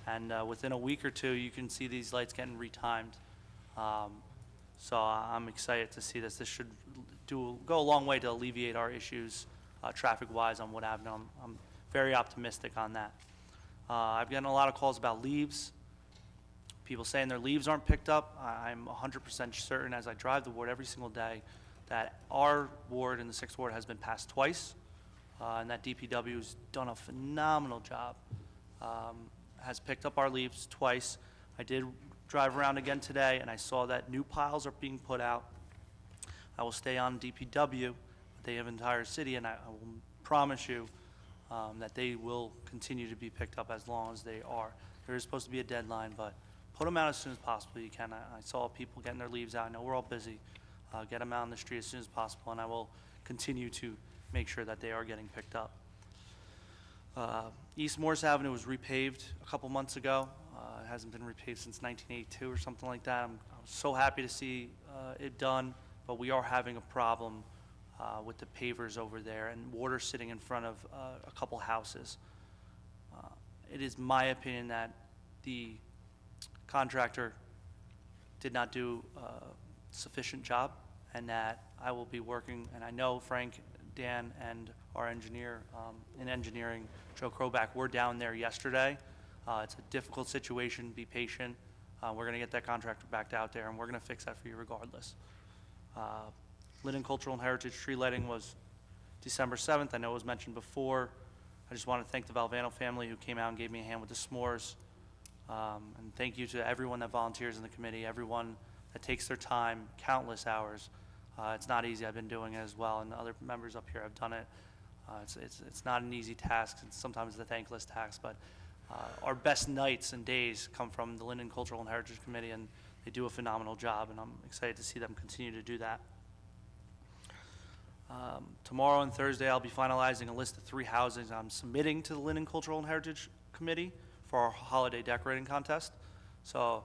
and within a week or two, you can see these lights getting retimed. So I'm excited to see this. This should go a long way to alleviate our issues traffic-wise on Wood Avenue. I'm very optimistic on that. I've gotten a lot of calls about leaves. People saying their leaves aren't picked up. I'm 100% certain as I drive the ward every single day that our ward in the 6th Ward has been passed twice, and that DPW has done a phenomenal job. Has picked up our leaves twice. I did drive around again today, and I saw that new piles are being put out. I will stay on DPW, the entire city, and I will promise you that they will continue to be picked up as long as they are. There is supposed to be a deadline, but put them out as soon as possible you can. I saw people getting their leaves out. I know we're all busy. Get them out on the street as soon as possible, and I will continue to make sure that they are getting picked up. East Morris Avenue was repaved a couple months ago. It hasn't been repaved since 1982 or something like that. I was so happy to see it done, but we are having a problem with the pavers over there and water sitting in front of a couple houses. It is my opinion that the contractor did not do a sufficient job, and that I will be working, and I know Frank, Dan, and our engineer in engineering, Joe Kroback, were down there yesterday. It's a difficult situation. Be patient. We're going to get that contractor back out there, and we're going to fix that for you regardless. Linden Cultural and Heritage tree lighting was December 7th. I know it was mentioned before. I just want to thank the Valvano family who came out and gave me a hand with the s'mores. And thank you to everyone that volunteers in the committee, everyone that takes their time, countless hours. It's not easy. I've been doing it as well, and other members up here have done it. It's not an easy task. It's sometimes a thankless task, but our best nights and days come from the Linden Cultural and Heritage Committee, and they do a phenomenal job, and I'm excited to see them continue to do that. Tomorrow and Thursday, I'll be finalizing a list of 3 houses I'm submitting to the Linden Cultural and Heritage Committee for our holiday decorating contest. So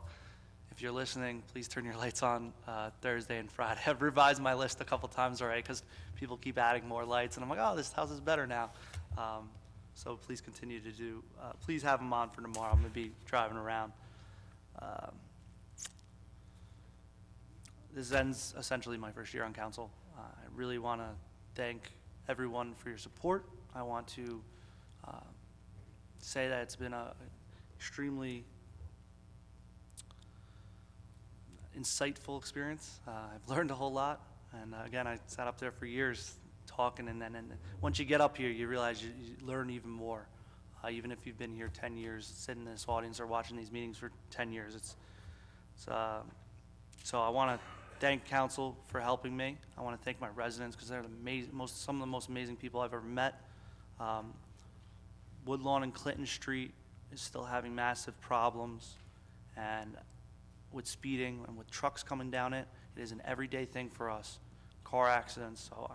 if you're listening, please turn your lights on Thursday and Friday. I've revised my list a couple times already because people keep adding more lights, and I'm like, oh, this house is better now. So please continue to do, please have them on for tomorrow. I'm going to be driving around. This ends essentially my first year on council. I really want to thank everyone for your support. I want to say that it's been an extremely insightful experience. I've learned a whole lot, and again, I sat up there for years talking, and once you get up here, you realize you learn even more. Even if you've been here 10 years, sitting in this audience or watching these meetings for 10 years, so I want to thank council for helping me. I want to thank my residents because they're some of the most amazing people I've ever met. Woodlawn and Clinton Street is still having massive problems, and with speeding and with trucks coming down it, it is an everyday thing for us. Car accidents. So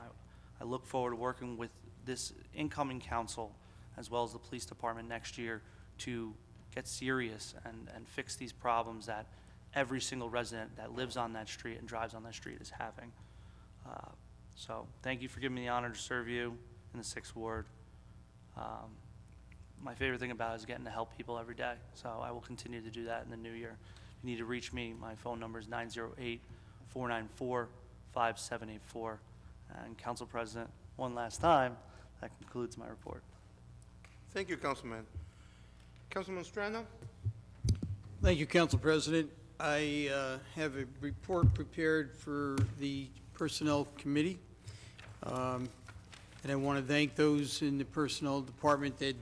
I look forward to working with this incoming council as well as the police department next year to get serious and fix these problems that every single resident that lives on that street and drives on that street is having. So thank you for giving me the honor to serve you in the 6th Ward. My favorite thing about it is getting to help people every day. So I will continue to do that in the new year. If you need to reach me, my phone number is 908-494-5784. And Council President, one last time, that concludes my report.
Thank you, Councilman. Councilman Strano?
Thank you, Council President. I have a report prepared for the Personnel Committee. And I want to thank those in the Personnel Department that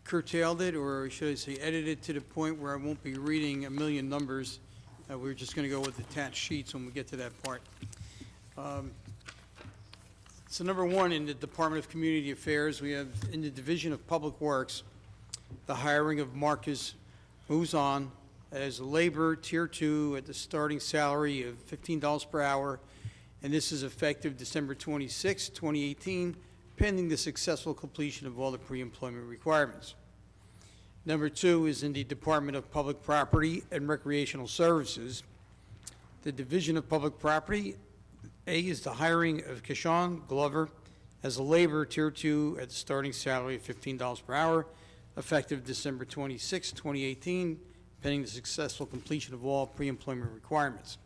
curtailed it, or should I say edited it to the point where I won't be reading a million numbers. We're just going to go with attached sheets when we get to that part. So number one, in the Department of Community Affairs, we have in the Division of Public Works, the hiring of Marcus Mouzon as a labor Tier 2 at the starting salary of $15 per hour, and this is effective December 26, 2018, pending the successful completion of all the pre-employment requirements. Number 2 is in the Department of Public Property and Recreational Services. The Division of Public Property, A is the hiring of Keshawn Glover as a laborer, Tier 2, at the starting salary of $15 per hour, effective December 26, 2018, pending the successful completion of all pre-employment requirements.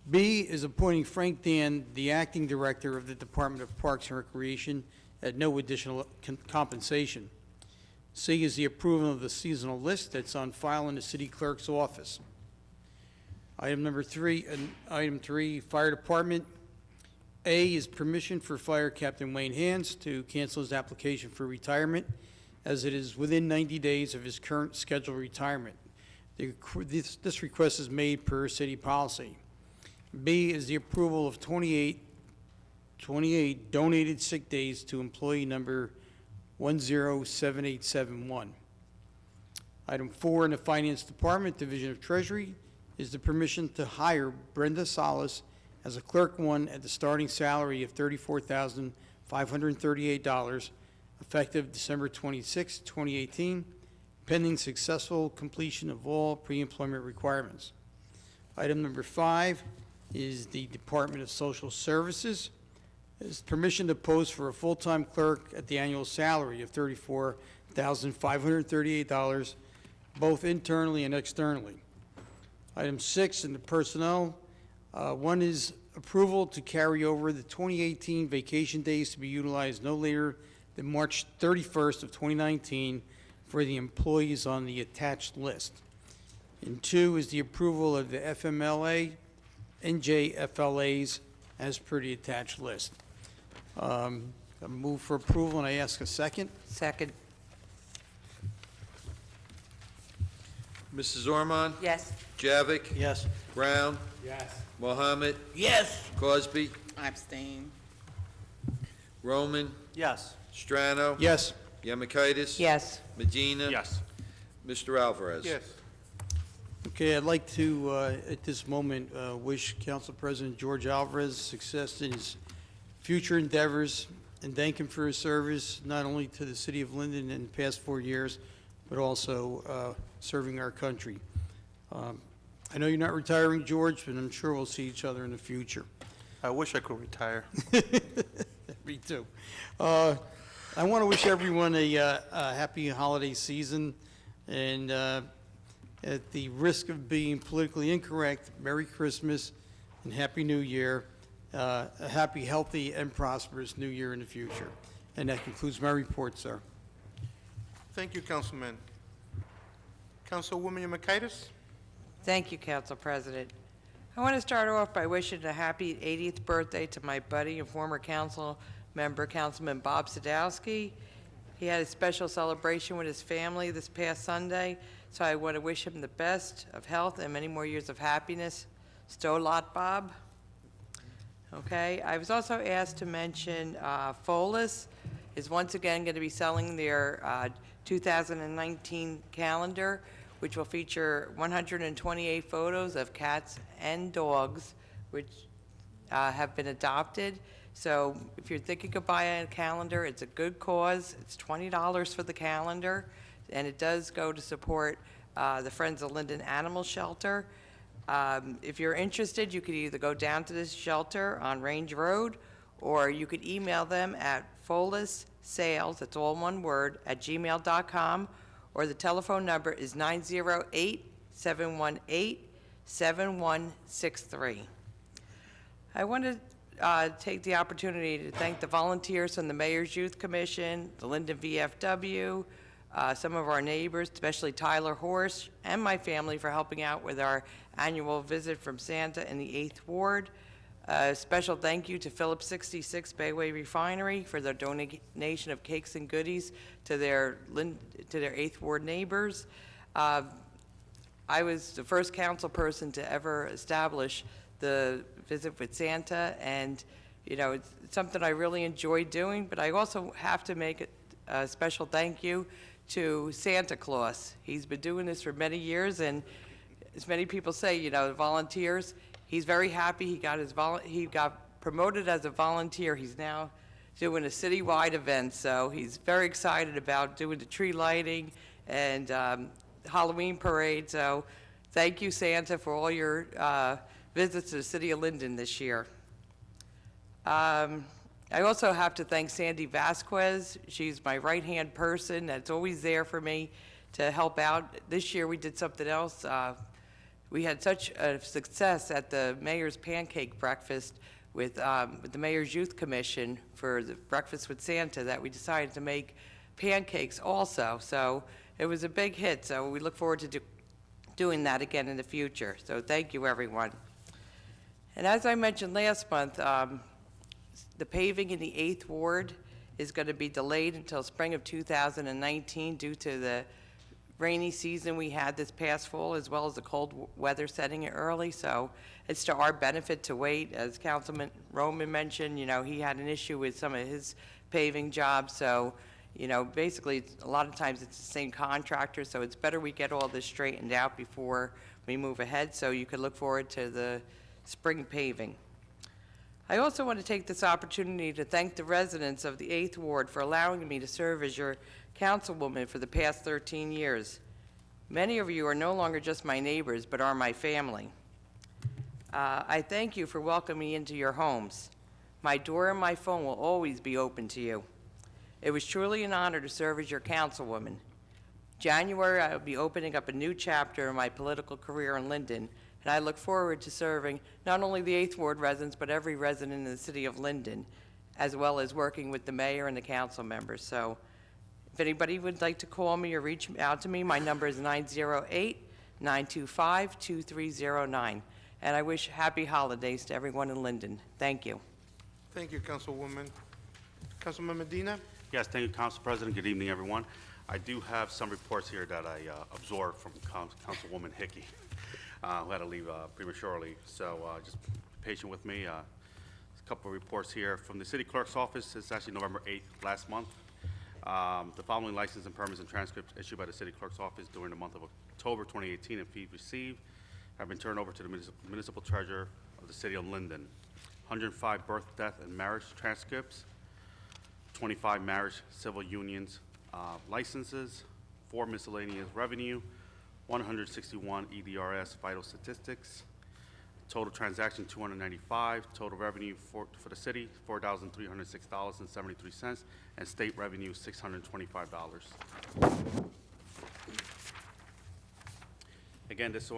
B is appointing Frank Dan, the acting director of the Department of Parks and Recreation, at no additional compensation. C is the approval of the seasonal list that's on file in the city clerk's office. Item 3, Fire Department. A is permission for Fire Captain Wayne Hans to cancel his application for retirement, as it is within 90 days of his current scheduled retirement. This request is made per city policy. B is the approval of 28 donated sick days to employee number 107871. Item 4 in the Finance Department, Division of Treasury, is the permission to hire Brenda Salas as a Clerk 1 at the starting salary of $34,538, effective December 26, 2018, pending successful completion of all pre-employment requirements. Item number 5 is the Department of Social Services. Is permission to post for a full-time clerk at the annual salary of $34,538, both internally and externally. Item 6 in the personnel, one is approval to carry over the 2018 vacation days to be utilized no later than March 31st of 2019 for the employees on the attached list. And 2 is the approval of the FMLA and JFLAs as per the attached list. I move for approval, and I ask a second.
Second.
Mrs. Ormond?
Yes.
Javik?
Yes.
Brown?
Yes.
Mohammed?
Yes.
Cosby?
I abstain.
Roman?
Yes.
Strano?
Yes.
Yemakaitis?
Yes.
Medina?
Yes.
Mr. Alvarez?
Yes.
Okay, I'd like to, at this moment, wish Council President George Alvarez success in his future endeavors and thank him for his service, not only to the city of Linden in the past 4 years, but also serving our country. I know you're not retiring, George, but I'm sure we'll see each other in the future.
I wish I could retire.
Me too. I want to wish everyone a happy holiday season, and at the risk of being politically incorrect, Merry Christmas and Happy New Year. A happy, healthy, and prosperous New Year in the future. And that concludes my report, sir.
Thank you, Councilman. Councilwoman Yemakaitis?
Thank you, Council President. I want to start off by wishing a happy 80th birthday to my buddy and former council member, Councilman Bob Sadowski. He had a special celebration with his family this past Sunday, so I want to wish him the best of health and many more years of happiness. Stolat, Bob. Okay, I was also asked to mention Folis is once again going to be selling their 2019 calendar, which will feature 128 photos of cats and dogs, which have been adopted. So if you're thinking of buying a calendar, it's a good cause. It's $20 for the calendar, and it does go to support the Friends of Linden Animal Shelter. If you're interested, you could either go down to this shelter on Range Road, or you could email them at folissales, that's all one word, @gmail.com, or the telephone number is 908-718-7163. I want to take the opportunity to thank the volunteers from the Mayor's Youth Commission, the Linden VFW, some of our neighbors, especially Tyler Horse, and my family for helping out with our annual visit from Santa in the 8th Ward. Special thank you to Phillips 66 Bayway Refinery for their donation of cakes and goodies to their 8th Ward neighbors. I was the first council person to ever establish the visit with Santa, and you know, it's something I really enjoy doing, but I also have to make a special thank you to Santa Claus. He's been doing this for many years, and as many people say, you know, volunteers, he's very happy. He got promoted as a volunteer. He's now doing a citywide event, so he's very excited about doing the tree lighting and Halloween parade. So thank you, Santa, for all your visits to the city of Linden this year. I also have to thank Sandy Vasquez. She's my right-hand person that's always there for me to help out. This year we did something else. We had such a success at the mayor's pancake breakfast with the Mayor's Youth Commission for the Breakfast with Santa that we decided to make pancakes also. So it was a big hit, so we look forward to doing that again in the future. So thank you, everyone. And as I mentioned last month, the paving in the 8th Ward is going to be delayed until spring of 2019 due to the rainy season we had this past fall, as well as the cold weather setting it early. So it's to our benefit to wait. As Councilman Roman mentioned, you know, he had an issue with some of his paving jobs. So, you know, basically, a lot of times it's the same contractor. So it's better we get all this straightened out before we move ahead. So you could look forward to the spring paving. I also want to take this opportunity to thank the residents of the 8th Ward for allowing me to serve as your councilwoman for the past 13 years. Many of you are no longer just my neighbors, but are my family. I thank you for welcoming me into your homes. My door and my phone will always be open to you. It was truly an honor to serve as your councilwoman. January, I will be opening up a new chapter in my political career in Linden, and I look forward to serving not only the 8th Ward residents, but every resident in the city of Linden, as well as working with the mayor and the council members. So if anybody would like to call me or reach out to me, my number is 908-925-2309. And I wish happy holidays to everyone in Linden. Thank you.
Thank you, Councilwoman. Councilman Medina?
Yes, thank you, Council President. Good evening, everyone. I do have some reports here that I absorbed from Councilwoman Hickey, who had to leave prematurely. So just be patient with me. A couple of reports here from the city clerk's office. It's actually November 8th, last month. The following license and permits and transcripts issued by the city clerk's office during the month of October 2018 and fees received have been turned over to the municipal treasurer of the city of Linden. 105 birth, death, and marriage transcripts, 25 marriage civil unions licenses, 4 miscellaneous revenue, 161 EDRS vital statistics, total transaction 295, total revenue for the city $4,306.73, and state revenue $625. Again, this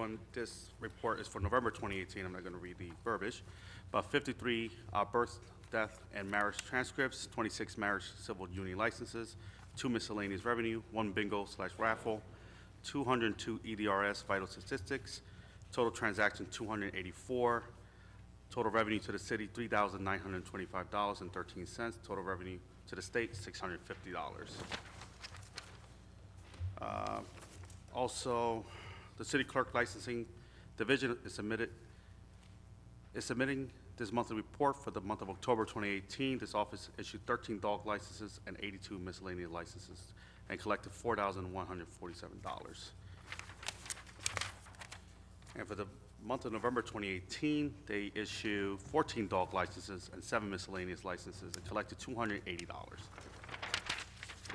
report is for November 2018. I'm not going to read the verbiage, but 53 birth, death, and marriage transcripts, 26 marriage civil union licenses, 2 miscellaneous revenue, 1 bingo/raffle, 202 EDRS vital statistics, total transaction 284, total revenue to the city $3,925.13, total revenue to the state $650. Also, the city clerk licensing division is submitting this monthly report for the month of October 2018. This office issued 13 dog licenses and 82 miscellaneous licenses and collected $4,147. And for the month of November 2018, they issued 14 dog licenses and 7 miscellaneous licenses and collected $280.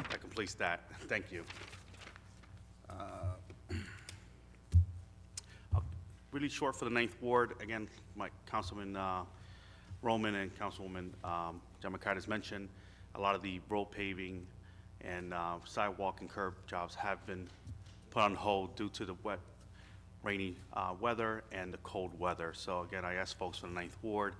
That completes that. Thank you. Really short for the 9th Ward. Again, my Councilman Roman and Councilwoman Democratis mentioned, a lot of the road paving and sidewalk and curb jobs have been put on hold due to the wet, rainy weather and the cold weather. So again, I ask folks from the 9th Ward,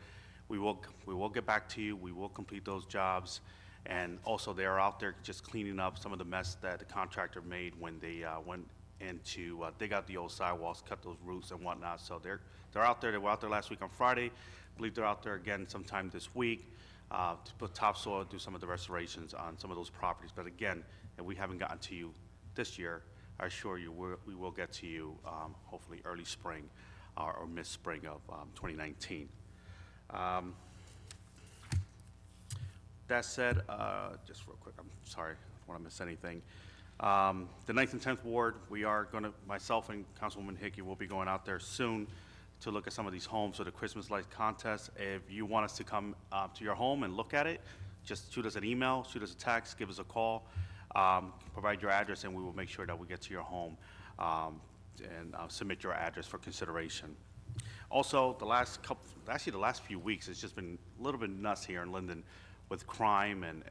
we will get back to you. We will complete those jobs. And also, they are out there just cleaning up some of the mess that the contractor made when they went in to dig out the old sidewalks, cut those roots and whatnot. So they're out there. They were out there last week on Friday. I believe they're out there again sometime this week to put topsoil, do some of the restorations on some of those properties. But again, if we haven't gotten to you this year, I assure you we will get to you hopefully early spring or mid-spring of 2019. That said, just real quick, I'm sorry, I don't want to miss anything. The 9th and 10th Ward, we are going to, myself and Councilwoman Hickey will be going out there soon to look at some of these homes for the Christmas lights contest. If you want us to come to your home and look at it, just shoot us an email, shoot us a text, give us a call. provide your address, and we will make sure that we get to your home and submit your address for consideration. Also, the last few weeks, it's just been a little bit nuts here in Linden with crime and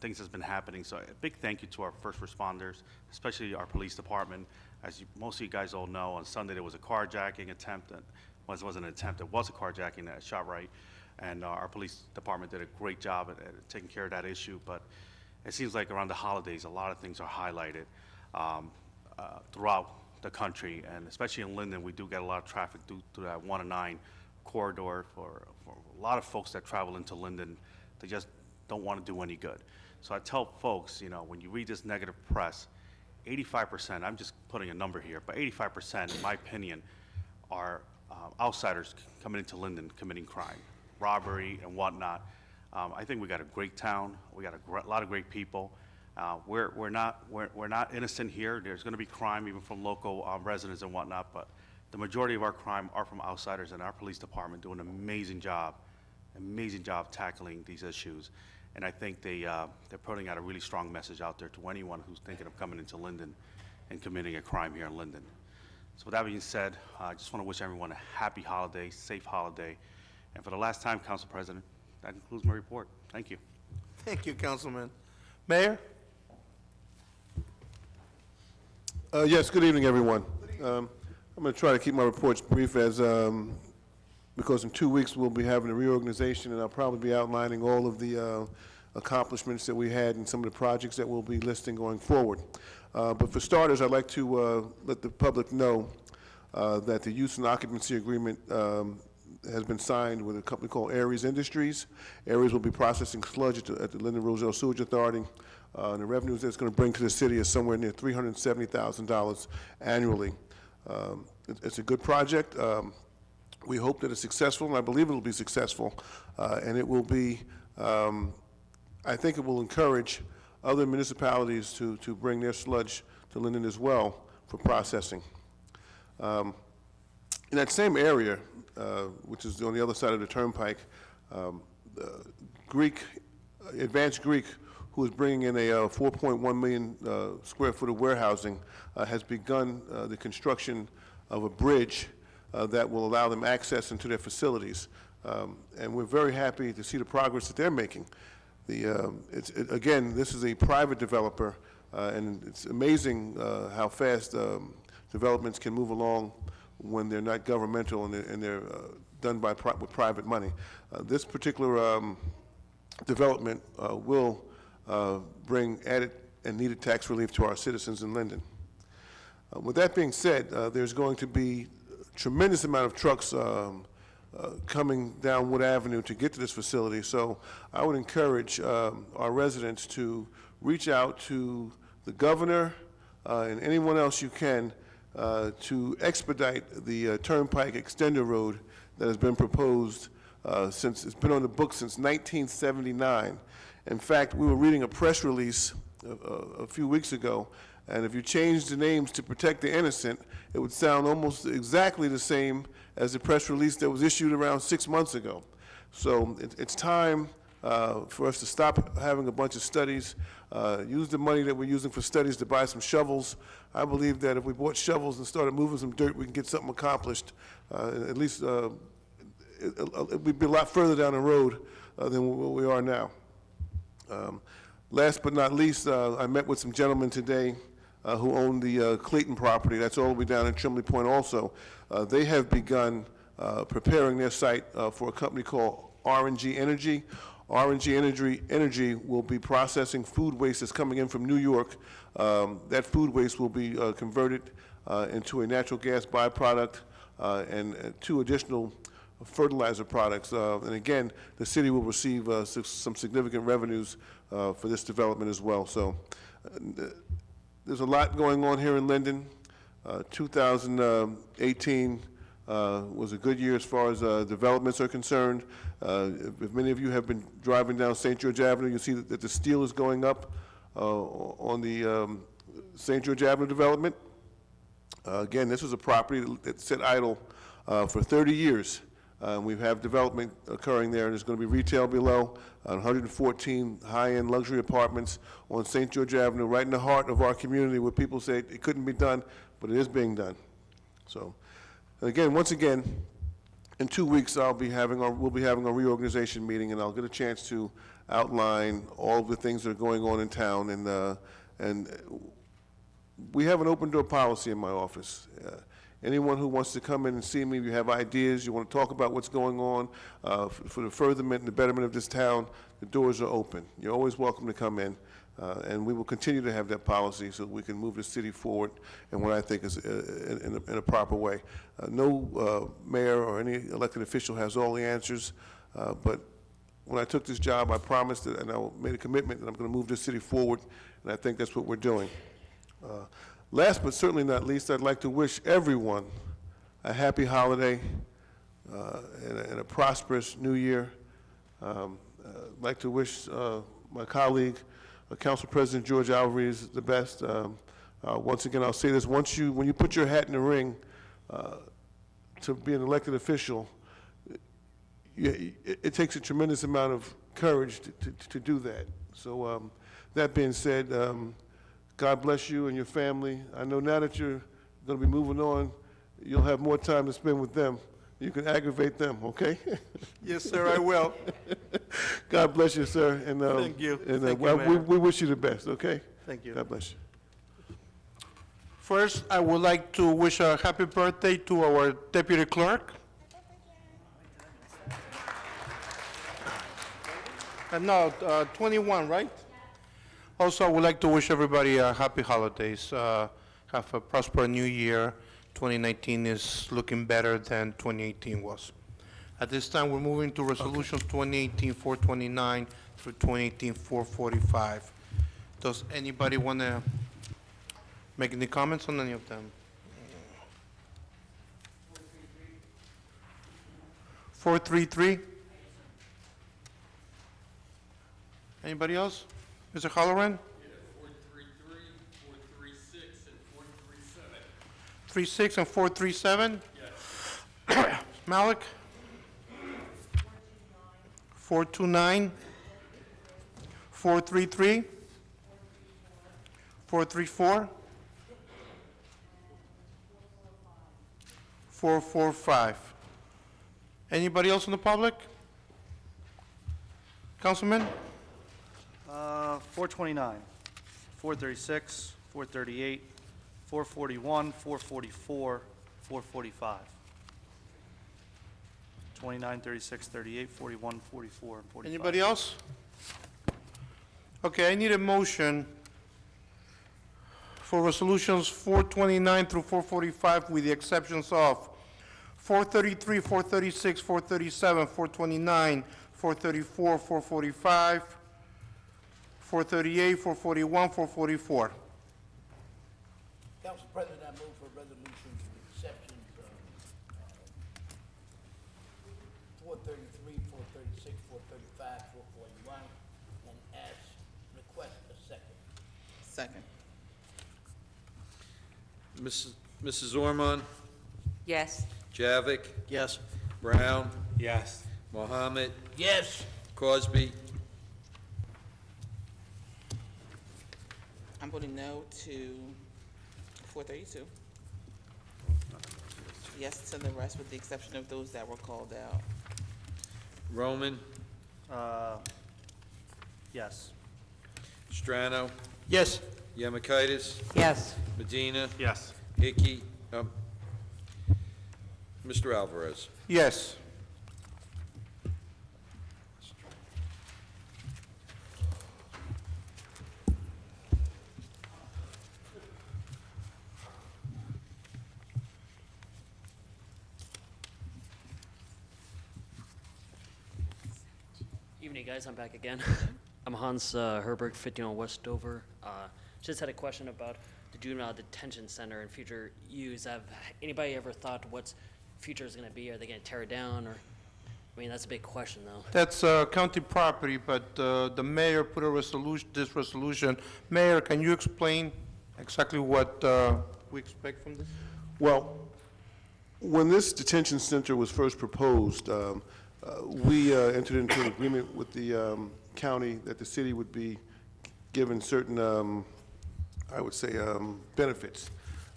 things that's been happening. So a big thank you to our first responders, especially our police department. As most of you guys all know, on Sunday there was a carjacking attempt. It wasn't an attempt, it was a carjacking at ShopRite. And our police department did a great job at taking care of that issue. But it seems like around the holidays, a lot of things are highlighted throughout the country, and especially in Linden, we do get a lot of traffic through that 1 to 9 corridor for a lot of folks that travel into Linden. They just don't want to do any good. So I tell folks, you know, when you read this negative press, 85%, I'm just putting a number here, but 85%, in my opinion, are outsiders coming into Linden committing crime, robbery and whatnot. I think we got a great town. We got a lot of great people. We're not innocent here. There's going to be crime even from local residents and whatnot, but the majority of our crime are from outsiders, and our police department do an amazing job tackling these issues. And I think they're putting out a really strong message out there to anyone who's thinking of coming into Linden and committing a crime here in Linden. So with that being said, I just want to wish everyone a happy holiday, safe holiday. And for the last time, Council President, that concludes my report. Thank you.
Thank you, Councilman. Mayor?
Yes, good evening, everyone. I'm going to try to keep my reports brief because in 2 weeks we'll be having a reorganization, and I'll probably be outlining all of the accomplishments that we had and some of the projects that we'll be listing going forward. But for starters, I'd like to let the public know that the use and occupancy agreement has been signed with a company called Aries Industries. Aries will be processing sludge at the Linden Roselle Sewage Authority. And the revenues that it's going to bring to the city is somewhere near $370,000 annually. It's a good project. We hope that it's successful, and I believe it will be successful. And it will be, I think it will encourage other municipalities to bring their sludge to Linden as well for processing. In that same area, which is on the other side of the turnpike, Advanced Greek, who is bringing in a 4.1 million square foot of warehousing, has begun the construction of a bridge that will allow them access into their facilities. And we're very happy to see the progress that they're making. Again, this is a private developer, and it's amazing how fast developments can move along when they're not governmental and they're done with private money. This particular development will bring added and needed tax relief to our citizens in Linden. With that being said, there's going to be a tremendous amount of trucks coming down Wood Avenue to get to this facility, so I would encourage our residents to reach out to the governor and anyone else you can to expedite the Turnpike Extender Road that has been proposed since it's been on the books since 1979. In fact, we were reading a press release a few weeks ago, and if you change the names to protect the innocent, it would sound almost exactly the same as the press release that was issued around 6 months ago. So it's time for us to stop having a bunch of studies, use the money that we're using for studies to buy some shovels. I believe that if we bought shovels and started moving some dirt, we can get something accomplished. At least we'd be a lot further down the road than where we are now. Last but not least, I met with some gentlemen today who own the Clayton property. That's all the way down in Trimley Point also. They have begun preparing their site for a company called RNG Energy. RNG Energy will be processing food waste that's coming in from New York. That food waste will be converted into a natural gas byproduct and 2 additional fertilizer products. And again, the city will receive some significant revenues for this development as well. So there's a lot going on here in Linden. 2018 was a good year as far as developments are concerned. If many of you have been driving down St. George Avenue, you'll see that the steel is going up on the St. George Avenue development. Again, this was a property that sat idle for 30 years. We have development occurring there, and there's going to be retail below, 114 high-end luxury apartments on St. George Avenue, right in the heart of our community, where people say it couldn't be done, but it is being done. So, again, once again, in 2 weeks, we'll be having a reorganization meeting, and I'll get a chance to outline all of the things that are going on in town, and we have an open-door policy in my office. Anyone who wants to come in and see me, you have ideas, you want to talk about what's going on for the furtherment and the betterment of this town, the doors are open. You're always welcome to come in, and we will continue to have that policy so we can move the city forward in what I think is in a proper way. No mayor or any elected official has all the answers, but when I took this job, I promised it, and I made a commitment that I'm going to move this city forward, and I think that's what we're doing. Last but certainly not least, I'd like to wish everyone a happy holiday and a prosperous new year. I'd like to wish my colleague, Council President George Alvarez, the best. Once again, I'll say this, when you put your hat in the ring to be an elected official, it takes a tremendous amount of courage to do that. So that being said, God bless you and your family. I know now that you're going to be moving on, you'll have more time to spend with them. You can aggravate them, okay?
Yes, sir, I will.
God bless you, sir. And,
Thank you.
And
Thank you,
well,
Mayor.
we wish you the best, okay?
Thank you.
God bless you.
First, I would like to wish a happy birthday to our deputy clerk. No, 21, right? Also, I would like to wish everybody happy holidays. Have a prosperous new year. 2019 is looking better than 2018 was. At this time, we're moving to resolutions 2018-429 through 2018-445. Does anybody want to make any comments on any of them? 433? Anybody else? Mr. Halloran? 36 and 437? Yes. Malik? 429? 433? 434? 445? Anybody else in the public? Councilman?
429, 436, 438, 441, 444, 445. 29, 36, 38, 41, 44, and 45.
Anybody else? Okay, I need a motion for resolutions 429 through 445 with the exceptions of 433, 436, 437, 429, 434, 445, 438, 441, 444.
Council President, I move for resolution with exceptions of 433, 436, 435, 441, and as request a second.
Second.
Mrs. Ormond?
Yes.
Javik?
Yes.
Brown?
Yes.
Mohammed?
Yes.
Cosby?
I'm voting no to 432. Yes to the rest with the exception of those that were called out.
Roman?
Yes.
Strano?
Yes.
Yemakaitis?
Yes.
Medina?
Yes.
Hickey? Mr. Alvarez?
Yes.
Evening, guys. I'm back again. I'm Hans Herberg, 51 Westover. Just had a question about the juvenile detention center and future use. Have anybody ever thought what's future is going to be? Are they going to tear it down, or? I mean, that's a big question, though.
That's county property, but the mayor put a resolution, this resolution. Mayor, can you explain exactly what we expect from this?
Well, when this detention center was first proposed, we entered into an agreement with the county that the city would be given certain, I would say, benefits.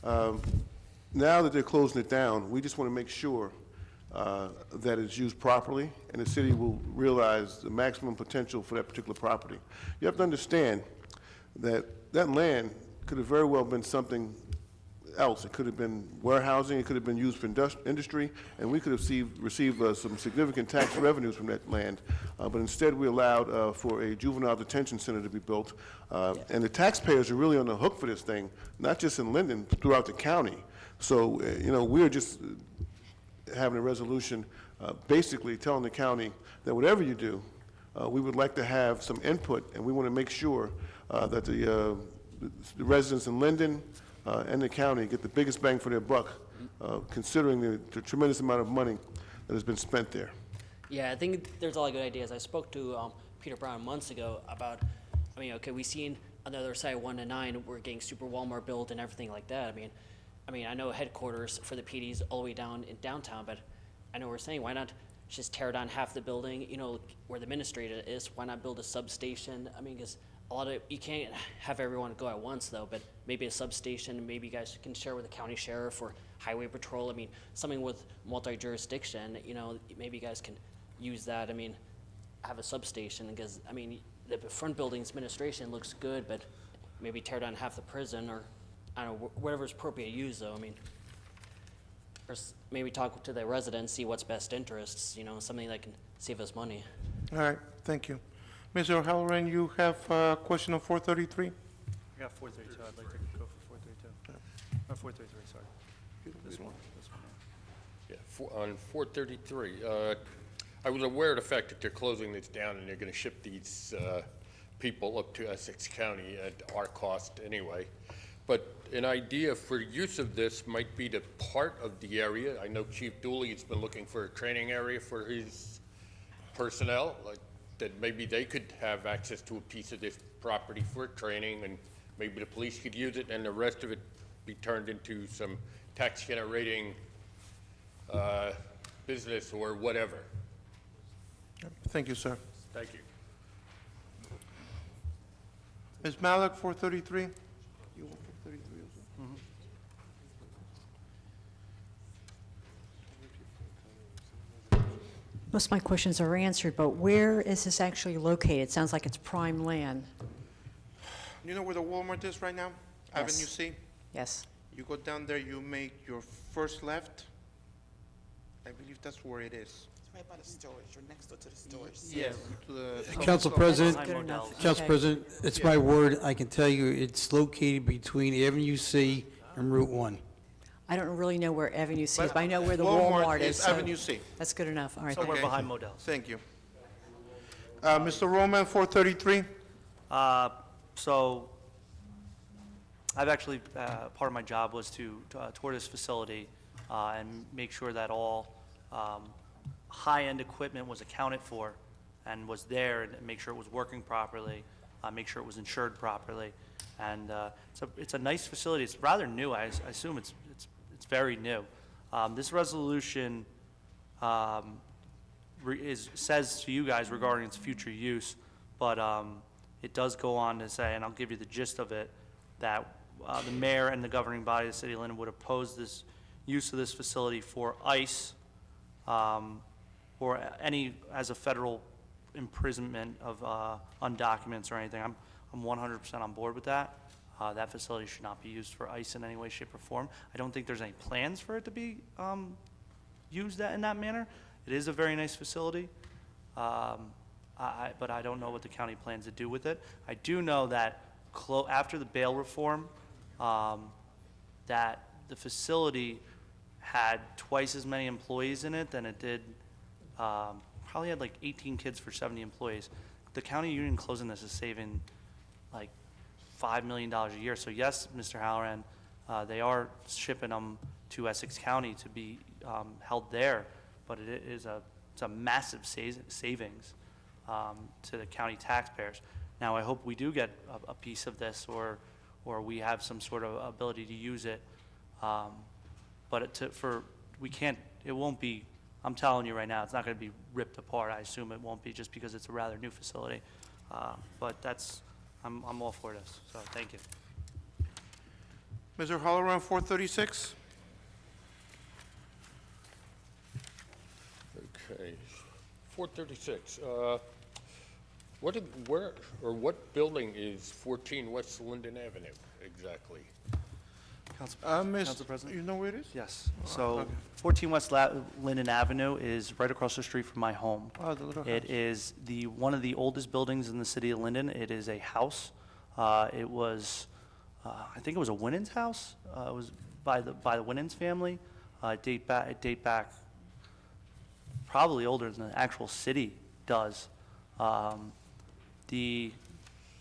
Now that they're closing it down, we just want to make sure that it's used properly, and the city will realize the maximum potential for that particular property. You have to understand that that land could have very well been something else. It could have been warehousing, it could have been used for industry, and we could have received some significant tax revenues from that land. But instead, we allowed for a juvenile detention center to be built. And the taxpayers are really on the hook for this thing, not just in Linden, but throughout the county. So, you know, we're just having a resolution basically telling the county that whatever you do, we would like to have some input, and we want to make sure that the residents in Linden and the county get the biggest bang for their buck, considering the tremendous amount of money that has been spent there.
Yeah, I think there's a lot of good ideas. I spoke to Peter Brown months ago about, I mean, okay, we've seen on the other side, 1 to 9, we're getting super Walmart built and everything like that. I mean, I know headquarters for the PD's all the way down in downtown, but I know we're saying, why not just tear down half the building, you know, where the administrator is? Why not build a substation? I mean, because a lot of, you can't have everyone go at once, though, but maybe a substation, maybe you guys can share with the county sheriff or highway patrol. I mean, something with multi-jurisdiction, you know, maybe you guys can use that. I mean, have a substation, because, I mean, the front building's administration looks good, but maybe tear down half the prison, or, I don't know, whatever's appropriate use, though. I mean, or maybe talk to the residents, see what's best interests, you know, something that can save us money.
All right, thank you. Mr. O'Halloran, you have a question on 433?
I got 432, I'd like to go for 432. Or 433, sorry. This one.
Yeah, on 433, I was aware of the fact that they're closing this down and they're going to ship these people up to Essex County at our cost anyway. But an idea for use of this might be to part of the area. I know Chief Dooley has been looking for a training area for his personnel, like that maybe they could have access to a piece of this property for training, and maybe the police could use it, and the rest of it be turned into some tax generating business or whatever.
Thank you, sir.
Thank you.
Ms. Malik, 433? You want 433 also?
Most of my questions are answered, but where is this actually located? It sounds like it's prime land.
You know where the Walmart is right now?
Yes.
Avenue C?
Yes.
You go down there, you make your first left. I believe that's where it is.
It's right by the stores, you're next door to the stores.
Yes. To the
Council President,
Good enough.
Council
Okay.
President, it's my word, I can tell you it's located between Avenue C and Route 1.
I don't really know where Avenue C is, but I know where the
Walmart
Walmart is.
is
so
Avenue C.
That's good enough. All right.
Somewhere
Okay.
behind Modell's.
Thank you. Mr. Roman, 433?
So I've actually, part of my job was to tour this facility and make sure that all high-end equipment was accounted for and was there, and make sure it was working properly, make sure it was insured properly. And it's a nice facility. It's rather new. I assume it's very new. This resolution says to you guys regarding its future use, but it does go on to say, and I'll give you the gist of it, that the mayor and the governing body of the city of Linden would oppose this use of this facility for ICE or any, as a federal imprisonment of undocuments or anything. I'm 100% on board with that. That facility should not be used for ICE in any way, shape, or form. I don't think there's any plans for it to be used in that manner. It is a very nice facility, but I don't know what the county plans to do with it. I do know that after the bail reform, that the facility had twice as many employees in it than it did, probably had like 18 kids for 70 employees. The county union closing this is saving like $5 million a year. So yes, Mr. Halloran, they are shipping them to Essex County to be held there, but it's a massive savings to the county taxpayers. Now, I hope we do get a piece of this, or we have some sort of ability to use it. But for we can't, it won't be, I'm telling you right now, it's not going to be ripped apart. I assume it won't be just because it's a rather new facility. But that's, I'm all for this, so thank you.
Mr. Halloran, 436?
Okay, 436. What building is 14 West Linden Avenue exactly?
Council President?
You know where it is?
Yes. So
okay.
14 West Linden Avenue is right across the street from my home.
Oh, the little house.
It is one of the oldest buildings in the city of Linden. It is a house. It was, I think it was a Winans house. It was by the Winans family. It date back probably older than the actual city does. The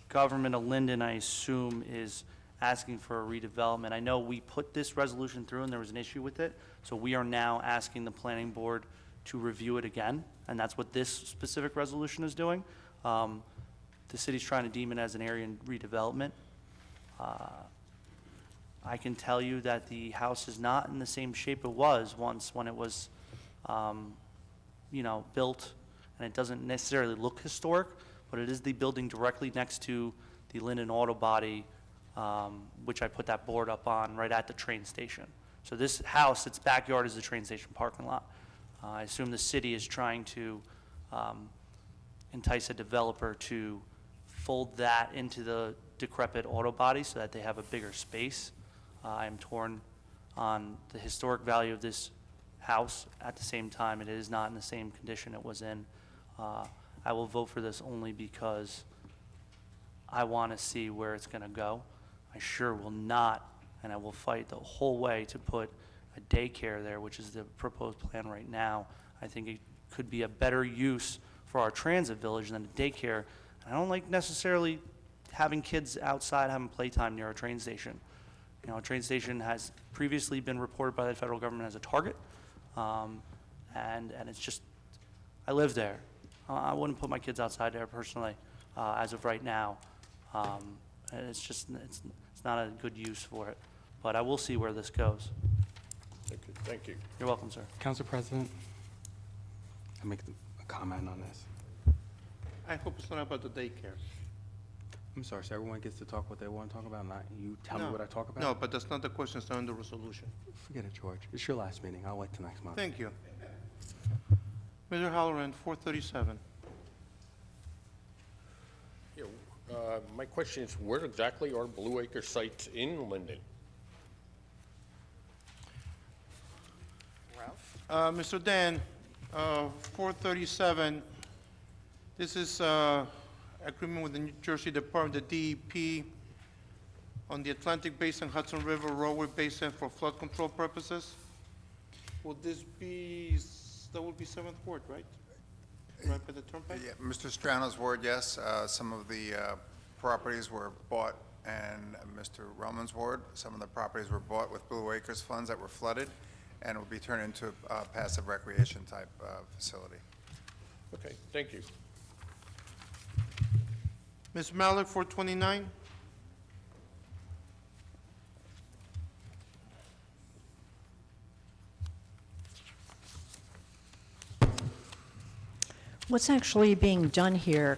government of Linden, I assume, is asking for a redevelopment. I know we put this resolution through and there was an issue with it, so we are now asking the planning board to review it again, and that's what this specific resolution is doing. The city's trying to deem it as an area in redevelopment. I can tell you that the house is not in the same shape it was once when it was, built, and it doesn't necessarily look historic, but it is the building directly next to the Linden Auto Body, which I put that board up on right at the train station. So this house, its backyard is the train station parking lot. I assume the city is trying to entice a developer to fold that into the decrepit auto body so that they have a bigger space. I'm torn on the historic value of this house. At the same time, it is not in the same condition it was in. I will vote for this only because I want to see where it's going to go. I sure will not, and I will fight the whole way to put a daycare there, which is the proposed plan right now. I think it could be a better use for our transit village than a daycare. I don't like necessarily having kids outside having playtime near a train station. A train station has previously been reported by the federal government as a target, and it's just, I live there. I wouldn't put my kids outside there personally, as of right now. And it's just, it's not a good use for it. But I will see where this goes.
Thank you.
You're welcome, sir.
Council President, I make a comment on this.
I hope it's not about the daycare.
I'm sorry, so everyone gets to talk what they want to talk about, not you tell me
No.
what I talk about?
No, but that's not the question, it's not in the resolution.
Forget it, George. It's your last meeting. I'll wait till next month.
Thank you. Mr. Halloran, 437.
Yeah, my question is, where exactly are Blue Acre sites in Linden?
Mr. Dan, 437, this is agreement with the New Jersey Department of DEP on the Atlantic Basin, Hudson River Roadway Basin for flood control purposes. Will this be, that would be 7th Ward, right? Right by the turnpike?
Yeah, Mr. Strano's ward, yes. Some of the properties were bought, and Mr. Roman's ward, some of the properties were bought with Blue Acres funds that were flooded, and will be turned into a passive recreation type facility.
Okay, thank you.
Ms. Malik, 429.
What's actually being done here?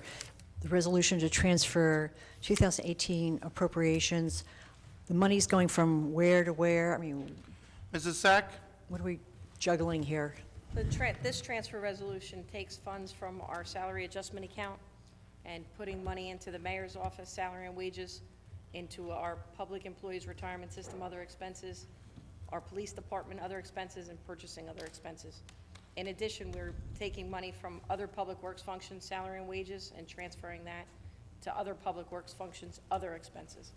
The resolution to transfer 2018 appropriations, the money's going from where to where? I mean,
Mrs. Sack?
what are we juggling here?
This transfer resolution takes funds from our salary adjustment account and putting money into the mayor's office, salary and wages, into our public employees retirement system, other expenses, our police department, other expenses, and purchasing other expenses. In addition, we're taking money from other public works functions, salary and wages, and transferring that to other public works functions, other expenses.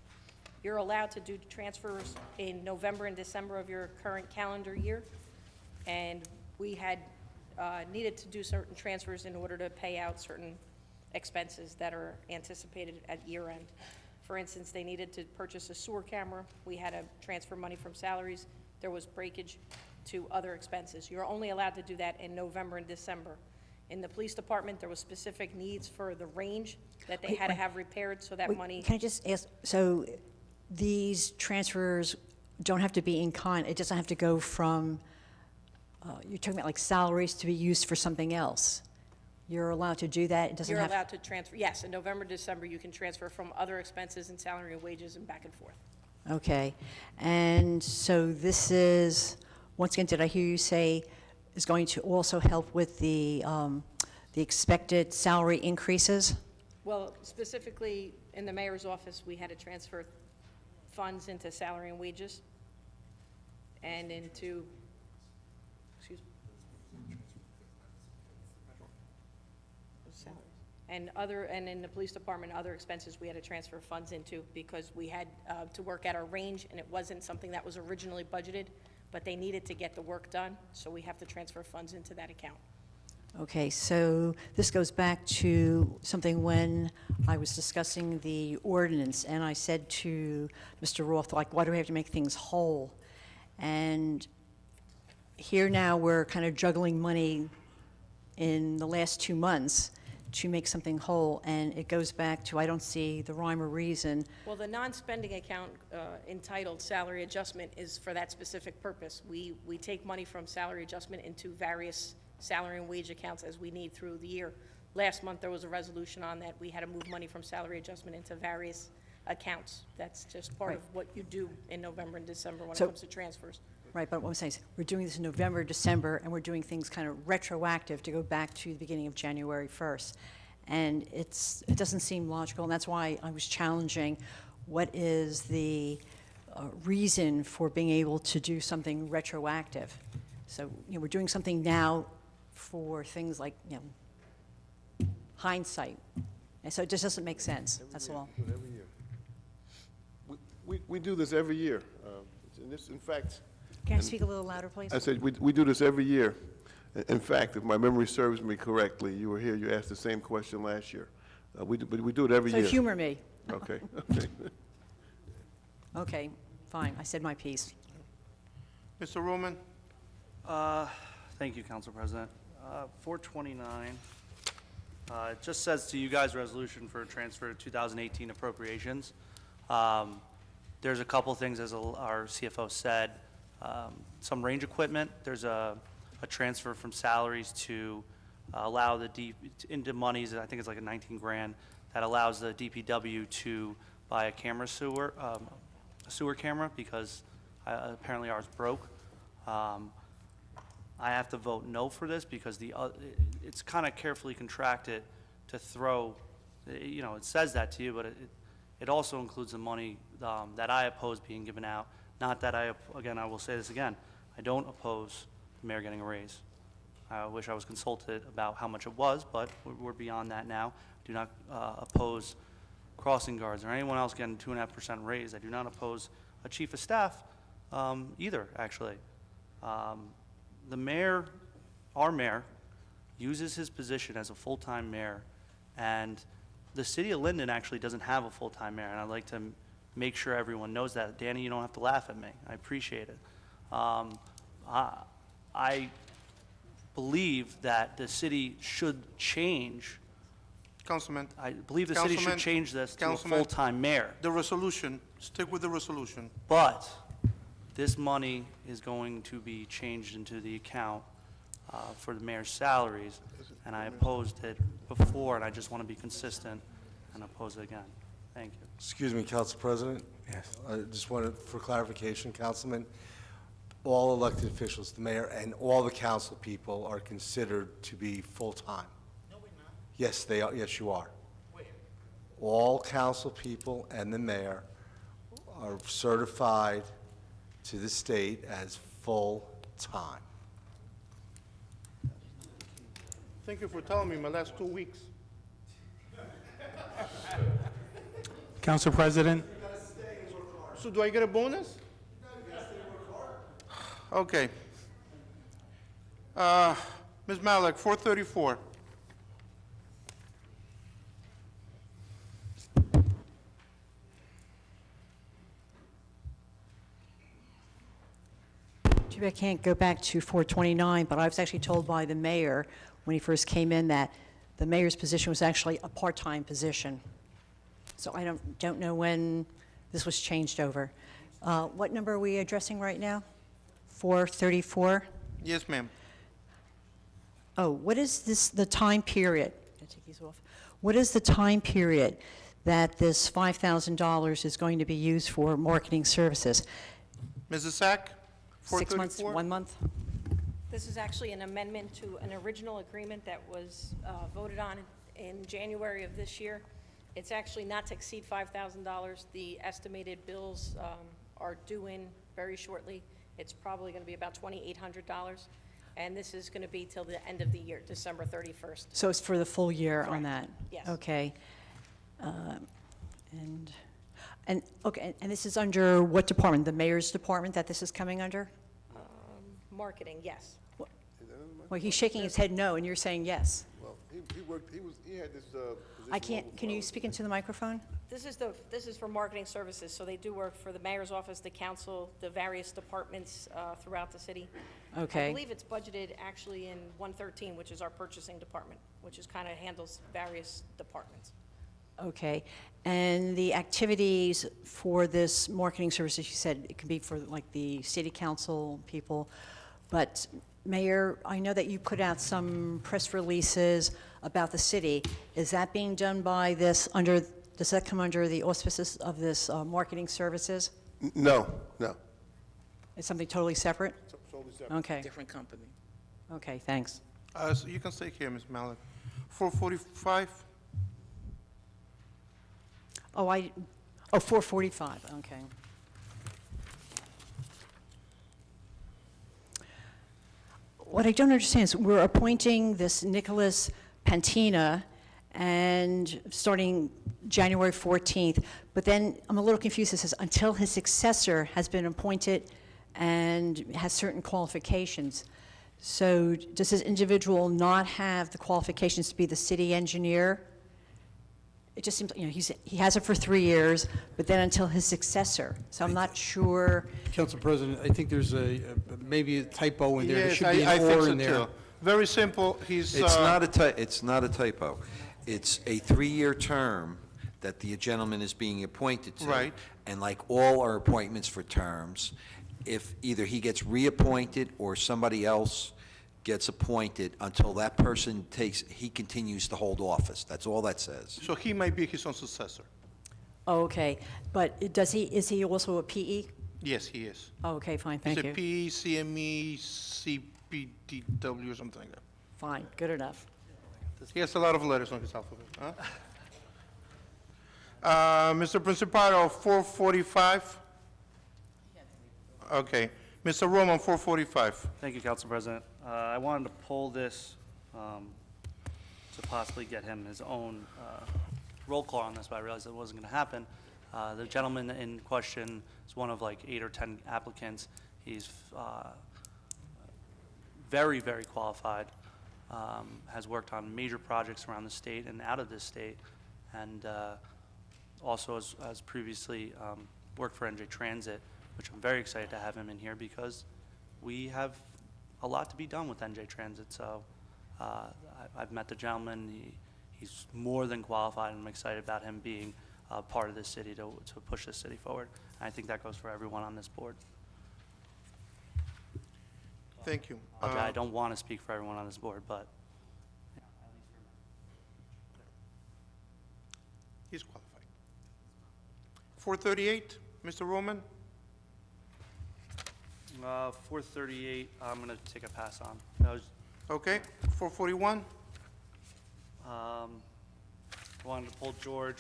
You're allowed to do transfers in November and December of your current calendar year, and we had needed to do certain transfers in order to pay out certain expenses that are anticipated at year end. For instance, they needed to purchase a sewer camera. We had to transfer money from salaries. There was breakage to other expenses. You're only allowed to do that in November and December. In the police department, there was specific needs for the range that they had to have repaired, so that money.
Can I just ask, so these transfers don't have to be in kind, it doesn't have to go from you're talking about like salaries to be used for something else. You're allowed to do that? It doesn't
You're
have...
allowed to transfer, yes, in November, December, you can transfer from other expenses and salary and wages and back and forth.
Okay. And so this is, once again, did I hear you say is going to also help with the expected salary increases?
Well, specifically, in the mayor's office, we had to transfer funds into salary and wages and into, excuse me. Salaries. And in the police department, other expenses, we had to transfer funds into because we had to work at our range, and it wasn't something that was originally budgeted, but they needed to get the work done, so we have to transfer funds into that account.
Okay, so this goes back to something when I was discussing the ordinance, and I said to Mr. Roth, like, why do we have to make things whole? And here now, we're kind of juggling money in the last 2 months to make something whole, and it goes back to, I don't see the rhyme or reason.
Well, the non-spending account entitled salary adjustment is for that specific purpose. We take money from salary adjustment into various salary and wage accounts as we need through the year. Last month, there was a resolution on that. We had to move money from salary adjustment into various accounts. That's just part of what you do in November and December when it comes to transfers.
Right, but what I'm saying is, we're doing this in November, December, and we're doing things kind of retroactive to go back to the beginning of January 1st. And it doesn't seem logical, and that's why I was challenging what is the reason for being able to do something retroactive. So, we're doing something now for things like, hindsight. And so it just doesn't make sense, that's all.
Every year. We do this every year. And this, in fact...
Can I speak a little louder, please?
I said, we do this every year. In fact, if my memory serves me correctly, you were here, you asked the same question last year. We do it every year.
So humor me.
Okay, okay.
Okay, fine, I said my piece.
Mr. Roman?
Thank you, Council President. 429, it just says to you guys resolution for transfer to 2018 appropriations. There's a couple things, as our CFO said. Some range equipment, there's a transfer from salaries to allow the into monies, I think it's like a 19 grand, that allows the DPW to buy a sewer camera, because apparently ours broke. I have to vote no for this because it's kind of carefully contracted to throw, it says that to you, but it also includes the money that I oppose being given out. Not that I will say this again, I don't oppose the mayor getting a raise. I wish I was consulted about how much it was, but we're beyond that now. Do not oppose crossing guards or anyone else getting 2.5% raise. I do not oppose a chief of staff either, actually. The mayor, our mayor, uses his position as a full-time mayor, and the city of Linden actually doesn't have a full-time mayor, and I'd like to make sure everyone knows that. Danny, you don't have to laugh at me. I appreciate it. I believe that the city should change.
Councilman.
I believe the city should change this to a
Councilman,
full-time mayor.
The resolution, stick with the resolution.
But this money is going to be changed into the account for the mayor's salaries, and I opposed it before, and I just want to be consistent and oppose it again. Thank you.
Excuse me, Council President.
Yes.
I just wanted, for clarification, Councilman, all elected officials, the mayor and all the council people are considered to be full-time. No, we're not. Yes, they are. Yes, you are. Where? All council people and the mayor are certified to the state as full-time.
Thank you for telling me my last 2 weeks.
Council President?
So do I get a bonus? Okay. Ms. Malik, 434.
Too bad I can't go back to 429, but I was actually told by the mayor when he first came in that the mayor's position was actually a part-time position. So I don't know when this was changed over. What number are we addressing right now? 434?
Yes, ma'am.
Oh, what is this, the time period? Can I take these off? What is the time period that this $5,000 is going to be used for marketing services?
Mrs. Sack?
6 months,
434?
1 month?
This is actually an amendment to an original agreement that was voted on in January of this year. It's actually not to exceed $5,000. The estimated bills are due in very shortly. It's probably going to be about $2,800, and this is going to be till the end of the year, December 31st.
So it's for the full year on
Correct.
that?
Yes.
Okay. Okay, and this is under what department? The mayor's department that this is coming under?
Marketing, yes.
Well, he's shaking his head no, and you're saying yes.
Well, he had this, position.
I can't, can you speak into the microphone?
This is for marketing services, so they do work for the mayor's office, the council, the various departments throughout the city.
Okay.
I believe it's budgeted actually in 113, which is our purchasing department, which is kind of handles various departments.
Okay, and the activities for this marketing services, you said it can be for like the city council people, but Mayor, I know that you put out some press releases about the city. Is that being done by this under, does that come under the auspices of this marketing services?
No, no.
It's something totally separate?
Totally separate.
Okay,
Different company.
okay, thanks.
So you can stay here, Ms. Malik. 445?
Oh, 445, okay. What I don't understand is we're appointing this Nicholas Pantina and starting January 14th, but then I'm a little confused. It says until his successor has been appointed and has certain qualifications. So does this individual not have the qualifications to be the city engineer? It just seems, he has it for 3 years, but then until his successor. So I'm not sure.
Council President, I think there's maybe a typo in there. There
Yes,
should be
I
an
think
or
so
in there.
too. Very simple, he's...
It's not a typo. It's a 3-year term that the gentleman is being appointed to.
Right.
And like all our appointments for terms, if either he gets reappointed or somebody else gets appointed, until that person he continues to hold office. That's all that says.
So he might be his own successor.
Oh, okay, but is he also a PE?
Yes, he is.
Oh, okay, fine, thank you.
He's a PE, CME, CPDW, or something like that.
Fine, good enough.
He has a lot of letters on his alphabet, huh? Mr. Principado, 445? Okay. Mr. Roman, 445.
Thank you, Council President. I wanted to pull this to possibly get him his own roll call on this, but I realized it wasn't going to happen. The gentleman in question is one of like 8 or 10 applicants. He's very, very qualified, has worked on major projects around the state and out of this state, and also has previously worked for NJ Transit, which I'm very excited to have him in here because we have a lot to be done with NJ Transit. So I've met the gentleman. He's more than qualified, and I'm excited about him being part of this city to push this city forward. And I think that goes for everyone on this board.
Thank you.
I don't want to speak for everyone on this board, but
He's qualified. 438, Mr. Roman?
438, I'm going to take a pass on. That was,
Okay. 441?
wanted to pull George.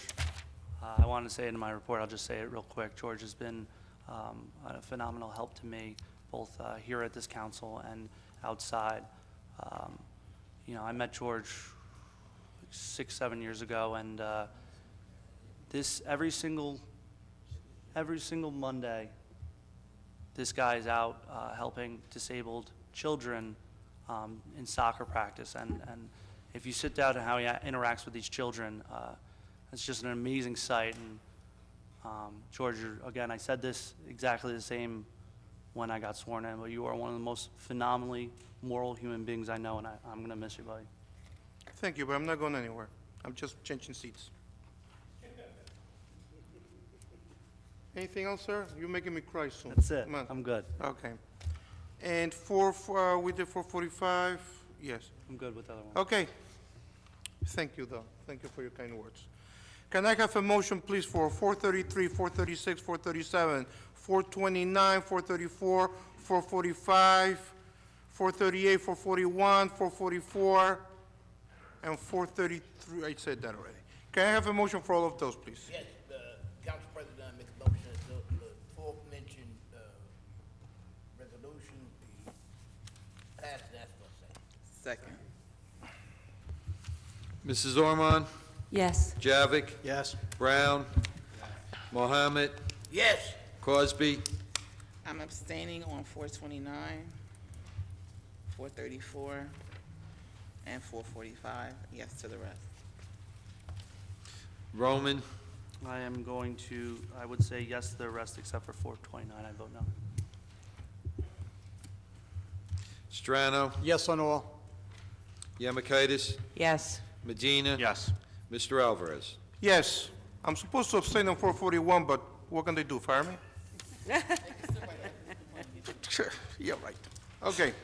I wanted to say it in my report, I'll just say it real quick. George has been a phenomenal help to me, both here at this council and outside. I met George 6-7 years ago, and every single Monday, this guy's out helping disabled children in soccer practice, and if you sit down and how he interacts with these children, it's just an amazing sight. And George, again, I said this exactly the same when I got sworn in, but you are one of the most phenomenally moral human beings I know, and I'm going to miss you, buddy.
Thank you, but I'm not going anywhere. I'm just changing seats. Anything else, sir? You're making me cry soon.
That's it.
Come on.
I'm good.
Okay. And we did 445, yes.
I'm good with the other one.
Okay. Thank you, though. Thank you for your kind words. Can I have a motion, please, for 433, 436, 437, 429, 434, 445, 438, 441, 444, and 433? I said that already. Can I have a motion for all of those, please?
Yes, Council President, I make a motion that the forementioned resolution be passed as for second.
Second.
Mrs. Ormond?
Yes.
Javik?
Yes.
Brown? Mohammed?
Yes.
Cosby?
I'm abstaining on 429, 434, and 445. Yes to the rest.
Roman?
I am going to, I would say yes to the rest except for 429. I vote no.
Strano?
Yes on all.
Yamakaitis?
Yes.
Medina?
Yes.
Mr. Alvarez?
Yes, I'm supposed to abstain on 441, but what can they do, fire me? Sure, yeah, right. Okay.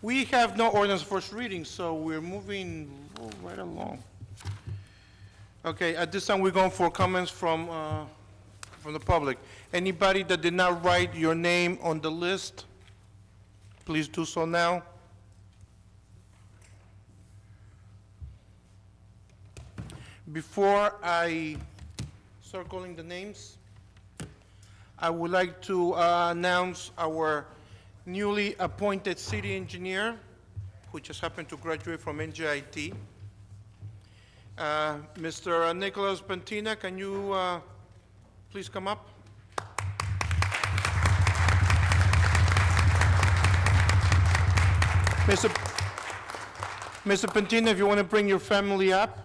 We have no ordinance first reading, so we're moving right along. Okay, at this time, we're going for comments from the public. Anybody that did not write your name on the list, please do so now. Before I start calling the names, I would like to announce our newly appointed city engineer, who just happened to graduate from NJIT. Mr. Nicholas Pentina, can you please come up? Mr. Pentina, if you want to bring your family up,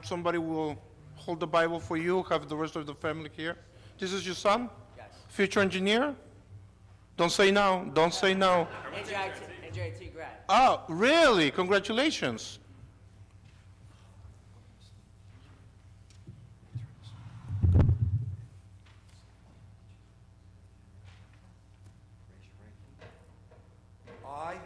somebody will hold the Bible for you, have the rest of the family here. This is your son? Yes. Future engineer? Don't say no, don't say no.
NJIT grad.
Oh, really? Congratulations.
I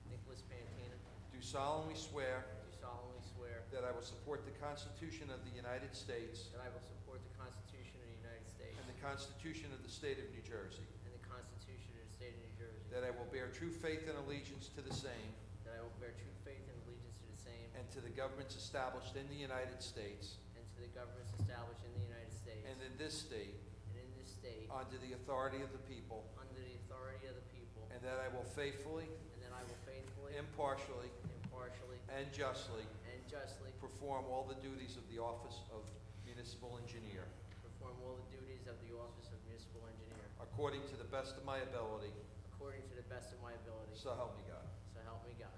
Nicholas Pantina,
do solemnly swear
do solemnly swear
that I will support the Constitution of the United States
that I will support the Constitution of the United States
and the Constitution of the State of New Jersey,
and the Constitution of the State of New Jersey,
that I will bear true faith and allegiance to the same
that I will bear true faith and allegiance to the same
and to the governments established in the United States
and to the governments established in the United States
and in this state
and in this state
under the authority of the people,
under the authority of the people,
and that I will faithfully,
and that I will faithfully,
impartially,
impartially,
and justly
and justly
perform all the duties of the office of municipal engineer
perform all the duties of the office of municipal engineer
according to the best of my ability,
according to the best of my ability.
so help me God.
So help me God.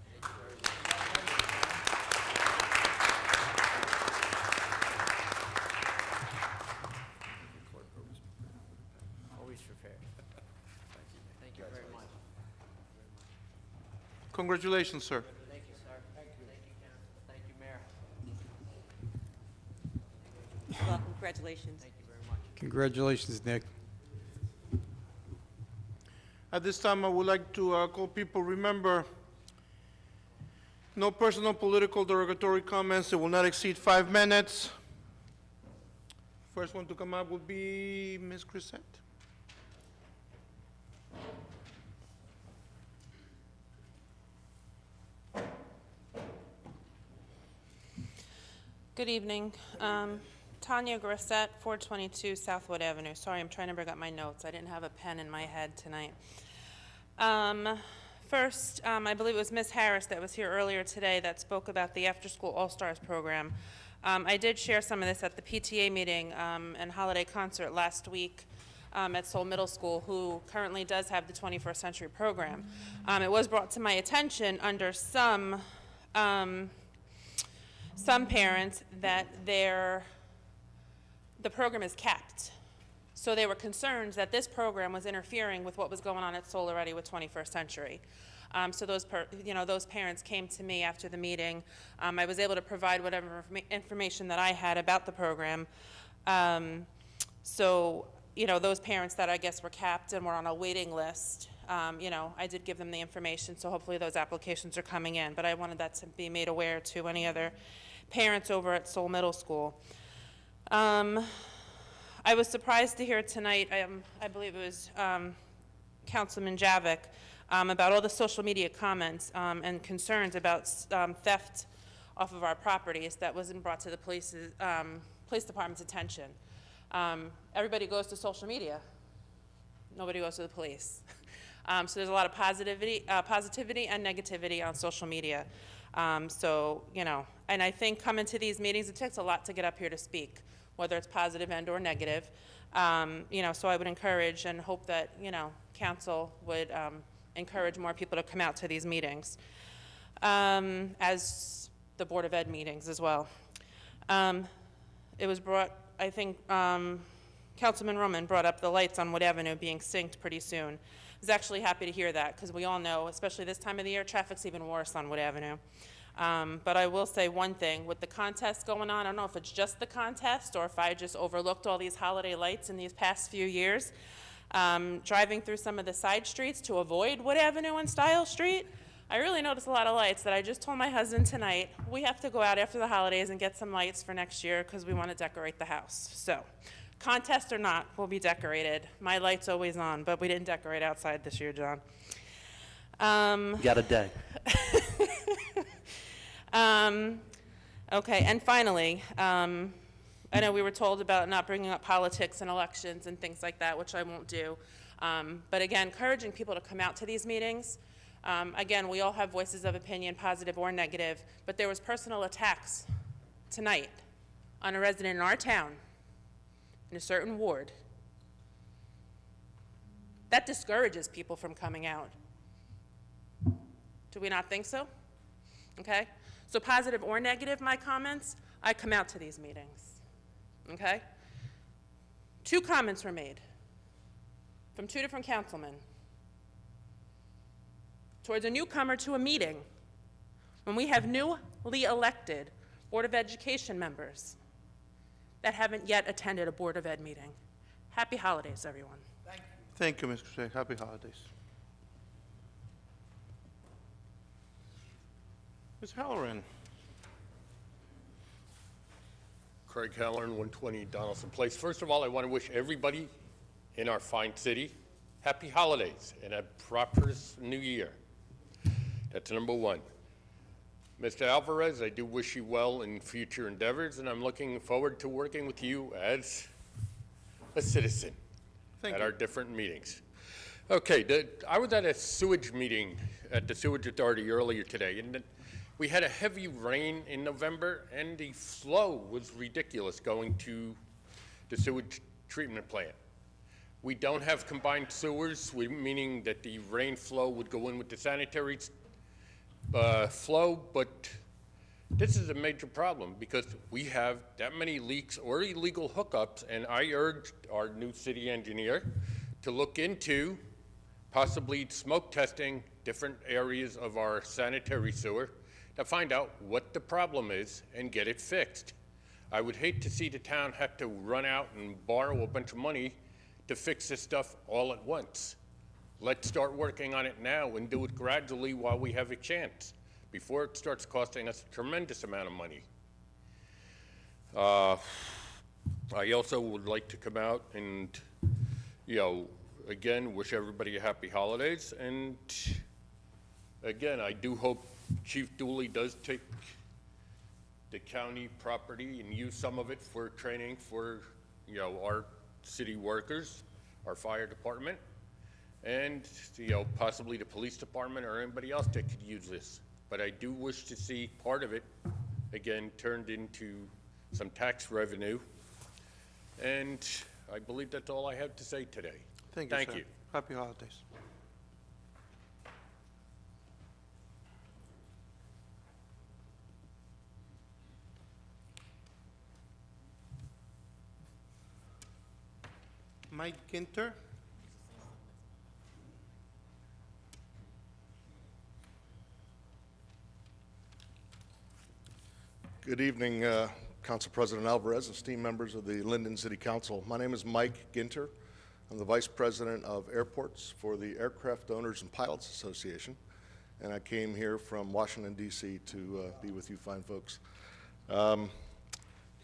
Thank you very much. Always prepared. Thank you very much.
Congratulations, sir.
Thank you, sir. Thank you, Council. Thank you, Mayor.
Well, congratulations.
Thank you very much.
Congratulations, Nick.
At this time, I would like to call people, remember, no personal, political, derogatory comments. It will not exceed 5 minutes. First one to come up would be Ms. Crisette.
Good evening. Tanya Grissett, 422 Southwood Avenue. Sorry, I'm trying to bring up my notes. I didn't have a pen in my head tonight. First, I believe it was Ms. Harris that was here earlier today that spoke about the After-School All-Stars program. I did share some of this at the PTA meeting and holiday concert last week at Seoul Middle School, who currently does have the 21st Century program. It was brought to my attention under some parents that the program is capped. So they were concerned that this program was interfering with what was going on at Seoul already with 21st Century. So those parents came to me after the meeting. I was able to provide whatever information that I had about the program. So, those parents that I guess were capped and were on a waiting list, I did give them the information, so hopefully those applications are coming in. But I wanted that to be made aware to any other parents over at Seoul Middle School. I was surprised to hear tonight, I believe it was Councilman Javik, about all the social media comments and concerns about theft off of our properties that wasn't brought to the police department's attention. Everybody goes to social media. Nobody goes to the police. So there's a lot of positivity and negativity on social media. And I think coming to these meetings, it takes a lot to get up here to speak, whether it's positive and or negative. So I would encourage and hope that, council would encourage more people to come out to these meetings, as the Board of Ed meetings as well. It was brought, I think, Councilman Roman brought up the lights on Wood Avenue being synced pretty soon. I was actually happy to hear that, because we all know, especially this time of the year, traffic's even worse on Wood Avenue. But I will say one thing, with the contest going on, I don't know if it's just the contest or if I just overlooked all these holiday lights in these past few years. Driving through some of the side streets to avoid Wood Avenue and Style Street, I really noticed a lot of lights that I just told my husband tonight, we have to go out after the holidays and get some lights for next year because we want to decorate the house. So, contest or not, we'll be decorated. My light's always on, but we didn't decorate outside this year, John.
Got a day. Okay, and finally, I know we were told about not bringing up politics and elections and things like that, which I won't do. But again, encouraging people to come out to these meetings. Again, we all have voices of opinion, positive or negative, but there was personal attacks tonight on a resident in our town in a certain ward. That discourages people from coming out. Do we not think so? Okay? So positive or negative, my comments, I come out to these meetings. Okay? 2 comments were made from 2 different councilmen towards a newcomer to a meeting when we have newly elected Board of Education members that haven't yet attended a Board of Ed meeting. Happy holidays, everyone.
Thank you, Ms. Crusade. Happy holidays. Ms. Halloran.
Craig Halloran, 120 Donaldson Place. First of all, I want to wish everybody in our fine city happy holidays and a prosperous new year. That's number 1. Mr. Alvarez, I do wish you well in future endeavors, and I'm looking forward to working with you as a citizen at our different meetings. Okay, I was at a sewage meeting at the Sewage Authority earlier today, and we had a heavy rain in November, and the flow was ridiculous going to the sewage treatment plant. We don't have combined sewers, meaning that the rain flow would go in with the sanitary flow, but this is a major problem because we have that many leaks or illegal hookups, and I urged our new city engineer to look into possibly smoke testing different areas of our sanitary sewer to find out what the problem is and get it fixed. I would hate to see the town have to run out and borrow a bunch of money to fix this stuff all at once. Let's start working on it now and do it gradually while we have a chance, before it starts costing us a tremendous amount of money. I also would like to come out and, again, wish everybody a happy holidays. And again, I do hope Chief Dooley does take the county property and use some of it for training for, our city workers, our fire department, and, possibly the police department or anybody else that could use this. But I do wish to see part of it, again, turned into some tax revenue. And I believe that's all I have to say today.
Thank you. Happy holidays. Mike Ginter.
Good evening, Council President Alvarez, esteemed members of the Linden City Council. My name is Mike Ginter. I'm the Vice President of Airports for the Aircraft Owners and Pilots Association, and I came here from Washington, D.C. to be with you fine folks.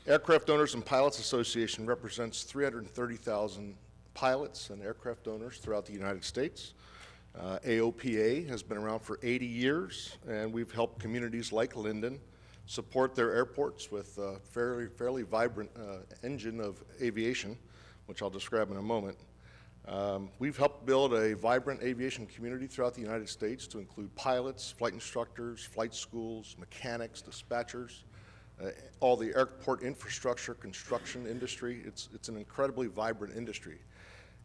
Aircraft Owners and Pilots Association represents 330,000 pilots and aircraft owners throughout the United States. AOPA has been around for 80 years, and we've helped communities like Linden support their airports with a fairly vibrant engine of aviation, which I'll describe in a moment. We've helped build a vibrant aviation community throughout the United States to include pilots, flight instructors, flight schools, mechanics, dispatchers, all the airport infrastructure, construction industry. It's an incredibly vibrant industry.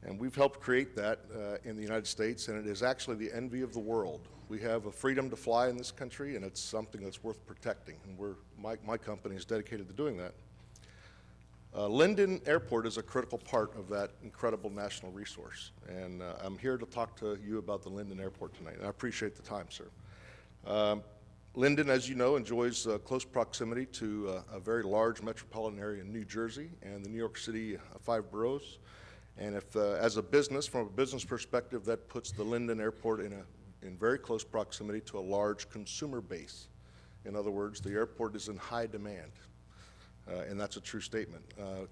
And we've helped create that in the United States, and it is actually the envy of the world. We have a freedom to fly in this country, and it's something that's worth protecting, and my company is dedicated to doing that. Linden Airport is a critical part of that incredible national resource, and I'm here to talk to you about the Linden Airport tonight, and I appreciate the time, sir. Linden, as you know, enjoys close proximity to a very large metropolitan area in New Jersey and the New York City 5 boroughs. And if, as a business, from a business perspective, that puts the Linden Airport in very close proximity to a large consumer base. In other words, the airport is in high demand, and that's a true statement.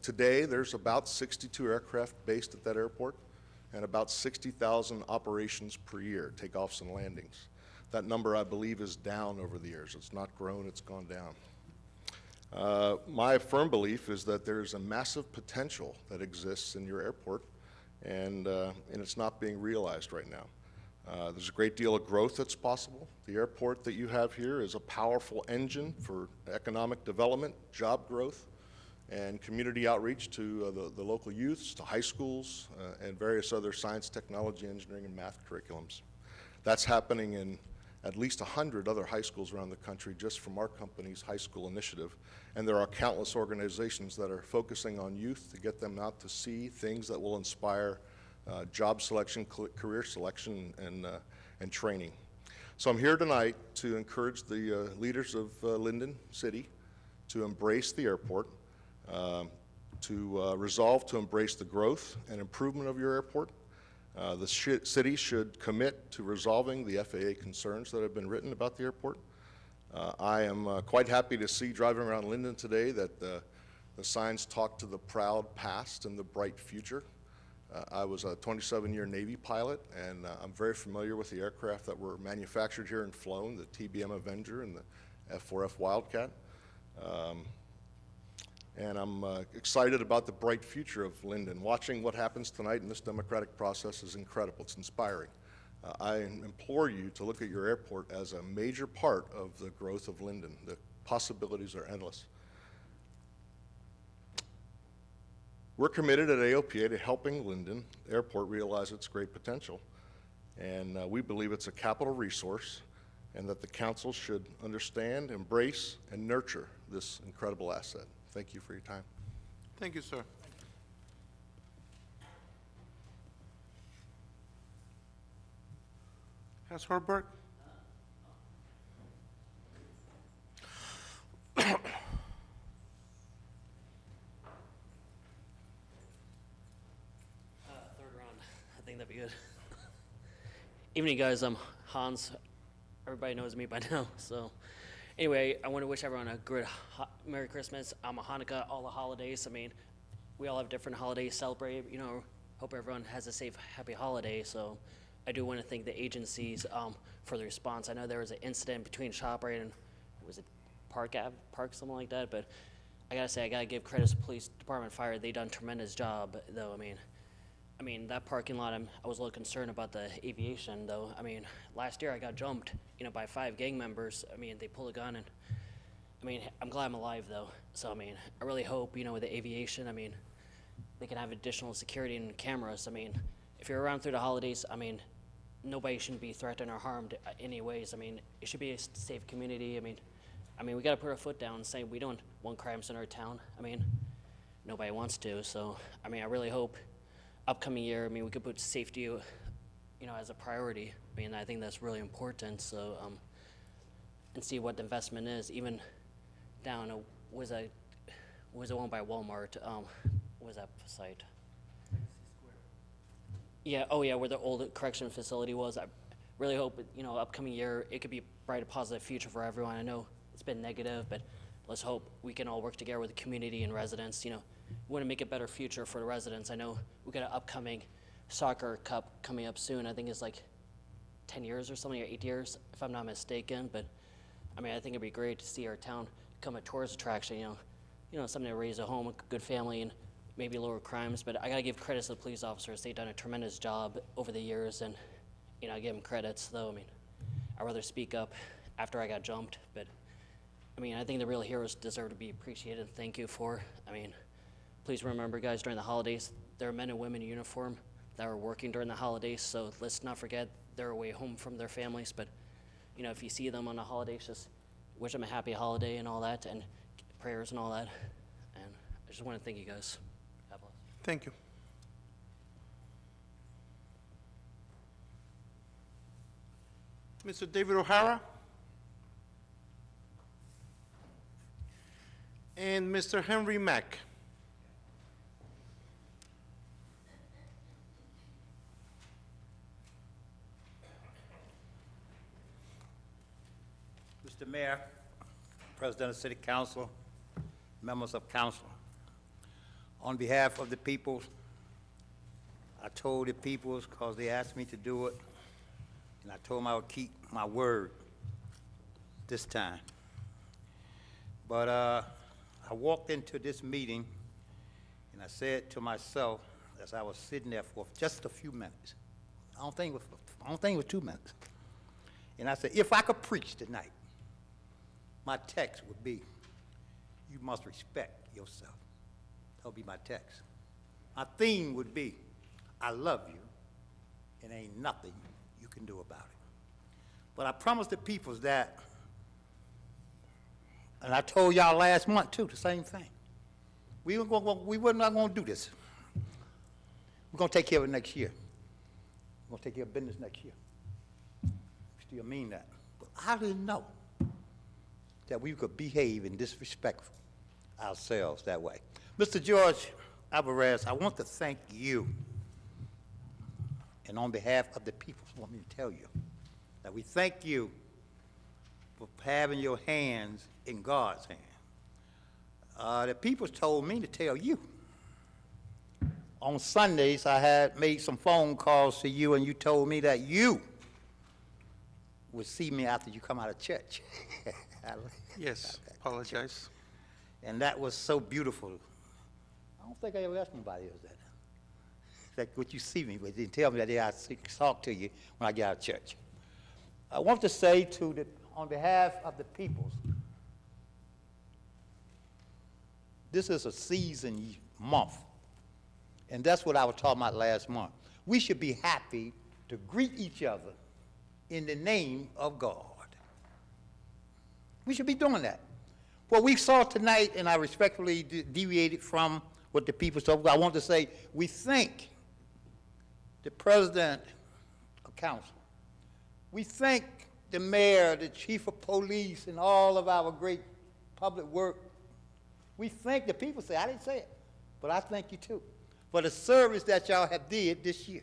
Today, there's about 62 aircraft based at that airport and about 60,000 operations per year, takeoffs and landings. That number, I believe, is down over the years. It's not grown, it's gone down. My firm belief is that there's a massive potential that exists in your airport, and it's not being realized right now. There's a great deal of growth that's possible. The airport that you have here is a powerful engine for economic development, job growth, and community outreach to the local youths, to high schools, and various other science, technology, engineering, and math curriculums. That's happening in at least 100 other high schools around the country just from our company's high school initiative. And there are countless organizations that are focusing on youth to get them out to see things that will inspire job selection, career selection, and training. So I'm here tonight to encourage the leaders of Linden City to embrace the airport, to resolve to embrace the growth and improvement of your airport. The city should commit to resolving the FAA concerns that have been written about the airport. I am quite happy to see, driving around Linden today, that the signs talk to the proud past and the bright future. I was a 27-year Navy pilot, and I'm very familiar with the aircraft that were manufactured here and flown, the TBM Avenger and the F-4F Wildcat. And I'm excited about the bright future of Linden. Watching what happens tonight in this democratic process is incredible. It's inspiring. I implore you to look at your airport as a major part of the growth of Linden. The possibilities are endless. We're committed at AOPA to helping Linden Airport realize its great potential. And we believe it's a capital resource, and that the council should understand, embrace, and nurture this incredible asset. Thank you for your time.
Thank you, sir. Councilor Herbert?
Third round, I think that'd be good. Evening, guys. I'm Hans. Everybody knows me by now, so. Anyway, I want to wish everyone a good Merry Christmas, a Hanukkah, all the holidays. I mean, we all have different holidays to celebrate. You know, hope everyone has a safe, happy holiday. So I do want to thank the agencies for the response. I know there was an incident between ShopRite and, was it Park, something like that? But I got to say, I got to give credit to the police department, fire. They done a tremendous job, though. I mean, that parking lot, I was a little concerned about the aviation, though. I mean, last year I got jumped, by 5 gang members. I mean, they pulled a gun, and, I'm glad I'm alive, though. So, I really hope, with the aviation, they can have additional security and cameras. If you're around through the holidays, nobody shouldn't be threatened or harmed anyways. It should be a safe community. We got to put our foot down and say we don't want crimes in our town. Nobody wants to. So, I really hope upcoming year, we could put safety, as a priority. I think that's really important. So, and see what the investment is. Even down, was the one by Walmart, what was that site? Yeah, oh yeah, where the old correction facility was. I really hope, upcoming year, it could be a bright, positive future for everyone. I know it's been negative, but let's hope we can all work together with the community and residents. We want to make a better future for the residents. I know we got an upcoming soccer cup coming up soon. I think it's like 10 years or something, or 8 years, if I'm not mistaken. But I mean, I think it'd be great to see our town become a tourist attraction. Something to raise a home, a good family, and maybe lower crimes. But I gotta give credit to the police officers. They've done a tremendous job over the years, and I give them credits. Though I mean, I'd rather speak up after I got jumped. But I mean, I think the real heroes deserve to be appreciated. Thank you for. I mean, please remember, guys, during the holidays, there are men and women in uniform that are working during the holidays. So let's not forget they're away home from their families. But if you see them on the holidays, just wish them a happy holiday and all that, and prayers and all that. And I just want to thank you guys. God bless.
Thank you. Mr. David O'Hara? And Mr. Henry Mack?
Mr. Mayor, President of City Council, members of council, on behalf of the people, I told the people because they asked me to do it, and I told them I would keep my word this time. But I walked into this meeting, and I said to myself, as I was sitting there for just a few minutes, I don't think it was 2 minutes, and I said, if I could preach tonight, my text would be, you must respect yourself. That would be my text. My theme would be, I love you, and ain't nothing you can do about it. But I promised the people that, and I told y'all last month too, the same thing. We were not going to do this. We're going to take care of it next year. We're going to take care of business next year. We still mean that. But I didn't know that we could behave and disrespect ourselves that way. Mr. George Alvarez, I want to thank you, and on behalf of the people, I want me to tell you that we thank you for having your hands in God's hand. The people told me to tell you. On Sundays, I had made some phone calls to you, and you told me that you would see me after you come out of church.
Yes, apologize.
And that was so beautiful. I don't think I ever asked anybody else that. That what you see me, but they tell me that I talk to you when I get out of church. I want to say on behalf of the peoples, this is a season month, and that's what I was talking about last month. We should be happy to greet each other in the name of God. We should be doing that. What we saw tonight, and I respectfully deviated from what the people saw, I want to say we thank the president of council. We thank the mayor, the chief of police, and all of our great public work. We thank the people. I didn't say it, but I thank you too for the service that y'all have did this year.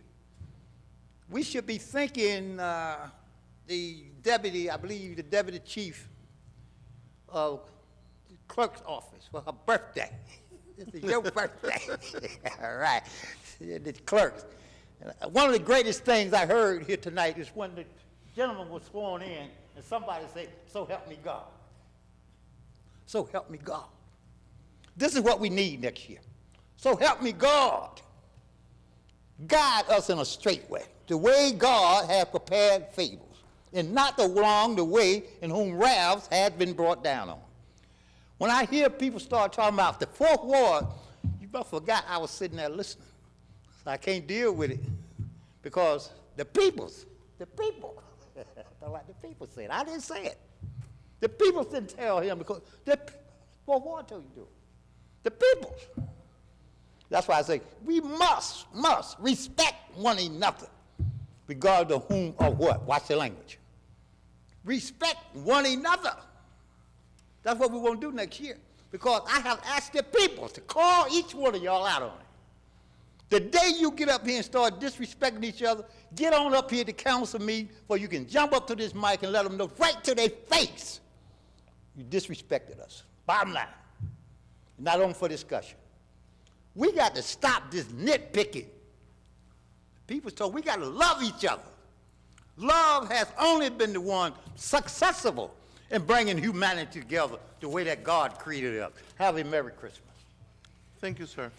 We should be thanking the deputy, I believe the deputy chief of the clerk's office for her birthday. This is your birthday. All right, the clerks. One of the greatest things I heard here tonight is when the gentleman was sworn in and somebody said, so help me God. So help me God. This is what we need next year. So help me God. Guide us in a straight way, the way God had prepared fables, and not along the way in whom wraths had been brought down on. When I hear people start talking about the fourth ward, you must forgot I was sitting there listening. So I can't deal with it because the people, like the people said, I didn't say it. The people didn't tell him because the fourth ward told you to do it. The people. That's why I say we must respect one another, regardless of whom or what. Watch the language. Respect one another. That's what we want to do next year. Because I have asked the people to call each one of y'all out on it. The day you get up here and start disrespecting each other, get on up here to council meeting where you can jump up to this mic and let them know right to their face you disrespected us. Bottom line. Not on for discussion. We got to stop this nitpicking. People told we got to love each other. Love has only been the one successful in bringing humanity together the way that God created us. Have a Merry Christmas.
Thank you, sir.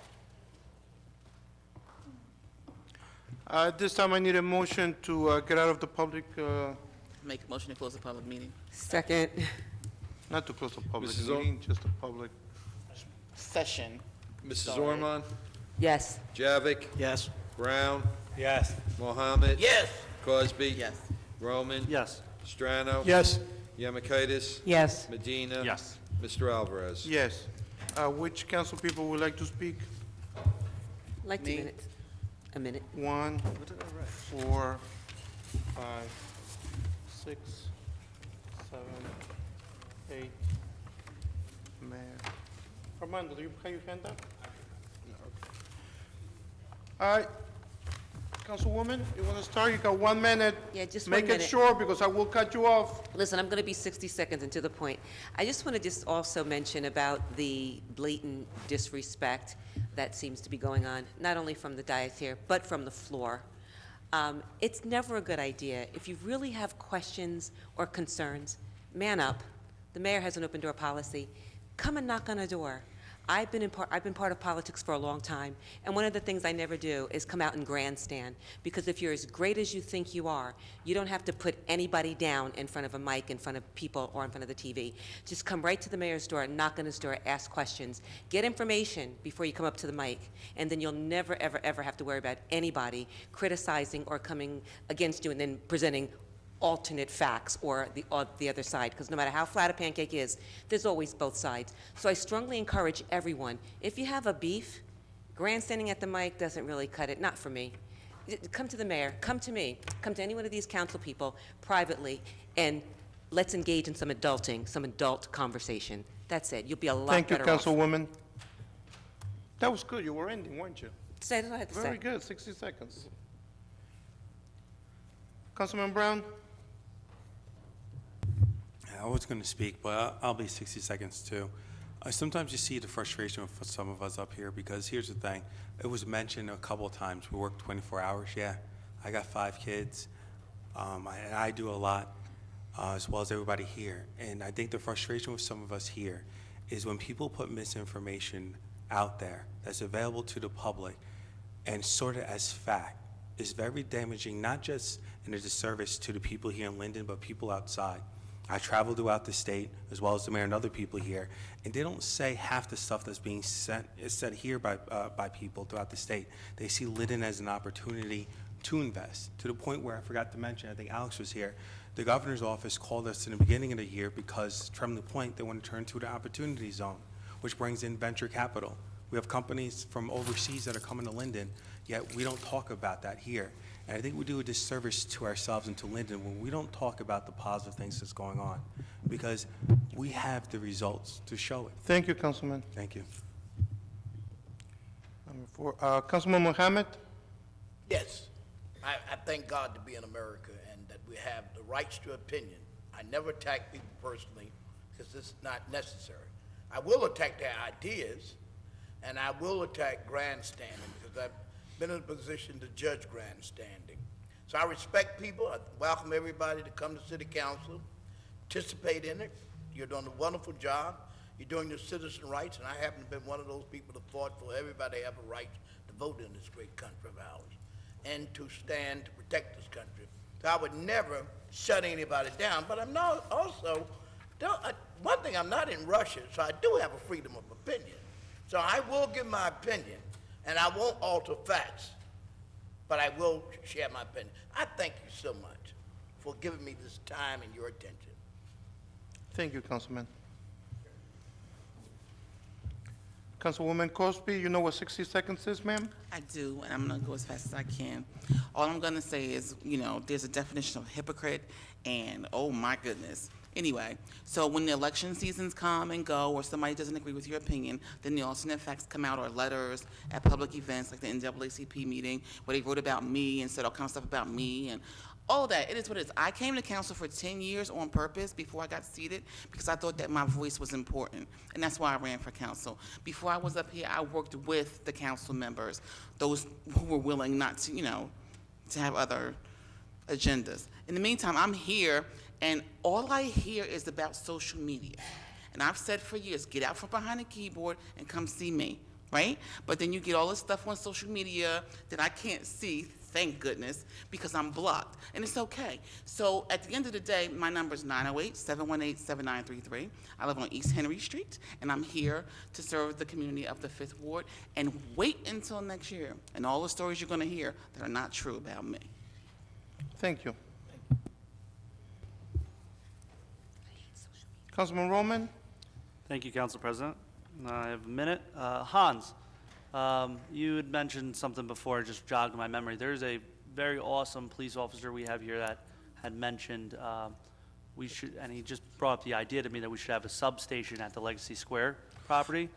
At this time, I need a motion to get out of the public,
Make a motion to close the public meeting.
Second.
not to close the public
Mrs. Or-
meeting, just the public.
Session.
Mrs.
Sorry.
Ormond?
Yes.
Javik?
Yes.
Brown?
Yes.
Mohammed?
Yes.
Cosby?
Yes.
Roman?
Yes.
Strano?
Yes.
Yamakaitis?
Yes.
Medina?
Yes.
Mr. Alvarez?
Yes. Which council people would like to speak?
Like 2
Me.
minutes. A minute.
1, 4, 5, 6, 7, 8. Mayor. Armando, do you have your hand up? No, okay. All right. Councilwoman, you want to start? You got 1 minute.
Yeah, just 1
Make it
minute.
short because I will cut you off.
Listen, I'm going to be 60 seconds and to the point. I just want to just also mention about the blatant disrespect that seems to be going on, not only from the dais here, but from the floor. It's never a good idea. If you really have questions or concerns, man up. The mayor has an open door policy. Come and knock on a door. I've been part of politics for a long time, and one of the things I never do is come out and grandstand, because if you're as great as you think you are, you don't have to put anybody down in front of a mic, in front of people, or in front of the TV. Just come right to the mayor's door, knock on his door, ask questions, get information before you come up to the mic, and then you'll never, ever, ever have to worry about anybody criticizing or coming against you and then presenting alternate facts or the other side, because no matter how flat a pancake is, there's always both sides. So I strongly encourage everyone, if you have a beef, grandstanding at the mic doesn't really cut it, not for me. Come to the mayor, come to me, come to any one of these council people privately, and let's engage in some adulting, some adult conversation. That's it. You'll be a lot
Thank you,
better off.
Councilwoman. That was good. You were ending, weren't you?
Say what I had to say.
Very good, 60 seconds. Councilman Brown?
I was going to speak, but I'll be 60 seconds too. Sometimes you see the frustration with some of us up here, because here's the thing. It was mentioned a couple of times, we work 24 hours. Yeah, I got 5 kids, and I do a lot, as well as everybody here. And I think the frustration with some of us here is when people put misinformation out there that's available to the public and sort of as fact, is very damaging, not just in a disservice to the people here in Linden, but people outside. I travel throughout the state, as well as the mayor and other people here, and they don't say half the stuff that's being said here by people throughout the state. They see Linden as an opportunity to invest, to the point where I forgot to mention, I think Alex was here, the governor's office called us in the beginning of the year because Tremley Point, they want to turn to the opportunity zone, which brings in venture capital. We have companies from overseas that are coming to Linden, yet we don't talk about that here. And I think we do a disservice to ourselves and to Linden when we don't talk about the positive things that's going on, because we have the results to show it.
Thank you, Councilman.
Thank you.
Number 4, Councilman Mohammed?
Yes, I thank God to be in America and that we have the rights to opinion. I never attack people personally because it's not necessary. I will attack their ideas, and I will attack grandstanding because I've been in a position to judge grandstanding. So I respect people. I welcome everybody to come to City Council, participate in it. You're doing a wonderful job. You're doing your citizen rights, and I happen to have been one of those people that fought for everybody to have a right to vote in this great country of ours and to stand to protect this country. So I would never shut anybody down, but I'm not also, one thing, I'm not in Russia, so I do have a freedom of opinion. So I will give my opinion, and I won't alter facts, but I will share my opinion. I thank you so much for giving me this time and your attention.
Thank you, Councilman. Councilwoman Cosby, you know what 60 seconds is, ma'am?
I do, and I'm going to go as fast as I can. All I'm going to say is, there's a definition of hypocrite, and oh my goodness, Anyway, so when the election seasons come and go, or somebody doesn't agree with your opinion, then the alternate facts come out, or letters at public events like the NAACP meeting, where they wrote about me and said all kinds of stuff about me and all of that. It is what it is. I came to council for 10 years on purpose before I got seated because I thought that my voice was important, and that's why I ran for council. Before I was up here, I worked with the council members, those who were willing not to, to have other agendas. In the meantime, I'm here, and all I hear is about social media. And I've said for years, get out from behind the keyboard and come see me, right? But then you get all this stuff on social media that I can't see, thank goodness, because I'm blocked, and it's okay. So at the end of the day, my number is 908-718-7933. I live on East Henry Street, and I'm here to serve the community of the 5th Ward, and wait until next year, and all the stories you're gonna hear that are not true about me.
Thank you. Councilman Roman?
Thank you, Council President. I have a minute. Hans, you had mentioned something before, just jogged my memory. There's a very awesome police officer we have here that had mentioned we should, and he just brought up the idea to me that we should have a substation at the Legacy Square property.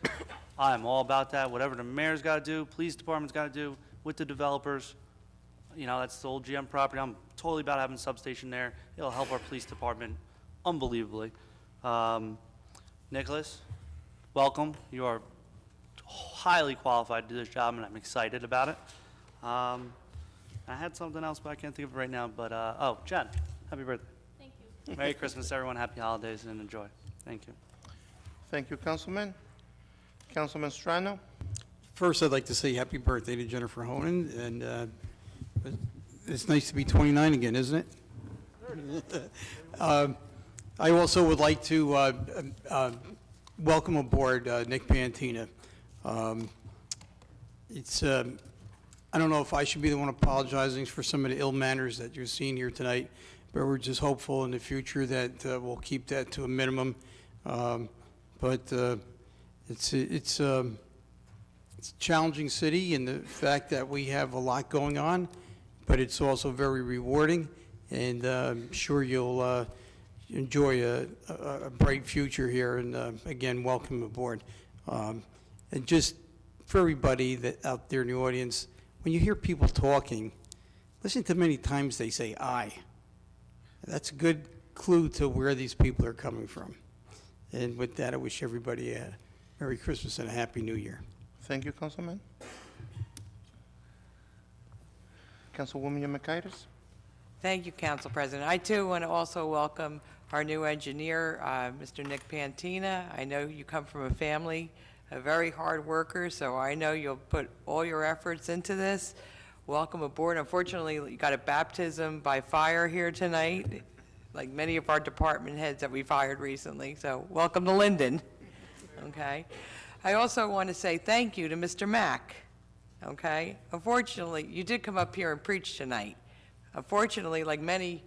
I'm all about that. Whatever the mayor's got to do, police department's got to do with the developers. That's the old GM property. I'm totally about having a substation there. It'll help our police department unbelievably. Nicholas, welcome. You are highly qualified to do this job, and I'm excited about it. I had something else, but I can't think of it right now. But, Jen, happy birthday.
Thank you.
Merry Christmas, everyone. Happy holidays, and enjoy. Thank you.
Thank you, Councilman. Councilman Strano?
First, I'd like to say happy birthday to Jennifer Honan, and it's nice to be 29 again, isn't it? I also would like to welcome aboard Nick Pantina. I don't know if I should be the one apologizing for some of the ill manners that you're seeing here tonight, but we're just hopeful in the future that we'll keep that to a minimum. But it's a challenging city, and the fact that we have a lot going on, but it's also very rewarding, and I'm sure you'll enjoy a bright future here, and again, welcome aboard. And just for everybody that out there in the audience, when you hear people talking, listen to many times they say "I." That's a good clue to where these people are coming from. And with that, I wish everybody a Merry Christmas and a Happy New Year.
Thank you, Councilman. Councilwoman Yamikaitis?
Thank you, Council President. I, too, want to also welcome our new engineer, Mr. Nick Pantina. I know you come from a family of very hard workers, so I know you'll put all your efforts into this. Welcome aboard. Unfortunately, you got a baptism by fire here tonight, like many of our department heads that we've hired recently, so welcome to Linden, okay? I also want to say thank you to Mr. Mack, okay? Unfortunately, you did come up here and preach tonight. Unfortunately, like many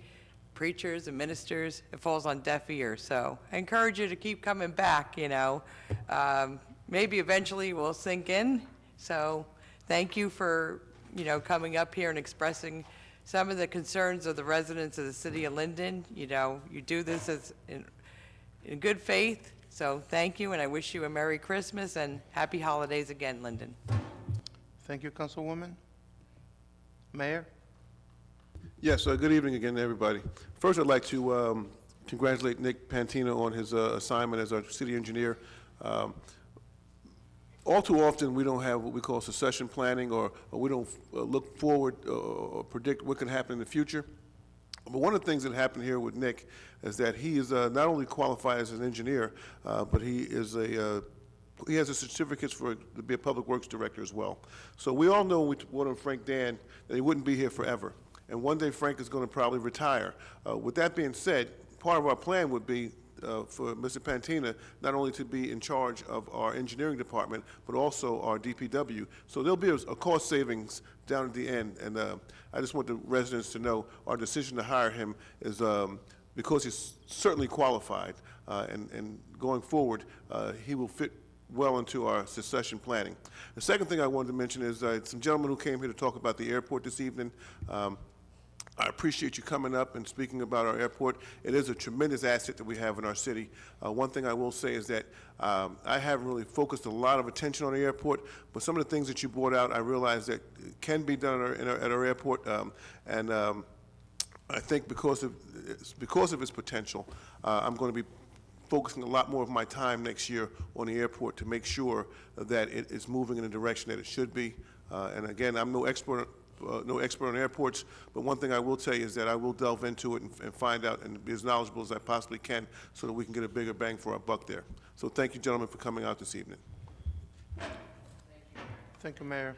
preachers and ministers, it falls on deaf ears. So I encourage you to keep coming back, Maybe eventually it will sink in. So thank you for, coming up here and expressing some of the concerns of the residents of the city of Linden. You do this in good faith. So thank you, and I wish you a Merry Christmas and Happy Holidays again, Linden.
Thank you, Councilwoman. Mayor?
Yes, good evening again, everybody. First, I'd like to congratulate Nick Pantina on his assignment as our city engineer. All too often, we don't have what we call succession planning, or we don't look forward or predict what can happen in the future. But one of the things that happened here with Nick is that he is not only qualified as an engineer, but he has a certificate to be a public works director as well. So we all know when we brought in Frank Dan that he wouldn't be here forever. And one day Frank is going to probably retire. With that being said, part of our plan would be for Mr. Pantina not only to be in charge of our engineering department, but also our DPW. So there'll be a cost savings down at the end. And I just want the residents to know our decision to hire him is because he's certainly qualified. And going forward, he will fit well into our succession planning. The second thing I wanted to mention is some gentlemen who came here to talk about the airport this evening. I appreciate you coming up and speaking about our airport. It is a tremendous asset that we have in our city. One thing I will say is that I haven't really focused a lot of attention on the airport, but some of the things that you brought out, I realize that can be done at our airport, and I think because of its potential, I'm going to be focusing a lot more of my time next year on the airport to make sure that it is moving in the direction that it should be. And again, I'm no expert on airports, but one thing I will tell you is that I will delve into it and find out and be as knowledgeable as I possibly can so that we can get a bigger bang for our buck there. So thank you, gentlemen, for coming out this evening.
Thank you, Mayor.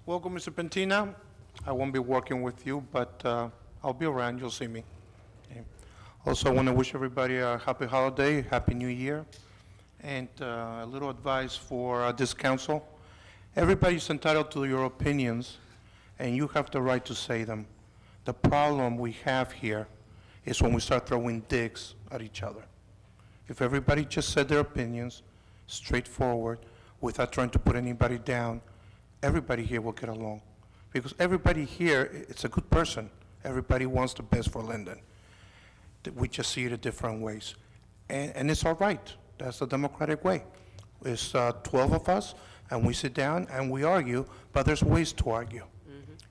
Welcome, Mr. Pentina. I won't be working with you, but I'll be around. You'll see me. Okay. Also, I want to wish everybody a happy holiday, happy New Year, and a little advice for this council. Everybody's entitled to your opinions, and you have the right to say them. The problem we have here is when we start throwing digs at each other. If everybody just said their opinions, straightforward, without trying to put anybody down, everybody here will get along. Because everybody here, it's a good person. Everybody wants the best for Linden. We just see it in different ways. And it's all right. That's the democratic way. It's 12 of us, and we sit down and we argue, but there's ways to argue.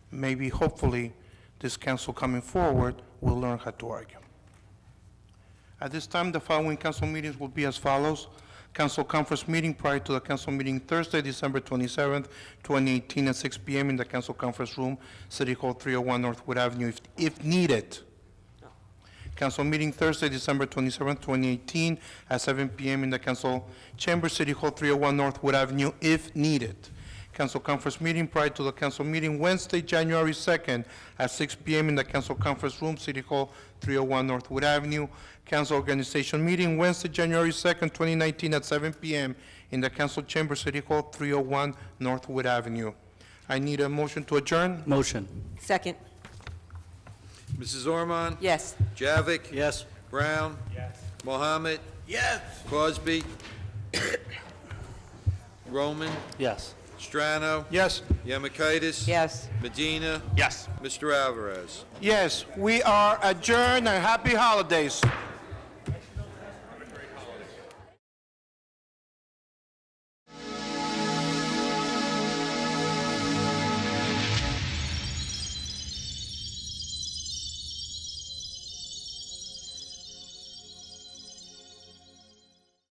Maybe, hopefully, this council coming forward will learn how to argue. At this time, the following council meetings will be as follows. Council conference meeting prior to the council meeting Thursday, December 27th, 2018 at 6 p.m. in the council conference room, City Hall 301 Northwood Avenue, if needed. Council meeting Thursday, December 27th, 2018 at 7 p.m. in the council chamber, City Hall 301 Northwood Avenue, if needed. Council conference meeting prior to the council meeting Wednesday, January 2nd at 6 p.m. in the council conference room, City Hall 301 Northwood Avenue. Council organization meeting Wednesday, January 2nd, 2019 at 7 p.m. in the council chamber, City Hall 301 Northwood Avenue. I need a motion to adjourn.
Motion.
Second.
Mrs. Ormond?
Yes.
Javik?
Yes.
Brown?
Yes.
Mohammed?
Yes.
Crosby? Roman?
Yes.
Strano?
Yes.
Yemakaitis?
Yes.
Medina?
Yes.
Mr. Alvarez?
Yes, we are adjourned, and happy holidays.